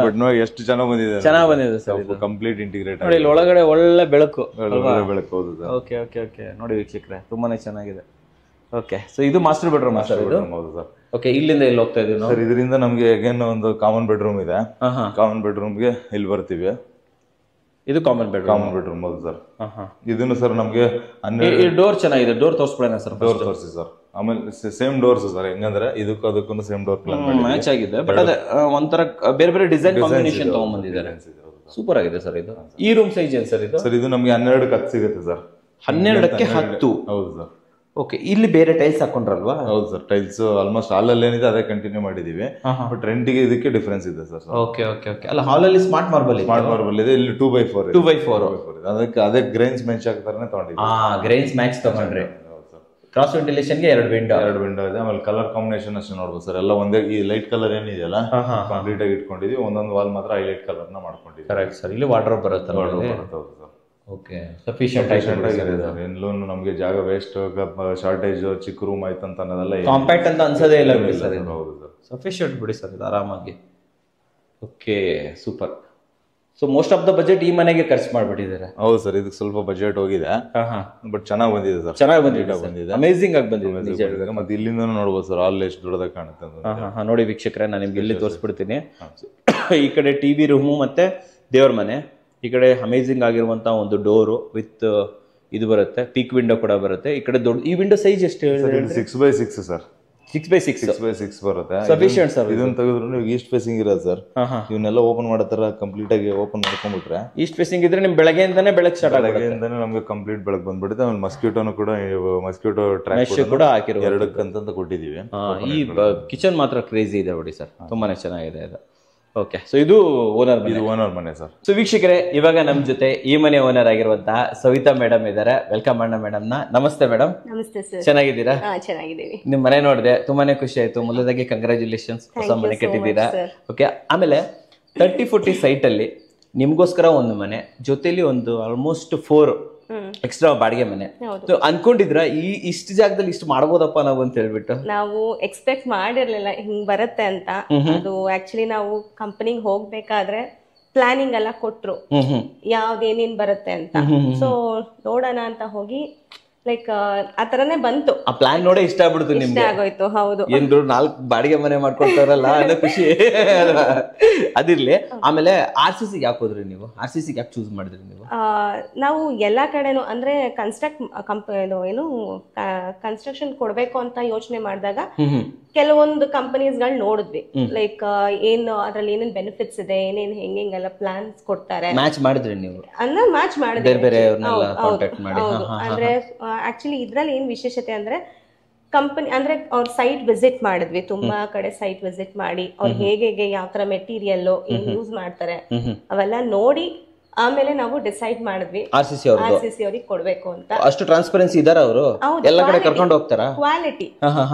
ಬಟ್ ನೋಡಿ ಎಷ್ಟು ಚೆನ್ನಾಗಿ ಬಂದಿದೆ ಸರ್. ಕಂಪ್ಲೀಟ್ ಇಂಟಿಗ್ರೇಟ್ ನೋಡಿ. ಇಲ್ಲಿ ಒಳಗಡೆ ಒಳ್ಳೆ ಬೆಳಕು. ಹೌದು ಸರ್. Okay okay okay. ನೋಡಿ ವೀಕ್ಷಕರೇ, ತುಂಬಾನೇ ಚೆನ್ನಾಗಿದೆ. ಓಕೆ, ಸೊ ಇದು ಮಾಸ್ಟರ್ ಬೆಡ್ರೂಮ್ ಸರ್ ಇದು? ಹೌದು ಸರ್. ಓಕೆ, ಇಲ್ಲಿಂದ ಇಲ್ಲಿ ಹೋಗ್ತಾ ಇದೀವಿ ನಾವು. ಸರ್ ಇದರಿಂದ ನಮ್ಗೆ ಅಗೇನ್ ಒಂದು ಕಾಮನ್ ಬೆಡ್ರೂಮ್ ಇದೆ. ಕಾಮನ್ ಬೆಡ್ರೂಮ್ಗೆ ಇಲ್ಲಿ ಬರ್ತೀವಿ. ಇದು ಕಾಮನ್ ಬೆಡ್ರೂಮ್. ಹೌದು ಸರ್. ಇದನ್ನು ಸರ್ ನಮ್ಗೆ ಡೋರ್ ಚೆನ್ನಾಗಿದೆ. ಡೋರ್ ತೋರಿಸ್ಬಿಡೋಣ ಸರ್? ಡೋರ್ ತೋರಿಸಿ ಸರ್. ಆಮೇಲೆ ಸೇಮ್ ಡೋರ್ಸ್ ಸರ್. ಹೆಂಗಂದ್ರೆ ಇದಕ್ಕೂ ಸೇಮ್ ಡೋರ್ ಪ್ಲಾನ್ ಮ್ಯಾಚ್ ಆಗಿದೆ. ಬಟ್ ಅದೇ ಒಂಥರ ಬೇರೆ ಬೇರೆ ಡಿಸೈನ್ ಕಾಂಬಿನೇಷನ್ ತಗೊಂಡ್ಬಂದಿದ್ದಾರೆ. ಸೂಪರ್ ಆಗಿದೆ ಸರ್ ಇದು. ಈ ರೂಮ್ ಸೈಜ್ ಏನ್ ಸರ್ ಇದು? ಸರ್ ಇದು ನಮ್ಗೆ 12ಕ್ಕೆ 10 ಸಿಗುತ್ತೆ ಸರ್. 12ಕ್ಕೆ 10? ಹೌದು ಸರ್. ಓಕೆ, ಇಲ್ಲಿ ಬೇರೆ ಟೈಲ್ಸ್ ಹಾಕೊಂಡ್ರಲ್ವಾ? ಹೌದು ಸರ್, ಟೈಲ್ಸ್ ಆಲ್ಮೋಸ್ಟ್ ಹಾಲ್ ಅಲ್ಲಿ ಏನಿದೆ ಅದೇ ಕಂಟಿನ್ಯೂ ಮಾಡಿದೀವಿ. ಬಟ್ ರೆಂಟಿಗೆ ಇದಕ್ಕೆ ಡಿಫರೆನ್ಸ್ ಇದೆ ಸರ್. Okay okay okay. ಅಲ್ಲ, ಹಾಲ್ ಅಲ್ಲಿ ಸ್ಮಾರ್ಟ್ ಮಾರ್ಬಲ್ ಇದೆ, ಇಲ್ಲಿ 2x4 ಅದಕ್ಕೆ ಅದೇ ಗ್ರೈನ್ಸ್ ಮ್ಯಾಚ್ ಆಗ್ತಾರನೆ ತಗೊಂಡಿದ್ದೀವಿ. ಗ್ರೈನ್ಸ್ ಮ್ಯಾಚ್ ತಗೊಂಡ್ರಿ. ಕ್ರಾಸ್ ವೆಂಟಿಲೇಷನ್ ಗೆ 2 ವಿಂಡೋ ಇದೆ. ಆಮೇಲೆ ಕಲರ್ ಕಾಂಬಿನೇಷನ್ ಅಷ್ಟೇ ನೋಡ್ಬೋದು ಸರ್, ಎಲ್ಲ ಒಂದೇ. ಈ ಲೈಟ್ ಕಲರ್ ಏನಿದೆಯಲ್ಲ ಕಂಪ್ಲೀಟ್ ಆಗಿ ಇಟ್ಕೊಂಡಿದೀವಿ. ಒಂದೊಂದು ವಾಲ್ ಮಾತ್ರ ಹೈಲೈಟ್ ಕಲರ್ ನ ಮಾಡ್ಕೊಂಡಿದ್ದೀವಿ. Correct sir. ಇಲ್ಲಿ ವಾರ್ಡ್ರೋಬ್ ಬರುತ್ತೆ. ಓಕೆ, ಸಫಿಷಿಯಂಟ್ ಆಗಿದೆ ಸರ್. ಎಲ್ಲೂ ನಮಗೆ ಜಾಗ ವೇಸ್ಟ್, ಶಾರ್ಟೇಜ್, ಚಿಕ್ಕ ರೂಮ್ ಆಯ್ತು ಅಂತ ಅನ್ನೋದೆಲ್ಲ ಕಾಂಪ್ಯಾಕ್ಟ್ ಅಂತ ಅನ್ಸೋದೇ ಇಲ್ಲ ಬಿಡಿ ಸರ್. ಹೌದು ಸರ್, ಸಫಿಷಿಯಂಟ್ ಬಿಡಿ ಸರ್ ಇದು ಆರಾಮಾಗಿ. Okay, super. So most of the budget ಈ ಮನೆಗೆ ಖರ್ಚು ಮಾಡ್ಬಿಟ್ಟಿದ್ದಾರೆ. ಹೌದು ಸರ್, ಇದಕ್ಕೆ ಸ್ವಲ್ಪ ಬಜೆಟ್ ಹೋಗಿದೆ, ಬಟ್ ಚೆನ್ನಾಗಿ ಬಂದಿದೆ ಸರ್. ಚೆನ್ನಾಗಿ ಬಂದಿದೆ, ಅಮೇಸಿಂಗ್ ಆಗಿ ಬಂದಿದೆ. ಮತ್ತೆ ಇಲ್ಲಿಂದ ನೋಡ್ಬೋದು ಸರ್, ಹಾಲ್ ಎಷ್ಟು ದೊಡ್ಡದಾಗಿ ಕಾಣುತ್ತೆ. ನೋಡಿ ವೀಕ್ಷಕರೇ, ನಾನು ನಿಮ್ಗೆ ಇಲ್ಲಿ ತೋರಿಸ್ಬಿಡ್ತೀನಿ. ಈ ಕಡೆ ಟಿವಿ ರೂಮು ಮತ್ತೆ ದೇವ್ರ ಮನೆ, ಈ ಕಡೆ ಅಮೇಸಿಂಗ್ ಆಗಿರುವಂತ ಒಂದು ಡೋರು ವಿತ್ ಇದು ಬರುತ್ತೆ, ಪೀಕ್ ವಿಂಡೋ ಕೂಡ ಬರುತ್ತೆ. ಈ ಕಡೆ ದೊಡ್ಡ ಈ ವಿಂಡೋ ಸೈಜ್ ಎಷ್ಟು ಹೇಳಿದ್ರೆ 6x6 ಸರ್. 6x6 ಬರುತ್ತೆ. Sufficient sir. ಇದನ್ನ ತೆಗೆದ್ರು ನೀವು ಈಸ್ಟ್ ಫೇಸಿಂಗ್ ಇರೋದು ಸರ್. ಇವನ್ನೆಲ್ಲ ಓಪನ್ ಮಾಡೋ ತರ ಕಂಪ್ಲೀಟ್ ಆಗಿ ಓಪನ್ ಮಾಡ್ಕೊಂಡ್ಬಿಟ್ರೆ ಈಸ್ಟ್ ಫೇಸಿಂಗ್ ಇದ್ರೆ ನಿಮ್ ಬೆಳಗ್ಗೆಯಿಂದಾನೆ ಬೆಳಗ್ಗೆ ಸ್ಟಾರ್ಟ್ ಆಗುತ್ತೆ. ಬೆಳಗ್ಗೆಯಿಂದಾನೆ ನಮಗೆ ಕಂಪ್ಲೀಟ್ ಬೆಳಗ್ಗೆ ಬಂದ್ಬಿಡುತ್ತೆ. ಆಮೇಲೆ ಮಸ್ಕಿಟೋನು ಕೂಡ ಮಸ್ಕಿಟೋ ಟ್ರ್ಯಾಪ್ ಕೂಡ ಹಾಕಿರೋ ಎರಡಕ್ಕಂತ ಕೊಟ್ಟಿದ್ದೀವಿ. ಈ ಕಿಚನ್ ಮಾತ್ರ ಕ್ರೇಜಿ ಇದೆ ನೋಡಿ ಸರ್, ತುಂಬಾನೇ ಚೆನ್ನಾಗಿದೆ ಇದು. ಓಕೆ, ಸೊ ಇದು ಓನರ್ ಮನೆ ಸರ್. ಸೊ ವೀಕ್ಷಕರೇ, ಇವಾಗ ನಮ್ ಜೊತೆ ಈ ಮನೆ ಓನರ್ ಆಗಿರುವಂತಹ ಸವಿತಾ ಮೇಡಮ್ ಇದ್ದಾರೆ. ವೆಲ್ಕಮ್ ಅಣ್ಣ ಮೇಡಮ್ ನ. ನಮಸ್ತೆ ಮೇಡಮ್. ನಮಸ್ತೆ ಸರ್. ಚೆನ್ನಾಗಿದ್ದೀರಾ? ಚೆನ್ನಾಗಿದ್ದೀವಿ. ನಿಮ್ ಮನೆ ನೋಡಿದೆ, ತುಂಬಾನೇ ಖುಷಿ ಆಯ್ತು. ಮೊದಲಾಗಿ ಕಂಗ್ರಾಚುಲೇಷನ್ಸ್, ಹೊಸ ಮನೆ ಕಟ್ಟಿದ್ದೀರಾ. ಓಕೆ, ಆಮೇಲೆ 30-40 ಸೈಟ್ ಅಲ್ಲಿ ನಿಮ್ಗೋಸ್ಕರ ಒಂದು ಮನೆ, ಜೊತೆಲಿ ಒಂದು ಆಲ್ಮೋಸ್ಟ್ 4 ಎಕ್ಸ್ಟ್ರಾ ಬಾಡಿಗೆ ಮನೆ. ಅನ್ಕೊಂಡಿದ್ರ ಇಷ್ಟು ಜಾಗದಲ್ಲಿ ಇಷ್ಟು ಮಾಡ್ಬೋದಪ್ಪ ನಾವು ಅಂತ ಹೇಳ್ಬಿಟ್ಟು? ನಾವು ಎಕ್ಸ್ಪೆಕ್ಟ್ ಮಾಡಿರ್ಲಿಲ್ಲ ಹಿಂಗ್ ಬರುತ್ತೆ ಅಂತ. ಅದು ಆಕ್ಚುಲಿ ನಾವು ಕಂಪನಿಗೆ ಹೋಗ್ಬೇಕಾದ್ರೆ ಪ್ಲಾನಿಂಗ್ ಎಲ್ಲ ಕೊಟ್ರು, ಯಾವ್ದೇನೇನ್ ಬರುತ್ತೆ ಅಂತ. ಸೊ ನೋಡೋಣ ಅಂತ ಹೋಗಿ ಲೈಕ್ ಆ ತರನೇ ಬಂತು. ಆ ಪ್ಲಾನ್ ನೋಡೇ ಇಷ್ಟ ಆಗ್ಬಿಡ್ತು ನಿಮ್ಗೆ? ಆಗೋಯ್ತು. ಹೌದು. ಏನ್ರು 4 ಬಾಡಿಗೆ ಮನೆ ಮಾಡ್ಕೊಳ್ತಾರಲ್ಲ ಅನ್ನೋ ಖುಷಿ ಅದಿರ್ಲಿ. ಆಮೇಲೆ RCC ಯಾಕೆ ಹೋದ್ರಿ ನೀವು? RCC ಯಾಕೆ ಚೂಸ್ ಮಾಡಿದ್ರಿ ನೀವು? ನಾವು ಎಲ್ಲಾ ಕಡೆನು ಅಂದ್ರೆ ಕನ್ಸ್ಟ್ರಕ್ಷನ್ ಕೊಡ್ಬೇಕು ಅಂತ ಯೋಚನೆ ಮಾಡಿದಾಗ ಕೆಲವೊಂದು ಕಂಪನೀಸ್ಗಳು ನೋಡಿದ್ವಿ. ಲೈಕ್ ಏನು ಅದ್ರಲ್ಲಿ ಏನೇನ್ ಬೆನಿಫಿಟ್ಸ್ ಇದೆ, ಏನೇನ್ ಹೆಂಗೆಲ್ಲ ಪ್ಲಾನ್ಸ್ ಕೊಡ್ತಾರೆ. ಮ್ಯಾಚ್ ಮಾಡಿದ್ರಿ ನೀವು? ಮ್ಯಾಚ್ ಮಾಡಿದ್ವಿ. ಹೌದು. ಅಂದ್ರೆ ಆಕ್ಚುಲಿ ಇದ್ರಲ್ಲಿ ಏನ್ ವಿಶೇಷತೆ ಅಂದ್ರೆ ಕಂಪನಿ ಅಂದ್ರೆ ಅವ್ರ ಸೈಟ್ ವಿಸಿಟ್ ಮಾಡಿದ್ವಿ. ತುಂಬಾ ಕಡೆ ಸೈಟ್ ವಿಸಿಟ್ ಮಾಡಿ ಅವ್ರು ಹೇಗೆ ಯಾವ ತರ ಮೆಟೀರಿಯಲ್ ಏನ್ ಯೂಸ್ ಮಾಡ್ತಾರೆ ಅವೆಲ್ಲ ನೋಡಿ ಆಮೇಲೆ ನಾವು ಡಿಸೈಡ್ ಮಾಡಿದ್ವಿ RCC ಅವ್ರಿಗೆ ಕೊಡ್ಬೇಕು ಅಂತ. ಅಷ್ಟು ಟ್ರಾನ್ಸ್ಪರೆನ್ಸಿ ಇದಾರ ಅವರು? ಎಲ್ಲ ಕಡೆ ಕರ್ಕೊಂಡು ಹೋಗ್ತಾರಾ? Quality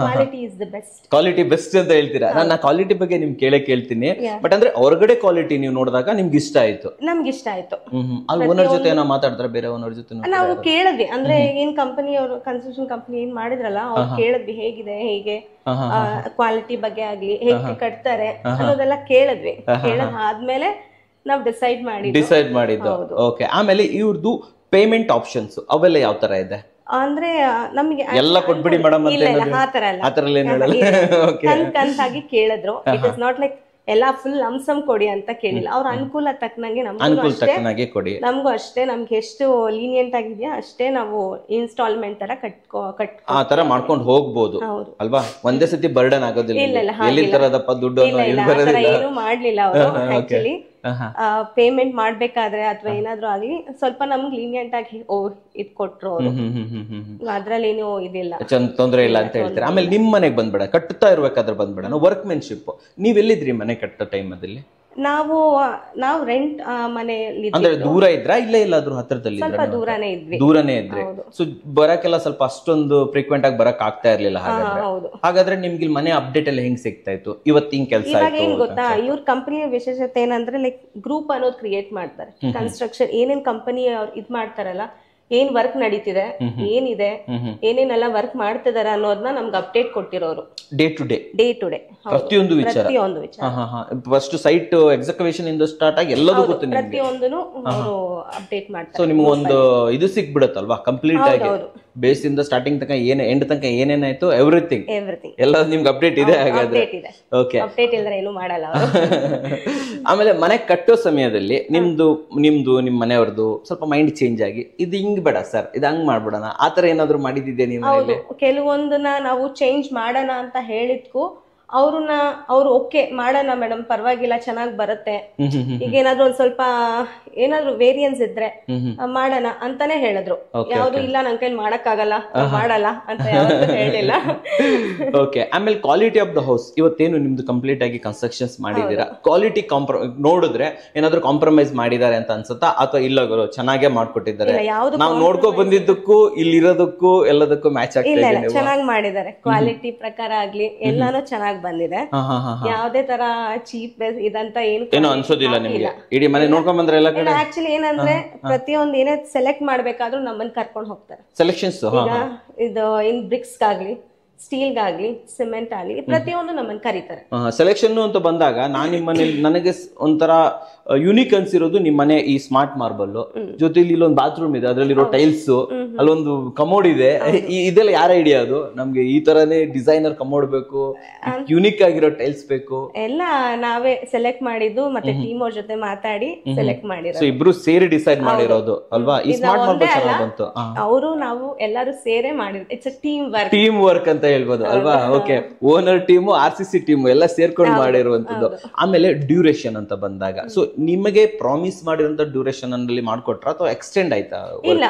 is the best. Quality best ಅಂತ ಹೇಳ್ತೀರಾ? ನಾನು ಕ್ವಾಲಿಟಿ ಬಗ್ಗೆ ನಿಮ್ ಕೇಳ್ತೀನಿ. ಬಟ್ ಅಂದ್ರೆ ಹೊರಗಡೆ ಕ್ವಾಲಿಟಿ ನೀವು ನೋಡಿದಾಗ ನಿಮ್ಗೆ ಇಷ್ಟ ಆಯ್ತು? ನಮ್ಗೆ ಇಷ್ಟ ಆಯ್ತು. ಅಲ್ಲಿ ಓನರ್ ಜೊತೆ ಏನೋ ಮಾತಾಡ್ತಾರೆ, ಬೇರೆ ಓನರ್ ಜೊತೆ ನಾವು ಕೇಳಿದ್ವಿ. ಅಂದ್ರೆ ಏನ್ ಕಂಪನಿ ಅವರು ಕನ್ಸ್ಟ್ರಕ್ಷನ್ ಕಂಪನಿ ಏನ್ ಮಾಡಿದ್ರಲ್ಲ ಅವ್ರು ಕೇಳಿದ್ವಿ, ಹೇಗಿದೆ ಹೇಗೆ ಕ್ವಾಲಿಟಿ ಬಗ್ಗೆ ಆಗ್ಲಿ, ಹೇಗೆ ಕಟ್ತಾರೆ ಅನ್ನೋದೆಲ್ಲ ಕೇಳಿದ್ವಿ. ಕೇಳಾದ್ಮೇಲೆ ನಾವು ಡಿಸೈಡ್ ಮಾಡಿದ್ದು. ಓಕೆ, ಆಮೇಲೆ ಇವ್ರದ್ದು ಪೇಮೆಂಟ್ ಆಪ್ಷನ್ಸ್ ಅವೆಲ್ಲ ಯಾವ ತರ ಇದೆ? ಅಂದ್ರೆ ನಮಗೆ ಎಲ್ಲ ಕೊಟ್ಬಿಡಿ ಮೇಡಮ್ ಅಂತ ಆತರ ಕಂತಾಗಿ ಕೇಳಿದ್ರು. ಇಟ್ ಇಸ್ ನಾಟ್ ಲೈಕ್ ಎಲ್ಲಾ ಫುಲ್ ಲಂಸಮ್ ಕೊಡಿ ಅಂತ ಕೇಳಿಲ್ಲ. ಅವ್ರ ಅನುಕೂಲ ತಕ್ಕನಂಗೆ ನಮಗೂ ಅಷ್ಟೇ ನಮ್ಗೆ ಎಷ್ಟು ಲೀನಿಯಂಟ್ ಆಗಿದೆಯಾ ಅಷ್ಟೇ ನಾವು ಇನ್ಸ್ಟಾಲ್ಮೆಂಟ್ ತರ ಆ ತರ ಮಾಡ್ಕೊಂಡು ಹೋಗ್ಬೋದು ಅಲ್ವಾ? ಒಂದೇ ಸತಿ ಬರ್ಡನ್ ಆಗೋದಿಲ್ಲ. ಎಲ್ಲಿ ತರದಪ್ಪ ದುಡ್ಡು ಏನು ಮಾಡ್ಲಿಲ್ಲ ಅವರು. ಆಕ್ಚುಲಿ ಪೇಮೆಂಟ್ ಮಾಡ್ಬೇಕಾದ್ರೆ ಅಥವಾ ಏನಾದ್ರು ಆಗ್ಲಿ ಸ್ವಲ್ಪ ನಮ್ಗೆ ಲೀನಿಯಂಟ್ ಆಗಿ ಇದ್ ಕೊಟ್ರು ಅವರು. ಅದ್ರಲ್ಲಿ ಏನು ಇದಿಲ್ಲ, ತೊಂದ್ರೆ ಇಲ್ಲ ಅಂತ ಹೇಳ್ತಾರೆ. ಆಮೇಲೆ ನಿಮ್ ಮನೆಗ್ ಬಂದ್ಬೇಡ, ಕಟ್ಟುತ್ತಾ ಇರ್ಬೇಕಾದ್ರೆ ಬಂದ್ಬೇಡ. ವರ್ಕ್ಮೆನ್ಶಿಪ್ ನೀವ್ ಎಲ್ಲಿದ್ರಿ ಮನೆ ಕಟ್ಟೋ ಟೈಮ್ ಅಲ್ಲಿ? ನಾವು ರೆಂಟ್ ಮನೆಯಲ್ಲಿ ಅಂದ್ರೆ ದೂರ ಇದ್ರಾ ಇಲ್ಲ ಎಲ್ಲಾದ್ರೂ ಹತ್ರದಲ್ಲಿ? ಸ್ವಲ್ಪ ದೂರನೇ ಇದ್ರಿ. ಸೊ ಬರಕ್ಕೆಲ್ಲ ಸ್ವಲ್ಪ ಅಷ್ಟೊಂದು ಫ್ರೀಕ್ವೆಂಟ್ ಆಗಿ ಬರಕ್ ಆಗ್ತಾ ಇರ್ಲಿಲ್ಲ. ಹಾಗಾದ್ರೆ ನಿಮ್ಗೆ ಇಲ್ಲಿ ಮನೆ ಅಪ್ಡೇಟ್ ಎಲ್ಲ ಹೆಂಗ್ ಸಿಗ್ತಾ ಇತ್ತು? ಇವತ್ತು ಹಿಂಗ್ ಕೆಲಸ ಏನ್ ಗೊತ್ತಾ, ಇವ್ರ ಕಂಪನಿಯ ವಿಶೇಷತೆ ಏನಂದ್ರೆ ಲೈಕ್ ಗ್ರೂಪ್ ಅನ್ನೋದು ಕ್ರಿಯೇಟ್ ಮಾಡ್ತಾರೆ. ಕನ್ಸ್ಟ್ರಕ್ಷನ್ ಏನೇನ್ ಕಂಪನಿ ಅವ್ರು ಇದ್ ಮಾಡ್ತಾರಲ್ಲ, ಏನ್ ವರ್ಕ್ ನಡೀತಿದೆ, ಏನಿದೆ, ಏನೇನೆಲ್ಲ ವರ್ಕ್ ಮಾಡ್ತಿದಾರೆ ಅನ್ನೋದನ್ನ ನಮ್ಗೆ ಅಪ್ಡೇಟ್ ಕೊಟ್ಟಿರೋರು. ಡೇ ಟು ಡೇ ಪ್ರತಿಯೊಂದು ವಿಚಾರ. ಫಸ್ಟ್ ಸೈಟ್ ಎಕ್ಸಿಕ್ಯೂಷನ್ ಇಂದ ಸ್ಟಾರ್ಟ್ ಆಗಿ ಎಲ್ಲದೂ ಗೊತ್ತು, ಪ್ರತಿಯೊಂದನ್ನು ಅವರು ಅಪ್ಡೇಟ್ ಮಾಡ್ತಾರೆ. ಸೊ ನಿಮ್ಗೆ ಒಂದು ಇದು ಸಿಕ್ಬಿಡುತ್ತಲ್ವಾ ಕಂಪ್ಲೀಟ್ ಆಗಿ, ಬೇಸ್ ಇಂದ ಸ್ಟಾರ್ಟಿಂಗ್ ತನಕ ಎಂಡ್ ತನಕ ಏನೇನಾಯ್ತು ಎವ್ರಿಥಿಂಗ್ ಎಲ್ಲ ನಿಮ್ಗೆ ಅಪ್ಡೇಟ್ ಇದೆ. ಹಾಗಾದ್ರೆ ಓಕೆ, ಅಪ್ಡೇಟ್ ಇಲ್ಲದ್ರೆ ಏನು ಮಾಡಲ್ಲ. ಆಮೇಲೆ ಮನೆ ಕಟ್ಟೋ ಸಮಯದಲ್ಲಿ ನಿಮ್ ನಿಮ್ ಮನೆಯವ್ರದ್ದು ಸ್ವಲ್ಪ ಮೈಂಡ್ ಚೇಂಜ್ ಆಗಿ ಇದು ಹಿಂಗ್ ಬೇಡ ಸರ್, ಇದು ಹಂಗ್ ಮಾಡ್ಬಿಡೋಣ, ಆತರ ಏನಾದ್ರು ಮಾಡಿದ್ದೆ ನೀವು? ಕೆಲವೊಂದನ್ನ ನಾವು ಚೇಂಜ್ ಮಾಡೋಣ ಅಂತ ಹೇಳಿದ್ಕು ಅವ್ರು ಓಕೆ ಮಾಡೋಣ ಮೇಡಮ್ ಪರವಾಗಿಲ್ಲ ಚೆನ್ನಾಗ್ ಬರುತ್ತೆ, ಈಗ ಏನಾದ್ರು ಒಂದ್ ಸ್ವಲ್ಪ ಏನಾದ್ರು ವೇರಿಯನ್ಸ್ ಇದ್ರೆ ಮಾಡೋಣ ಅಂತಾನೆ ಹೇಳಿದ್ರು. ಯಾವ್ದು ಇಲ್ಲ ನನ್ ಕೈಲಿ ಮಾಡಕ್ಕಾಗಲ್ಲ ಮಾಡಲ್ಲ ಅಂತ ಯಾವತ್ತೂ ಹೇಳಿಲ್ಲ. ಓಕೆ, ಆಮೇಲೆ ಕ್ವಾಲಿಟಿ ಆಫ್ ದ ಹೌಸ್ ಇವತ್ತೇನು ನಿಮ್ದು ಕಂಪ್ಲೀಟ್ ಆಗಿ ಕನ್ಸ್ಟ್ರಕ್ಷನ್ಸ್ ಮಾಡಿದೀರಾ, ಕ್ವಾಲಿಟಿ ನೋಡಿದ್ರೆ ಏನಾದ್ರು ಕಾಂಪ್ರಮೈಸ್ ಮಾಡಿದ್ದಾರೆ ಅಂತ ಅನ್ಸುತ್ತಾ ಅಥವಾ ಇಲ್ಲ ಚೆನ್ನಾಗೇ ಮಾಡ್ಕೊಟ್ಟಿದ್ದಾರೆ? ನಾವು ನೋಡ್ಕೊ ಬಂದಿದ್ದಕ್ಕೂ ಇಲ್ಲಿರೋದಕ್ಕೂ ಎಲ್ಲದಕ್ಕೂ ಮ್ಯಾಚ್ ಆಗ್ತಿದೆ? ಚೆನ್ನಾಗಿ ಮಾಡಿದ್ದಾರೆ, ಕ್ವಾಲಿಟಿ ಪ್ರಕಾರ ಆಗ್ಲಿ ಎಲ್ಲಾನು ಚೆನ್ನಾಗಿ ಬಂದಿದೆ. ಯಾವ್ದೇ ತರ ಚೀಪ್ ಇದಂತ ಏನು ಅನ್ಸೋದಿಲ್ಲ ನಿಮ್ಗೆ? ಇಡೀ ಮನೆ ನೋಡ್ಕೊಂಡ್ ಬಂದ್ರೆ ಎಲ್ಲ ಕಡೆ ಆಕ್ಚುಲಿ ಏನಂದ್ರೆ ಪ್ರತಿಯೊಂದು ಏನೇ ಸೆಲೆಕ್ಟ್ ಮಾಡ್ಬೇಕಾದ್ರೂ ನಮ್ಮನ್ನ ಕರ್ಕೊಂಡು ಹೋಗ್ತಾರೆ. ಸೆಲೆಕ್ಷನ್ಸ್ ಈಗ ಇದು ಇನ್ ಬ್ರಿಕ್ಸ್ ಗಾಗ್ಲಿ ಸ್ಟೀಲ್ಗಾಗ್ಲಿ ಸಿಮೆಂಟ್ ಆಗ್ಲಿ ಪ್ರತಿಯೊಂದು ನಮ್ಮನ್ನ ಕರೀತಾರೆ. ಸೆಲೆಕ್ಷನ್ ಅಂತ ಬಂದಾಗ ನಾನ್ ನಿಮ್ಮನೇಲಿ ನನಗೆ ಒಂಥರ ಯುನಿಕ್ ಅನ್ಸಿರೋದು ನಿಮ್ಮನೆ ಈ ಸ್ಮಾರ್ಟ್ ಮಾರ್ಬಲ್ ಜೊತೆಲಿ ಇಲ್ಲೊಂದು ಬಾತ್ರೂಮ್ ಇದೆ, ಅದ್ರಲ್ಲಿರೋ ಟೈಲ್ಸ್, ಅಲ್ಲೊಂದು ಕಮೋಡ್ ಇದೆ. ಇದೆಲ್ಲ ಯಾರ ಐಡಿಯಾ? ಅದು ನಮ್ಗೆ ಈ ತರನೇ ಡಿಸೈನರ್ ಕಮೋಡ್ ಬೇಕು, ಯುನಿಕ್ ಆಗಿರೋ ಟೈಲ್ಸ್ ಬೇಕು, ಎಲ್ಲ ನಾವೇ ಸೆಲೆಕ್ಟ್ ಮಾಡಿದ್ದು ಮತ್ತೆ ಟೀಮ್ ಅವ್ರ ಜೊತೆ ಮಾತಾಡಿ ಸೆಲೆಕ್ಟ್ ಮಾಡಿರೋದು. ಸೊ ಇಬ್ರು ಸೇರಿ ಡಿಸೈಡ್ ಮಾಡಿರೋದು ಅಲ್ವಾ? ಈ ಸ್ಮಾರ್ಟ್ ಮಾರ್ಬಲ್ ಚೆನ್ನಾಗಿ ಬಂತು. ಅವರು ನಾವು ಎಲ್ಲರೂ ಸೇರೇ ಮಾಡಿರೋದು. ಇಟ್ಸ್ ಅ ಟೀಮ್ ವರ್ಕ್ ಅಂತ ಹೇಳ್ಬೋದು ಅಲ್ವಾ? Okay, owner team RCC team ಎಲ್ಲ ಸೇರ್ಕೊಂಡು ಮಾಡಿರುವಂತದ್ದು. ಆಮೇಲೆ ಡ್ಯೂರೇಷನ್ ಅಂತ ಬಂದಾಗ, ಸೊ ನಿಮಗೆ ಪ್ರಾಮಿಸ್ ಮಾಡಿರುವಂತ ಡ್ಯೂರೇಷನ್ ಅಲ್ಲಿ ಮಾಡ್ಕೊಟ್ರ ಅಥವಾ ಎಕ್ಸ್ಟೆಂಡ್ ಆಯ್ತಾ? ಇಲ್ಲ,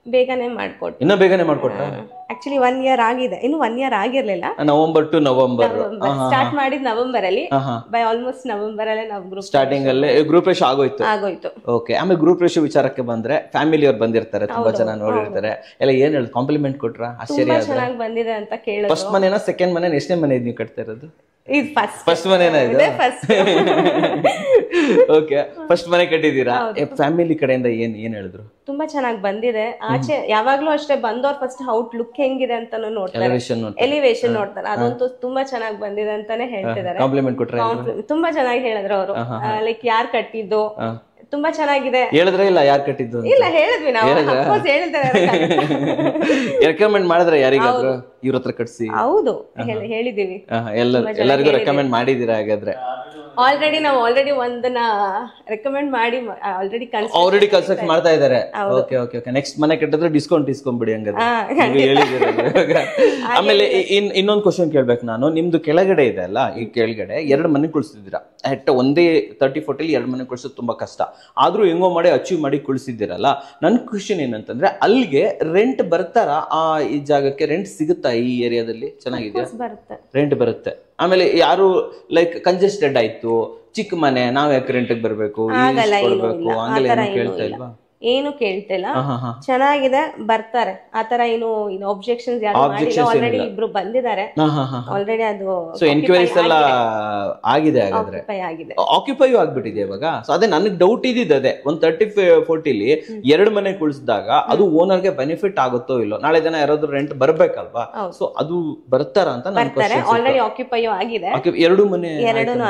ಬೇಗನೆ ಮಾಡ್ಕೊಟ್ರು. ಇನ್ನ ಬೇಗನೆ ಮಾಡ್ಕೊಟ್ರ? ಆಕ್ಚುಲಿ 1 year ಆಗಿದೆ, ಇನ್ನು 1 year ಆಗಿರ್ಲಿಲ್ಲ. ನವೆಂಬರ್ ಟು ನವೆಂಬರ್ ಸ್ಟಾರ್ಟ್ ಮಾಡಿದ್ ನವೆಂಬರ್ ಅಲ್ಲಿ, ಬೈ ಆಲ್ಮೋಸ್ಟ್ ನವೆಂಬರ್ ಅಲ್ಲೇ ನಾವು ಗ್ರೂಪ್ ಸ್ಟಾರ್ಟಿಂಗ್ ಅಲ್ಲೇ ಗ್ರೂಪ್ ರೇಷೋ ಆಗೋಯ್ತು. ಓಕೆ, ಆಮೇಲೆ ಗ್ರೂಪ್ ರೇಷೋ ವಿಚಾರಕ್ಕೆ ಬಂದ್ರೆ ಫ್ಯಾಮಿಲಿ ಅವ್ರು ಬಂದಿರ್ತಾರೆ, ತುಂಬಾ ಜನ ನೋಡಿರ್ತಾರೆ ಎಲ್ಲ. ಏನ್ ಹೇಳಿ ಕಾಂಪ್ಲಿಮೆಂಟ್ ಕೊಟ್ರ? ಆಶ್ಚರ್ಯ ಚೆನ್ನಾಗಿ ಬಂದಿದೆ ಅಂತ ಕೇಳಿದ್ರು. ಫಸ್ಟ್ ಮನೆನಾ ಸೆಕೆಂಡ್ ಮನೆ ಎಷ್ಟನೇ ಮನೆ ನೀವು ಕಟ್ತಾ ಇರೋದು? ಇದು ಫಸ್ಟ್ ಮನೆನಾ ಇದು? ಓಕೆ, ಫಸ್ಟ್ ಮನೆ ಕಟ್ಟಿದೀರಾ. ಫ್ಯಾಮಿಲಿ ಕಡೆಯಿಂದ ಏನ್ ಹೇಳಿದ್ರು? ತುಂಬಾ ಚೆನ್ನಾಗಿ ಬಂದಿದೆ. ಆಚೆ ಯಾವಾಗ್ಲೂ ಅಷ್ಟೇ ಬಂದವ್ರು ಫಸ್ಟ್ ಔಟ್ ಲುಕ್ ಹೆಂಗಿದೆ ಅಂತಾನು ನೋಡ್ತಾರೆ, ಎಲಿವೇಶನ್ ನೋಡ್ತಾರೆ. ಅದಂತೂ ತುಂಬಾ ಚೆನ್ನಾಗಿ ಬಂದಿದೆ ಅಂತಾನೆ ಹೇಳ್ತಿದ್ದಾರೆ. ಕಾಂಪ್ಲಿಮೆಂಟ್ ಕೊಟ್ರೆ? ತುಂಬಾ ಚೆನ್ನಾಗಿ ಹೇಳಿದ್ರು ಅವರು. ಲೈಕ್ ಯಾರ್ ಕಟ್ಟಿದ್ದು ತುಂಬಾ ಚೆನ್ನಾಗಿದೆ ಹೇಳಿದ್ರೆ? ಇಲ್ಲ ಯಾರು ಕಟ್ಟಿದ್ದು? ಇಲ್ಲ ಹೇಳಿದ್ವಿ ನಾವು, ರೆಕಮೆಂಡ್ ಮಾಡಿದ್ರೆ ಯಾರಿಗಾದ್ರು ಇವ್ರ ಹತ್ರ ಕಟ್ಸಿ? ಹೌದು, ಹೇಳಿದೀವಿ. ಎಲ್ಲರಿಗೂ ರೆಕಮೆಂಡ್ ಮಾಡಿದೀರಾ ಹಾಗಾದ್ರೆ? ಆಲ್ರೆಡಿ ಒಂದನ್ನ ರೆಕಮೆಂಡ್ ಮಾಡಿ ಆಲ್ರೆಡಿ ಕನ್ಸ್ಟ್ರಕ್ಟ್ ಮಾಡ್ತಾ ಇದಾರೆ. ಓಕೆ ಓಕೆ ಓಕೆ, ನೆಕ್ಸ್ಟ್ ಮನೆ ಕಟ್ಟಿದ್ರೆ ಡಿಸ್ಕೌಂಟ್ ಇಸ್ಕೊಂಡ್ಬಿಡಿ ಹಂಗಾದ್ರೆ. ಆಮೇಲೆ ಇನ್ನೊಂದು ಕ್ವಶನ್ ಕೇಳ್ಬೇಕು ನಾನು. ನಿಮ್ದು ಕೆಳಗಡೆ ಇದೆ ಅಲ್ಲ, ಈ ಕೆಳಗಡೆ 2 ಮನೆ ಕುಳಿಸಿದ್ದೀರಾ. ಒಂದೇ 30-40 2 ಮನೆ ಕುಳಿಸೋದು ತುಂಬಾ ಕಷ್ಟ, ಆದ್ರೂ ಹೆಂಗೋ ಮಾಡಿ ಅಚೀವ್ ಮಾಡಿ ಕುಳಿಸಿದ್ದೀರಲ್ಲ. ನನ್ ಕ್ವಶನ್ ಏನಂತಂದ್ರೆ, ಅಲ್ಲಿಗೆ ರೆಂಟ್ ಬರ್ತಾರ? ಈ ಜಾಗಕ್ಕೆ ರೆಂಟ್ ಸಿಗುತ್ತಾ? ಈ ಏರಿಯಾದಲ್ಲಿ ಚೆನ್ನಾಗಿದೆಯಾ? ರೆಂಟ್ ಬರುತ್ತೆ. ಆಮೇಲೆ ಯಾರು ಲೈಕ್ ಕಂಜೆಸ್ಟೆಡ್ ಆಯ್ತು, ಚಿಕ್ಕ ಮನೆ, ನಾವ್ ಯಾಕೆ ರೆಂಟ್ಗೆ ಬರ್ಬೇಕು, ಕೊಡ್ಬೇಕು, ಹಂಗೆಲ್ಲ ಕೇಳ್ತಾ ಇಲ್ವಾ? ಏನು ಕೇಳ್ತಿಲ್ಲ, ಚೆನ್ನಾಗಿದೆ, ಬರ್ತಾರೆ. ಆತರ ಏನು ಒಬ್ಜೆಕ್ಷನ್ಸ್ ಯಾರು ಮಾಡಿಲ್ಲ. ಆಲ್ರೆಡಿ ಇಬ್ರು ಬಂದಿದ್ದಾರೆ ಆಲ್ರೆಡಿ. ಅದು ಎನ್ಕ್ವೈರೀಸ್ ಎಲ್ಲ ಆಗಿದೆ ಹಾಗಾದ್ರೆ? ಆಕ್ಯುಪೈ ಆಗ್ಬಿಟ್ಟಿದೆ ಇವಾಗ. ಸೊ ಅದೇ ನನಗೆ ಡೌಟ್ ಇದ್ದಿದ್ದು ಅದೇ. ಒಂದು 30-40 2 ಮನೆ ಕುಳಿಸಿದಾಗ ಅದು ಓನರ್ಗೆ ಬೆನಿಫಿಟ್ ಆಗುತ್ತೋ ಇಲ್ಲೋ? ನಾಳೆ ದಿನ ಯಾರಾದ್ರೂ ರೆಂಟ್ ಬರ್ಬೇಕಲ್ವಾ? ಸೊ ಅದು ಬರ್ತಾರ ಅಂತ ಆಲ್ರೆಡಿ ಆಕ್ಯುಪೈ ಆಗಿದೆ. 2 ಮನೆ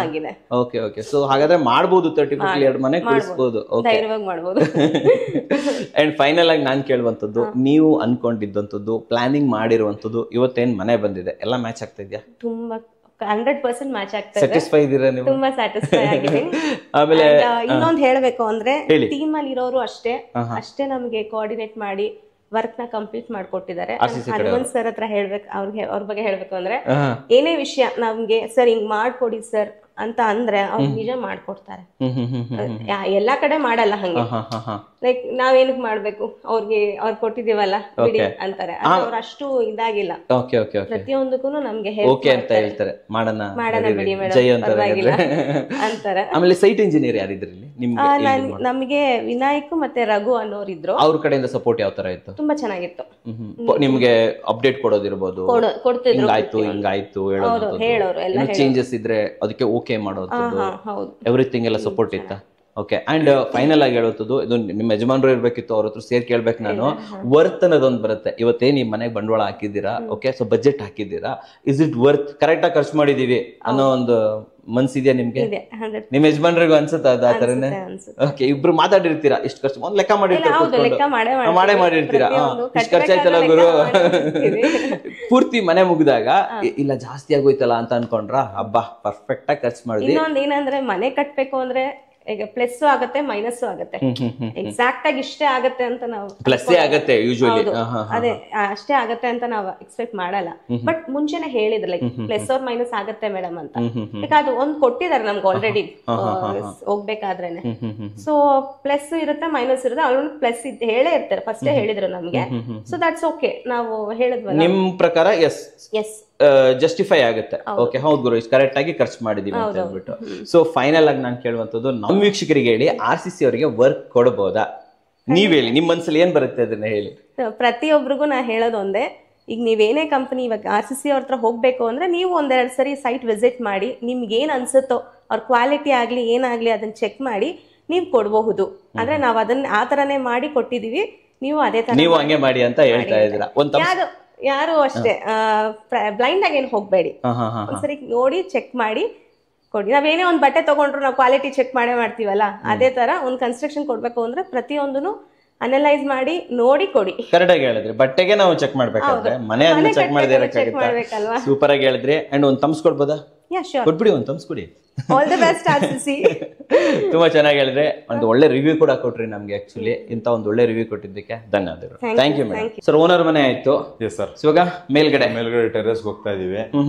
ಆಗಿದೆ. ಓಕೆ ಓಕೆ, ಸೊ ಹಾಗಾದ್ರೆ ಮಾಡ್ಬೋದು 30-40 2 ಮನೆ ಕುಳಿಸಬಹುದು. ಮಾಡ್ಬೋದು. ಅಂಡ್ ಫೈನಲ್ ಆಗಿ ನಾನ್ ಕೇಳುವಂತದ್ದು, ನೀವು ಅನ್ಕೊಂಡಿದ್ದಂಥದ್ದು, ಪ್ಲಾನಿಂಗ್ ಮಾಡಿರುವಂತದ್ದು, ಇವತ್ತೇನ್ ಮನೆ ಬಂದಿದೆ ಎಲ್ಲ ಮ್ಯಾಚ್ ಆಗ್ತಾ ಇದೆಯಾ? ತುಂಬಾ 100% ಮ್ಯಾಚ್ ಆಗ್ತಾ ಇದೆ. ಸ್ಯಾಟಿಸ್ಫೈ ಇದೀರಾ ನೀವು? ತುಂಬಾ ಸ್ಯಾಟಿಸ್ಫೈ ಆಗಿದ್ದೀನಿ. ಆಮೇಲೆ ಇನ್ನೊಂದು ಹೇಳ್ಬೇಕು ಅಂದ್ರೆ, ಟೀಮ್ ಅಲ್ಲಿ ಇರೋರು ಅಷ್ಟೇ ನಮ್ಗೆ ಕೋಆರ್ಡಿನೇಟ್ ಮಾಡಿ ವರ್ಕ್ ನ ಕಂಪ್ಲೀಟ್ ಮಾಡ್ಕೊಟ್ಟಿದ್ದಾರೆ. ಹನುಮಂತ್ ಸರ್ ಹತ್ರ ಹೇಳ್ಬೇಕು, ಅವ್ರ ಬಗ್ಗೆ ಹೇಳ್ಬೇಕು ಅಂದ್ರೆ, ಏನೇ ವಿಷಯ ನಮ್ಗೆ ಸರ್ ಹಿಂಗ್ ಮಾಡ್ಕೊಡಿ ಸರ್ ಅಂತ ಅಂದ್ರೆ ಅವ್ರು ನಿಜ ಮಾಡ್ಕೊಡ್ತಾರೆ. ಎಲ್ಲಾ ಕಡೆ ಮಾಡಲ್ಲ ಹಂಗೆ. ಲೈಕ್ ನಾವೇನಕ್ ಮಾಡ್ಬೇಕು, ಅವ್ರು ಕೊಟ್ಟಿದೀವಲ್ಲ ಬಿಡಿ ಅಂತಾರೆ. ಅವ್ರು ಅಷ್ಟು ಇದಾಗಿಲ್ಲ. ಪ್ರತಿಯೊಂದಕ್ಕೂ ನಮ್ಗೆ ಅಂತ ಹೇಳ್ತಾರೆ, ಮಾಡೋಣ ಬಿಡಿ ಮೇಡಮ್ ಪರವಾಗಿಲ್ಲ ಅಂತಾರೆ. ಆಮೇಲೆ ಸೈಟ್ ಇಂಜಿನಿಯರ್ ಯಾರಿದ್ರು ನಮ್ಗೆ ವಿನಾಯಕ್ ಮತ್ತೆ ರಘು ಅನ್ನೋರು ಇದ್ರು. ಅವ್ರ ಕಡೆಯಿಂದ ಸಪೋರ್ಟ್ ಯಾವ ತರ ಇತ್ತು? ತುಂಬಾ ಚೆನ್ನಾಗಿತ್ತು. ನಿಮ್ಗೆ ಅಪ್ಡೇಟ್ ಕೊಡೋದಿರ್ಬೋದು, ಹಿಂಗಾಯ್ತು ಹಿಂಗಾಯ್ತು ಹೇಳೋರು, ಎಲ್ಲ ಚೇಂಜಸ್ ಇದ್ರೆ ಅದಕ್ಕೆ ಓಕೆ ಮಾಡೋದು, ಎವ್ರಿಥಿಂಗ್ ಎಲ್ಲ ಸಪೋರ್ಟ್ ಇತ್ತ? ಓಕೆ. ಅಂಡ್ ಫೈನಲ್ ಆಗಿ ಹೇಳುತ್ತದು, ಇದು ನಿಮ್ಮ ಯಜಮಾನ್ರು ಇರ್ಬೇಕಿತ್ತು, ಅವ್ರ ಹತ್ರ ಸೇರ್ ಕೇಳ್ಬೇಕು ನಾನು. ವರ್ತ್ ಅನ್ನೋದೊಂದು ಬರುತ್ತೆ. ಇವತ್ತೇ ನಿಮ್ ಮನೆಗೆ ಬಂಡವಾಳ ಹಾಕಿದ್ದೀರಾ, ಓಕೆ, ಸೊ ಬಜೆಟ್ ಹಾಕಿದ್ದೀರಾ, ಇಸ್ ಇಟ್ ವರ್ತ್? ಕರೆಕ್ಟ್ ಆಗಿ ಖರ್ಚು ಮಾಡಿದೀವಿ ಅನ್ನೋ ಒಂದು ಮನ್ಸಿದ್ಯಾ ನಿಮ್ಗೆ? ನಿಮ್ ಯಜಮಾನ್ರಿಗೂ ಅನ್ಸುತ್ತ ಅದು? ಆತರನೇ? ಓಕೆ, ಇಬ್ರು ಮಾತಾಡಿರ್ತೀರಾ, ಇಷ್ಟು ಖರ್ಚು ಒಂದ್ ಲೆಕ್ಕ ಮಾಡಿರ್ತೀರಾ, ಇಷ್ಟು ಖರ್ಚಾಯ್ತಲ್ಲ ಗುರು, ಪೂರ್ತಿ ಮನೆ ಮುಗ್ದಾಗ ಇಲ್ಲ ಜಾಸ್ತಿ ಆಗೋಯ್ತಲ್ಲ ಅಂತ ಅನ್ಕೊಂಡ್ರ? ಹಬ್ಬ ಪರ್ಫೆಕ್ಟ್ ಆಗಿ ಖರ್ಚು ಮಾಡಿದ್ವಿ. ಇನ್ನೊಂದ್ ಏನಂದ್ರೆ, ಮನೆ ಕಟ್ಬೇಕು ಅಂದ್ರೆ ಈಗ ಪ್ಲಸ್ ಆಗತ್ತೆ ಮೈನಸ್ ಆಗತ್ತೆ, ಎಕ್ಸಾಕ್ಟ್ ಆಗಿ ಇಷ್ಟೇ ಆಗತ್ತೆ ಅಂತ ನಾವು ಪ್ಲಸ್ ಆಗತ್ತೆ ಯೂಶುವಲಿ, ಅದೇ ಅಷ್ಟೇ ಆಗತ್ತೆ ಅಂತ ನಾವು ಎಕ್ಸ್ಪೆಕ್ಟ್ ಮಾಡಲ್ಲ. ಬಟ್ ಮುಂಚೆನೆ ಹೇಳಿದ್ರು ಲೈಕ್ ಪ್ಲಸ್ ಆರ್ ಮೈನಸ್ ಆಗತ್ತೆ ಮೇಡಮ್ ಅಂತ. ಯಾಕೆ ಅದು ಒಂದ್ ಕೊಟ್ಟಿದ್ದಾರೆ ನಮ್ಗೆ ಆಲ್ರೆಡಿ ಹೋಗ್ಬೇಕಾದ್ರೇನೆ. ಸೊ ಪ್ಲಸ್ ಇರುತ್ತೆ ಮೈನಸ್ ಇರುತ್ತೆ, ಅವ್ರು ಪ್ಲಸ್ ಹೇಳೇ ಇರ್ತಾರೆ, ಫಸ್ಟೇ ಹೇಳಿದ್ರು ನಮ್ಗೆ. ಸೊ ದಟ್ಸ್ ಓಕೆ, ನಾವು ಹೇಳಿದ್ವಲ್ಲ. ನಿಮ್ ಪ್ರಕಾರ ಎಸ್ ಎಸ್ ಜಸ್ಟಿಫೈ ಆಗುತ್ತೆ. ಓಕೆ, ಹೌದು ಗುರು, ಕರೆಕ್ಟ್ ಆಗಿ ಖರ್ಚು ಮಾಡಿದೀವಿ ಅಂತ ಹೇಳ್ಬಿಟ್ಟು. ಸೊ ಫೈನಲ್ ಆಗಿ ನಾನು ಕೇಳುವಂತದ್ದು, ನಮ್ಮ ವೀಕ್ಷಕರಿಗೆ ಹೇಳಿ RCC ಅವರಿಗೆ ವರ್ಕ್ ಕೊಡಬಹುದಾ? ನೀವ್ ಹೇಳಿ, ನಿಮ್ ಮನ್ಸಲ್ಲಿ ಏನ್ ಬರುತ್ತೆ ಅದನ್ನ ಹೇಳಿ. ಪ್ರತಿಯೊಬ್ಬರಿಗೂ ನಾ ಹೇಳೋದು ಒಂದೇ, ಈಗ ನೀವೇನೇ ಕಂಪನಿ ಇವಾಗ RCC ಅವ್ರ ಹತ್ರ ಹೋಗ್ಬೇಕು ಅಂದ್ರೆ ನೀವು ಒಂದೆರಡು ಸರಿ ಸೈಟ್ ವಿಸಿಟ್ ಮಾಡಿ, ನಿಮ್ಗೆ ಏನ್ ಅನ್ಸುತ್ತೋ ಅವ್ರ ಕ್ವಾಲಿಟಿ ಆಗ್ಲಿ ಏನಾಗ್ಲಿ ಅದನ್ನ ಚೆಕ್ ಮಾಡಿ ನೀವು ಕೊಡಬಹುದು. ಅಂದ್ರೆ ನಾವ್ ಅದನ್ನ ಆ ತರನೇ ಮಾಡಿ ಕೊಟ್ಟಿದೀವಿ, ನೀವು ಅದೇ ತರ ನೀವು ಹಂಗೆ ಮಾಡಿ ಅಂತ ಹೇಳ್ತಾ ಇದ್ದೀರಾ. ಯಾರು ಅಷ್ಟೇ ಬ್ಲೈಂಡ್ ಆಗಿ ಏನ್ ಹೋಗ್ಬೇಡಿ, ಒಂದ್ಸರಿ ನೋಡಿ ಚೆಕ್ ಮಾಡಿ ಕೊಡಿ. ನಾವೇನೇ ಒಂದ್ ಬಟ್ಟೆ ತಗೊಂಡ್ರು ನಾವು ಕ್ವಾಲಿಟಿ ಚೆಕ್ ಮಾಡೇ ಮಾಡ್ತೀವಲ್ಲ, ಅದೇ ತರ ಒಂದ್ ಕನ್ಸ್ಟ್ರಕ್ಷನ್ ಕೊಡ್ಬೇಕು ಅಂದ್ರೆ ಪ್ರತಿಯೊಂದನ್ನು ಅನಲೈಸ್ ಮಾಡಿ ನೋಡಿ ಕೊಡಿ. ಕರೆಕ್ಟ್ ಆಗಿ ಹೇಳಿದ್ರಿ, ಬಟ್ಟೆಗೆ ನಾವು ಚೆಕ್ ಮಾಡ್ಬೇಕಾದ್ರೆ ಮನೆ ಚೆಕ್ ಮಾಡದೇ ಇರಕ್ಕಾಗತ್ತಾ? ಸೂಪರ್ ಆಗಿ ಹೇಳಿದ್ರಿ. ಅಂಡ್ ಒಂದ್ ತಮ್ಸ್ ಕೊಡ್ಬೋದಾ? ಕೊಟ್ಬಿಡಿ, ಒಂದ್ ತಮ್ಸ್ ಕೊಡಿ. All the best RCC. ತುಂಬಾ ಚೆನ್ನಾಗಿ ಹೇಳಿದ್ರೆ, ಒಂದು ಒಳ್ಳೆ ರಿವ್ಯೂ ಕೂಡ ಕೊಟ್ರಿ ನಮ್ಗೆ. ಆಕ್ಚುಲಿ ಇಂತ ಒಂದು ಒಳ್ಳೆ ರಿವ್ಯೂ ಕೊಟ್ಟಿದ್ದಕ್ಕೆ ಧನ್ಯವಾದಗಳು. Thank you madam. Sir, owner ಮನೆ ಆಯ್ತು. Yes sir. ಇವಾಗ ಮೇಲ್ಗಡೆ ಟೆರೆಸ್ ಹೋಗ್ತಾ ಇದೀವಿ.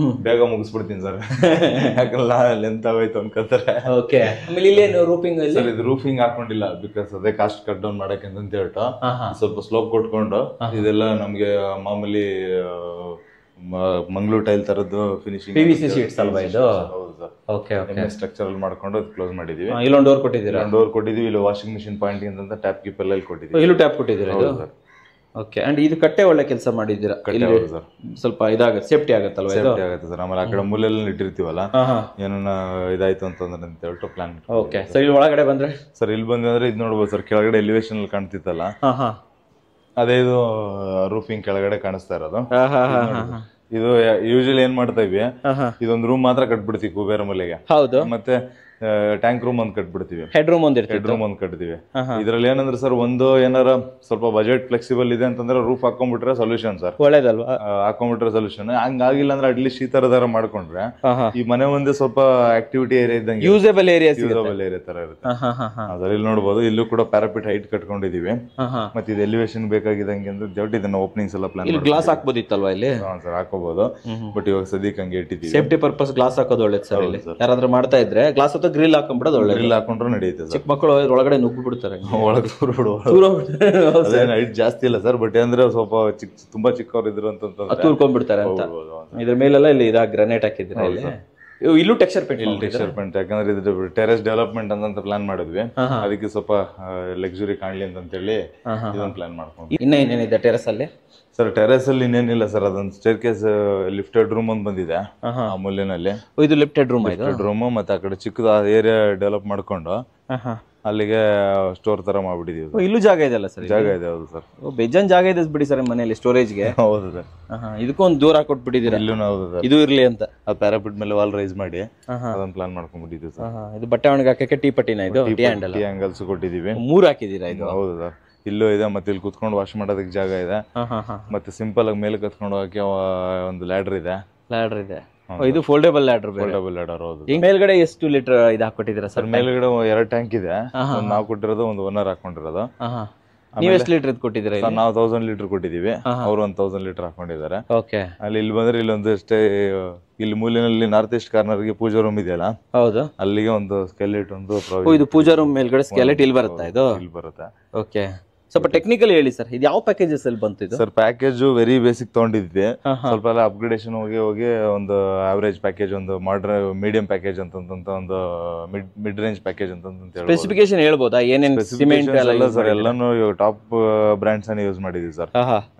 ಬೇಗ ಮುಗಿಸ್ಬಿಡ್ತೀನಿ ಸರ್, ಯಾಕಲ್ಲ ಲೆಂತ್ ಆಗೋಯ್ತು ಅನ್ಕೋತಾರೆ. ಓಕೆ, ಆಮೇಲೆ ಇಲ್ಲೇನು ರೂಫಿಂಗ್? ಸರ್, ಇದು ರೂಫಿಂಗ್ ಹಾಕೊಂಡಿಲ್ಲ, ಬಿಕಾಸ್ ಅದೇ ಕಾಸ್ಟ್ ಕಟ್ ಡೌನ್ ಮಾಡಕ್ಕೆ ಅಂತ ಹೇಳ್ಬಿಟ್ಟು ಸ್ವಲ್ಪ ಸ್ಲೋಪ್ ಕೊಟ್ಕೊಂಡು, ಇದೆಲ್ಲ ನಮ್ಗೆ ಮಾಮೂಲಿ ಮಂಗಳೂರು ಟೈಲ್ ತರದ್ದು ಫಿನಿಶಿಂಗ್ PVC ಶೀಟ್ಸ್ ಅಲ್ವಾ ಇದು? ಹೌದು ಸರ್. ಓಕೆ ಓಕೆ, ಸ್ಟ್ರಕ್ಚರಲ್ ಮಾಡ್ಕೊಂಡು ಕ್ಲೋಸ್ ಮಾಡಿದೀವಿ. ಇಲ್ಲೊಂದು ಡೋರ್ ಕೊಟ್ಟಿದ್ದೀರಾ? ಡೋರ್ ಕೊಟ್ಟಿದೀವಿ. ಇಲ್ಲಿ ವಾಷಿಂಗ್ ಮಿಷಿನ್ ಪಾಯಿಂಟ್ ಅಂತ ಟ್ಯಾಪ್ ಕೀಪ್ ಎಲ್ಲ ಕೊಟ್ಟಿದ್ದೀವಿ. ಇಲ್ಲೂ ಟ್ಯಾಪ್ ಕೊಟ್ಟಿದ್ದೀರಾ? ಓಕೆ. ಅಂಡ್ ಇದು ಕಟ್ಟೆ ಒಳ್ಳೆ ಕೆಲಸ ಮಾಡಿದ್ದೀರಾ. ಸರ್, ಸ್ವಲ್ಪ ಇದಾಗುತ್ತೆ, ಸೇಫ್ಟಿ ಆಗುತ್ತಲ್ವಾ? ಸೇಫ್ಟಿ ಆಗುತ್ತೆ ಸರ್. ಆಮೇಲೆ ಆ ಕಡೆ ಮೂಲೆಲ್ಲ ಇಟ್ಟಿರ್ತೀವಲ್ಲ, ಏನನ್ನ ಇದಾಯ್ತು ಅಂತಂದ್ರೆ ಅಂತ ಹೇಳ್ಬಿಟ್ಟು ಪ್ಲಾನ್. ಓಕೆ ಸರ್, ಇಲ್ಲಿ ಒಳಗಡೆ ಬಂದ್ರೆ? ಸರ್, ಇಲ್ಲಿ ಬಂದ್ರೆ ಇದು ನೋಡ್ಬೋದು ಸರ್, ಕೆಳಗಡೆ ಎಲಿವೇಶನ್ ಅಲ್ಲಿ ಕಾಣ್ತಿತ್ತಲ್ಲ, ಅದೇ ಇದು ರೂಫಿಂಗ್ ಕೆಳಗಡೆ ಕಾಣಿಸ್ತಾ ಇರೋದು. ಇದು ಯೂಶಲಿ ಏನ್ ಮಾಡ್ತಾ ಇವಿ, ಇದೊಂದು ರೂಮ್ ಮಾತ್ರ ಕಟ್ಬಿಡ್ತೀವಿ ಕುಬೇರ ಮಲೆಗೆ. ಹೌದು. ಮತ್ತೆ ಟ್ಯಾಂಕ್ ರೂಮ್ ಒಂದ್ ಕಟ್ಬಿಡ್ತೀವಿ, ಹೆಡ್ ರೂಮ್ ಒಂದ್ ಕಟ್ತೀವಿ. ಇದ್ರಲ್ಲಿ ಏನಂದ್ರೆ ಸರ್, ಒಂದು ಏನಾರ ಸ್ವಲ್ಪ ಬಜೆಟ್ ಫ್ಲೆಕ್ಸಿಬಲ್ ಇದೆ ಅಂತಂದ್ರೆ ರೂಫ್ ಹಾಕೊಂಡ್ಬಿಟ್ರೆ ಸೊಲ್ಯೂಷನ್ ಸರ್, ಒಳ್ಳೇದಲ್ವಾ? ಹಾಕೊಂಡ್ಬಿಟ್ರೆ ಸೊಲ್ಯೂಷನ್. ಹಂಗಾಗಿಲ್ಲ ಅಂದ್ರೆ ಅಟ್ಲೀಸ್ಟ್ ಈ ತರದಾರ ಮಾಡ್ಕೊಂಡ್ರೆ ಈ ಮನೆ ಒಂದೇ ಸ್ವಲ್ಪ ಆಕ್ಟಿವಿಟಿ ಏರಿಯಾ ಇದ್ದಂಗೆ, ಯೂಸೇಬಲ್ ಏರಿಯಾ ತರ ಇರುತ್ತೆ. ಅದ್ರಲ್ಲಿ ನೋಡ್ಬೋದು, ಇಲ್ಲೂ ಕೂಡ ಪ್ಯಾರಾಪಿಟ್ ಹೈಟ್ ಕಟ್ಕೊಂಡಿದೀವಿ. ಮತ್ತೆ ಇದು ಎಲಿವೇಶನ್ ಬೇಕಾಗಿದಂಗೆ ಅಂದ್ರೆ ಇದನ್ನ ಓಪನಿಂಗ್ಸ್ ಎಲ್ಲ ಪ್ಲಾನ್. ಗ್ಲಾಸ್ ಹಾಕ್ಬೋದಿತ್ತಲ್ವಾ ಇಲ್ಲಿ? ಸರ್, ಹಾಕೋಬಹುದು. ಬಟ್ ಇವಾಗ ಸದ್ಯಕ್ಕೆ ಹಂಗೆ ಇಟ್ಟಿದ್ದೀವಿ. ಸೇಫ್ಟಿ ಪರ್ಪಸ್ ಗ್ಲಾಸ್ ಹಾಕೋದು ಒಳ್ಳೇದು ಸರ್. ಇಲ್ಲಿ ಯಾರಾದ್ರೂ ಮಾಡ್ತಾ ಇದ್ರೆ ಗ್ಲಾಸ್ ಗ್ರಿಲ್ ಹಾಕೊಂಡ್ಬಿಡೋದು ಒಳ್ಳೆ. ಗ್ರಿಲ್ ಹಾಕೊಂಡ್ರು ನಡೆಯುತ್ತೆ. ಚಿಕ್ಕ ಮಕ್ಕಳು ಒಳಗಡೆ ನುಗ್ಗು ಬಿಡ್ತಾರೆ, ಒಳಗೆ ಹೈಟ್ ಜಾಸ್ತಿ ಇಲ್ಲ ಸರ್, ಬಟ್ ಅಂದ್ರೆ ಸ್ವಲ್ಪ ತುಂಬಾ ಚಿಕ್ಕವ್ರು ಇದ್ರು ಅಂತಂದ್ರೆ ತೂರ್ಕೊಂಡ್ಬಿಡ್ತಾರೆ ಅಂತ. ಇದ್ರ ಮೇಲೆಲ್ಲ ಇಲ್ಲಿ ಇದಾಗ ಗ್ರಾನೈಟ್ ಹಾಕಿದ್ರೆ ಇಲ್ಲೂ ಟೆಕ್ಸ್ಚರ್ ಪೇಂಟ್, ಯಾಕಂದ್ರೆ ಇದು ಟೆರೆಸ್ ಡೆವಲಪ್ಮೆಂಟ್ ಅಂತ ಪ್ಲಾನ್ ಮಾಡಿದ್ವಿ. ಅದಕ್ಕೆ ಸ್ವಲ್ಪ ಲಕ್ಸುರಿ ಕಾಣ್ಲಿ ಅಂತ ಹೇಳಿ ಇದೊಂದು ಪ್ಲಾನ್ ಮಾಡ್ಕೊಂಡು. ಇನ್ನೇನಿದೆ ಟೆರೆಸ್ ಅಲ್ಲಿ? ಸರ್, ಟೆರೆಸ್ ಅಲ್ಲಿ ಇನ್ನೇನಿಲ್ಲ ಸರ್, ಅದೊಂದು ಸ್ಟೇರ್ ಕೇಸ್ ಲಿಫ್ಟೆಡ್ ರೂಮ್ ಒಂದು ಬಂದಿದೆ ಆ ಮೂಲೆನಲ್ಲಿ. ಇದು ಲಿಫ್ಟೆಡ್ ರೂಮ್ ಮತ್ತೆ ಆ ಕಡೆ ಚಿಕ್ಕದ ಏರಿಯಾ ಡೆವಲಪ್ ಮಾಡ್ಕೊಂಡು ಅಲ್ಲಿಗೆ ಸ್ಟೋರ್ ತರ ಮಾಡ್ಬಿಟ್ಟಿದೀವಿ. ಇಲ್ಲೂ ಜಾಗ ಇದೆ ಅಲ್ಲ ಸರ್? ಜಾಗ ಇದೆ. ಹೌದು ಸರ್, ಬೇಜಾನ್ ಜಾಗ ಇದೆ ಬಿಡಿ ಸರ್ ಮನೆಯಲ್ಲಿ ಸ್ಟೋರೇಜ್ಗೆ. ಹೌದು ಸರ್. ಇದಕ್ಕೂ ಒಂದು ದೂರ ಹಾಕೊಟ್ಬಿಟ್ಟಿದ್ದೀರಾ? ಇಲ್ಲೂ ಹೌದು ಸರ್, ಇದು ಇರ್ಲಿ ಅಂತ ಆ ಪ್ಯಾರಾಪಿಟ್ ಮೇಲೆ ವಾಲ್ ರೈಸ್ ಮಾಡಿ ಅದನ್ನ ಪ್ಲಾನ್ ಮಾಡ್ಕೊಂಡ್ಬಿಟ್ಟಿದ್ದೀವಿ ಸರ್. ಇದು ಬಟ್ಟೆ ಒಣಗಿ ಹಾಕಕ್ಕೆ ಟೀ ಪಟ್ಟಿನ? ಇದು ಟೀ ಆಂಗಲ್ಸ್ ಕೊಟ್ಟಿದೀವಿ. 3 ಹಾಕಿದೀರಾ? ಇದು ಹೌದು ಸರ್. ಇಲ್ಲೂ ಇದೆ, ಮತ್ತೆ ಇಲ್ಲಿ ಕುತ್ಕೊಂಡು ವಾಶ್ ಮಾಡೋದಕ್ಕೆ ಜಾಗ ಇದೆ. ಮತ್ತೆ ಸಿಂಪಲ್ ಆಗಿ ಮೇಲೆ ಕತ್ಕೊಂಡು ಹೋಗಕ್ಕೆ ಒಂದು ಲ್ಯಾಡರ್ ಇದೆ. ಇದು ಫೋಲ್ಡೇಬಲ್ ಲ್ಯಾಡರ್. ಹೌದು. ಈ ಮೇಲ್ಗಡೆ ಎಷ್ಟು ಲೀಟರ್ ಇದು ಹಾಕೊಟ್ಟಿದ್ದೀರಾ ಸರ್? ಮೇಲ್ಗಡೆ 2 ಟ್ಯಾಂಕ್ ಇದೆ. ನಾವು ಕೊಟ್ಟಿರೋದು ಒಂದು ಓನರ್ ಹಾಕೊಂಡಿರೋದು. ನೀವು ಎಷ್ಟು ಲೀಟರ್ ಕೊಟ್ಟಿದ್ದೀರಾ? ನಾವು 1000 ಲೀಟರ್ ಕೊಟ್ಟಿದೀವಿ, ಅವ್ರು 1000 ಲೀಟರ್ ಹಾಕೊಂಡಿದ್ದಾರೆ. ಇಲ್ಲಿ ಬಂದ್ರೆ ಇಲ್ಲೊಂದು ಅಷ್ಟೇ, ಇಲ್ಲಿ ಮೂಲೆಯಲ್ಲಿ ನಾರ್ತ್ ಈಸ್ಟ್ ಕಾರ್ನರ್ ಗೆ ಪೂಜಾ ರೂಮ್ ಇದೆಯಲ್ಲ, ಹೌದು, ಅಲ್ಲಿಗೆ ಒಂದು ಸ್ಕೆಲೆಟ್ ಒಂದು. ಇದು ಪೂಜಾ ರೂಮ್ ಮೇಲ್ಗಡೆ ಸ್ಕೆಲೆಟ್ ಇಲ್ಲಿ ಬರುತ್ತಾ? ಇದು ಇಲ್ಲಿ ಬರುತ್ತೆ. ಓಕೆ, ಸ್ವಲ್ಪ ಟೆಕ್ನಿಕಲ್ ಹೇಳಿ ಸರ್, ಇದು ಯಾವ ಪ್ಯಾಕೇಜಸ್ ಅಲ್ಲಿ ಬಂತು ಇದು? ಸರ್, ಪ್ಯಾಕೇಜ್ ವೆರಿ ಬೇಸಿಕ್ ತಗೊಂಡಿದ್ವಿ. ಸ್ವಲ್ಪ ಎಲ್ಲ ಅಪ್ಗ್ರೇಡೇಷನ್ ಹೋಗಿ ಒಂದು ಆವರೇಜ್ ಪ್ಯಾಕೇಜ್, ಒಂದು ಮೀಡಿಯಂ ಪ್ಯಾಕೇಜ್ ಅಂತ ಒಂದು ಮಿಡ್ ರೇಂಜ್ ಪ್ಯಾಕೇಜ್ ಅಂತ ಸ್ಪೆಸಿಫಿಕೇಶನ್ ಹೇಳ್ಬೋದಾ? ಏನೇನು ಸಿಮೆಂಟ್ ಎಲ್ಲ ಸರ್? ಎಲ್ಲಾನು ಟಾಪ್ ಬ್ರ್ಯಾಂಡ್ಸ್ ಅನ್ನ ಯೂಸ್ ಮಾಡಿದ್ವಿ ಸರ್.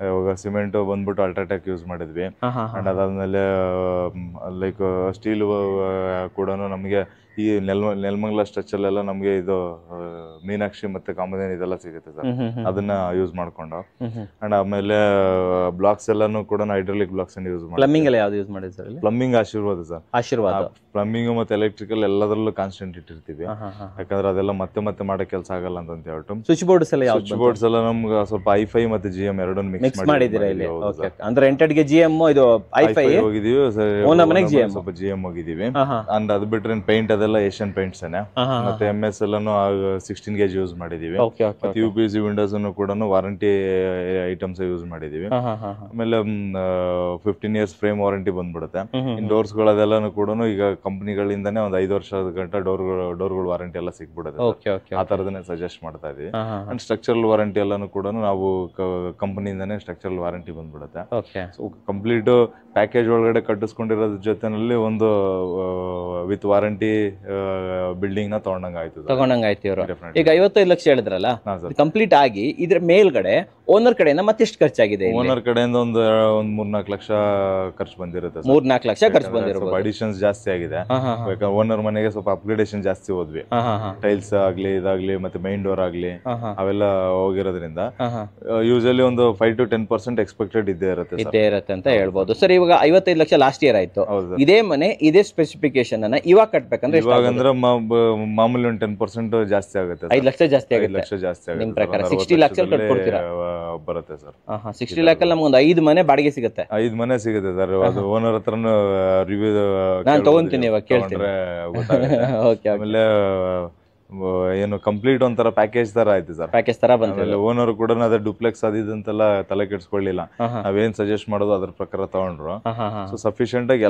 ಇವಾಗ ಸಿಮೆಂಟ್ ಬಂದ್ಬಿಟ್ಟು ಅಲ್ಟ್ರಾಟೆಕ್ ಯೂಸ್ ಮಾಡಿದ್ವಿ. ಅಂಡ್ ಅದಾದ್ಮೇಲೆ ಲೈಕ್ ಸ್ಟೀಲ್ ಕೂಡ ನಮಗೆ ಈ ನೆಲಮಂಗಲ ಸ್ಟ್ರೆಚ್ ಅಲ್ಲೆಲ್ಲ ನಮ್ಗೆ ಇದು ಮೀನಾಕ್ಷಿ ಮತ್ತೆ ಕಾಮಧೇನು ಇದೆಲ್ಲ ಸಿಗುತ್ತೆ ಸರ್, ಅದನ್ನ ಯೂಸ್ ಮಾಡ್ಕೊಂಡು. ಅಂಡ್ ಆಮೇಲೆ ಬ್ಲಾಕ್ಸ್ ಎಲ್ಲಾನು ಕೂಡ ಹೈಡ್ರಾಲಿಕ್ ಬ್ಲಾಕ್ಸ್ ಅನ್ನು ಯೂಸ್ ಮಾಡಿ. ಪ್ಲಂಬಿಂಗ್ ಎಲ್ಲ ಯಾವ್ದು ಯೂಸ್ ಮಾಡಿದ್ರಿ ಸರ್? ಪ್ಲಂಬಿಂಗ್ ಆಶೀರ್ವಾದ ಸರ್. ಪ್ಲಂಬಿಂಗ್ ಮತ್ತೆ ಎಲೆಕ್ಟ್ರಿಕಲ್ ಎಲ್ಲದರಲ್ಲೂ ಕಾನ್ಸ್ಟೆಂಟ್ ಇಟ್ಟಿರ್ತೀವಿ, ಯಾಕಂದ್ರೆ ಅದೆಲ್ಲ ಮತ್ತೆ ಮಾಡೋ ಕೆಲಸ ಆಗಲ್ಲ ಅಂತ ಹೇಳ್ಬಿಟ್ಟು. ಸ್ವಿಚ್ ಬೋರ್ಡ್ಸ್ ಎಲ್ಲ ನಮ್ಗೆ ಸ್ವಲ್ಪ ಐಫೈ ಮತ್ತೆ GM ಎರಡನ್ನು ಮಿಕ್ಸ್ ಮಾಡಿದ್ದೀರಾ ಇಲ್ಲಿ? ಅಂದ್ರೆ ರೆಂಟೆಡ್ ಗೆ GM, ಇದು ಐಫೈ ಹೋಗಿದೀವಿ ಸರ್. ಸ್ವಲ್ಪ GM ಹೋಗಿದೀವಿ. ಅಂಡ್ ಅದು ಬಿಟ್ರೆ ಪೇಂಟ್ ಅದೆಲ್ಲ ಅದೆಲ್ಲ ಏಷ್ಯನ್ ಪೇಂಟ್ಸ್ ಮತ್ತೆ MS ಎಲ್ಲಾನು 16 gauge ಯೂಸ್ ಮಾಡಿದೀವಿ. ಮತ್ತೆ UPVC ವಿಂಡೋಸ್ ಕೂಡ ವಾರಂಟಿ ಐಟಮ್ಸ್ ಯೂಸ್ ಮಾಡಿದೀವಿ. ಆಮೇಲೆ 15 years ಫ್ರೇಮ್ ವಾರಂಟಿ ಬಂದ್ಬಿಡುತ್ತೆ. ಡೋರ್ಸ್ ಗಳದೆಲ್ಲಾನು ಕೂಡ ಈಗ ಕಂಪನಿಗಳಿಂದಾನೇ ಒಂದು 5 ವರ್ಷದ ಗಂಟ ಡೋರ್ಗಳು ವಾರಂಟಿ ಎಲ್ಲ ಸಿಕ್ಬಿಡುತ್ತೆ. ಆ ತರದನ್ನೇ ಸಜೆಸ್ಟ್ ಮಾಡ್ತಾ ಇದೀವಿ. ಅಂಡ್ ಸ್ಟ್ರಕ್ಚರಲ್ ವಾರಂಟಿ ಎಲ್ಲಾನು ಕೂಡ ನಾವು ಕಂಪನಿಯಿಂದಾನೇ ಸ್ಟ್ರಕ್ಚರಲ್ ವಾರಂಟಿ ಬಂದ್ಬಿಡುತ್ತೆ. ಸೊ ಕಂಪ್ಲೀಟ್ ಪ್ಯಾಕೇಜ್ ಒಳಗಡೆ ಕಟ್ಟಿಸ್ಕೊಂಡಿರೋದ್ರ ಜೊತೆನಲ್ಲಿ ಒಂದು ವಿತ್ ವಾರಂಟಿ ಬಿಲ್ಡಿಂಗ್ ನ ತಗೊಂಡಂಗಾಯ್ತು ಇವರು. ಈಗ 55 ಲಕ್ಷ ಹೇಳಿದ್ರಲ್ಲ, ಕಂಪ್ಲೀಟ್ ಆಗಿ ಇದ್ರ ಮೇಲ್ಗಡೆ ಓನರ್ ಕಡೆಯಿಂದ ಮತ್ತೆಷ್ಟು ಖರ್ಚಾಗಿದೆ? ಓನರ್ ಕಡೆಯಿಂದ ಒಂದು 3-4 ಲಕ್ಷ ಖರ್ಚು ಬಂದಿರುತ್ತೆ. 3-4 ಲಕ್ಷ ಖರ್ಚು ಬಂದಿರುತ್ತೆ. ಅಡಿಷನ್ಸ್ ಜಾಸ್ತಿ ಆಗಿದೆ. ಓನರ್ ಮನೆಗೆ ಸ್ವಲ್ಪ ಅಪ್ಗ್ರೇಡೇಷನ್ ಜಾಸ್ತಿ ಹೋದ್ವಿ. ಟೈಲ್ಸ್ ಆಗ್ಲಿ ಇದಾಗ್ಲಿ ಮತ್ತೆ ಮೈನ್ ಡೋರ್ ಆಗ್ಲಿ ಅವೆಲ್ಲ ಹೋಗಿರೋದ್ರಿಂದ ಯೂಶಲಿ ಒಂದು 5 to 10% ಎಕ್ಸ್ಪೆಕ್ಟೆಡ್ ಇದ್ದೇ ಇರುತ್ತೆ ಅಂತ ಹೇಳ್ಬೋದು. ಸರ್, ಇವಾಗ 55 ಲಕ್ಷ ಲಾಸ್ಟ್ ಇಯರ್ ಆಯ್ತು. ಇದೇ ಮನೆ ಇದೇ ಸ್ಪೆಸಿಫಿಕೇಶನ್ ಅನ್ನ ಇವಾಗ ಕಟ್ಬೇಕಂದ್ರೆ ಇವಾಗಂದ್ರೆ ಮಾಮೂಲಿ ಒಂದು 10% ಜಾಸ್ತಿ ಆಗುತ್ತೆ. 5 ಲಕ್ಷ ಜಾಸ್ತಿ ಆಗುತ್ತೆ. 5 ಲಕ್ಷ ಜಾಸ್ತಿ ಆಗುತ್ತೆ. ನಿಮ್ ಪ್ರಕಾರ 60 ಲಕ್ಷ ಕಟ್ಕೊಡ್ತೀರಾ? ಬರುತ್ತೆ ಸರ್. 60 ಲಕ್ಷ ನಮ್ಗೆ ಒಂದು 5 ಮನೆ ಬಾಡಿಗೆ ಸಿಗುತ್ತೆ. 5 ಮನೆ ಸಿಗುತ್ತೆ ಸರ್. ಅದು ಓನರ್ ಹತ್ರನು ರಿವ್ಯೂ ನಾನು ತಗೊಂತೀನಿ, ಇವಾಗ ಕೇಳ್ತೀನಿ. ಆಮೇಲೆ ಏನು ಕಂಪ್ಲೀಟ್ ಒಂಥರ ಪ್ಯಾಕೇಜ್ ತರ ಆಯ್ತು ಸರ್. ಪ್ಯಾಕೇಜ್ ತರ ಬಂತು. ಓನರ್ ಕೂಡ ಅದೇ ಡುಪ್ಲೆಕ್ಸ್ ಅದಿದಂತೆಲ್ಲ ತಲೆ ಕೆಡ್ಸ್ಕೊಳ್ಳಿಲ್ಲ. ನಾವೇನ್ ಸಜೆಸ್ಟ್ ಮಾಡೋದು ಅದ್ರ ಪ್ರಕಾರ ತಗೊಂಡ್ರು. ಸೊ ಸಫಿಶಿಯಂಟ್ ಆಗಿ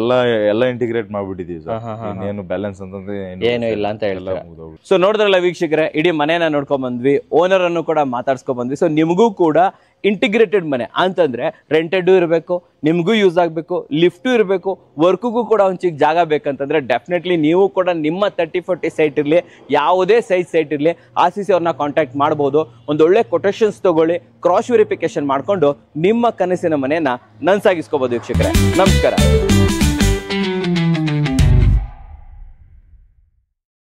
ಎಲ್ಲ ಇಂಟಿಗ್ರೇಟ್ ಮಾಡ್ಬಿಟ್ಟಿದೀವಿ ಸರ್. ಏನು ಬ್ಯಾಲೆನ್ಸ್ ಅಂತಂದ್ರೆ ಏನು ಇಲ್ಲ ಅಂತ ಹೇಳ್ತಾರೆ. ಸೊ ನೋಡಿದ್ರಲ್ಲ ವೀಕ್ಷಕರೇ, ಇಡೀ ಮನೆನ ನೋಡ್ಕೊಂಡ್ ಬಂದ್ವಿ, ಓನರ್ ಅನ್ನು ಕೂಡ ಮಾತಾಡ್ಸ್ಕೊಂಡ್ ಬಂದ್ವಿ. ಸೊ ನಿಮಗೂ ಕೂಡ ಇಂಟಿಗ್ರೇಟೆಡ್ ಮನೆ ಅಂತಂದ್ರೆ ರೆಂಟೆಡ್ ಇರಬೇಕು, ನಿಮಗೂ ಯೂಸ್ ಆಗಬೇಕು, ಲಿಫ್ಟು ಇರಬೇಕು, ವರ್ಕ್ಗೂ ಕೂಡ ಒಂದು ಚಿಕ್ಕ ಜಾಗ ಬೇಕಂತಂದ್ರೆ ಡೆಫಿನೆಟ್ಲಿ ನೀವು ಕೂಡ ನಿಮ್ಮ 30-40 ಸೈಟ್ ಇರಲಿ, ಯಾವುದೇ ಸೈಜ್ ಸೈಟ್ ಇರಲಿ, RCC ಅವ್ರನ್ನ ಕಾಂಟ್ಯಾಕ್ಟ್ ಮಾಡ್ಬೋದು. ಒಂದೊಳ್ಳೆ ಕೊಟೇಶನ್ಸ್ ತಗೊಳ್ಳಿ, ಕ್ರಾಸ್ ವೆರಿಫಿಕೇಶನ್ ಮಾಡ್ಕೊಂಡು ನಿಮ್ಮ ಕನಸಿನ ಮನೆಯನ್ನ ನನ್ಸಾಗಿಸ್ಕೋಬಹುದು. ವೀಕ್ಷಕರೇ, ನಮಸ್ಕಾರ.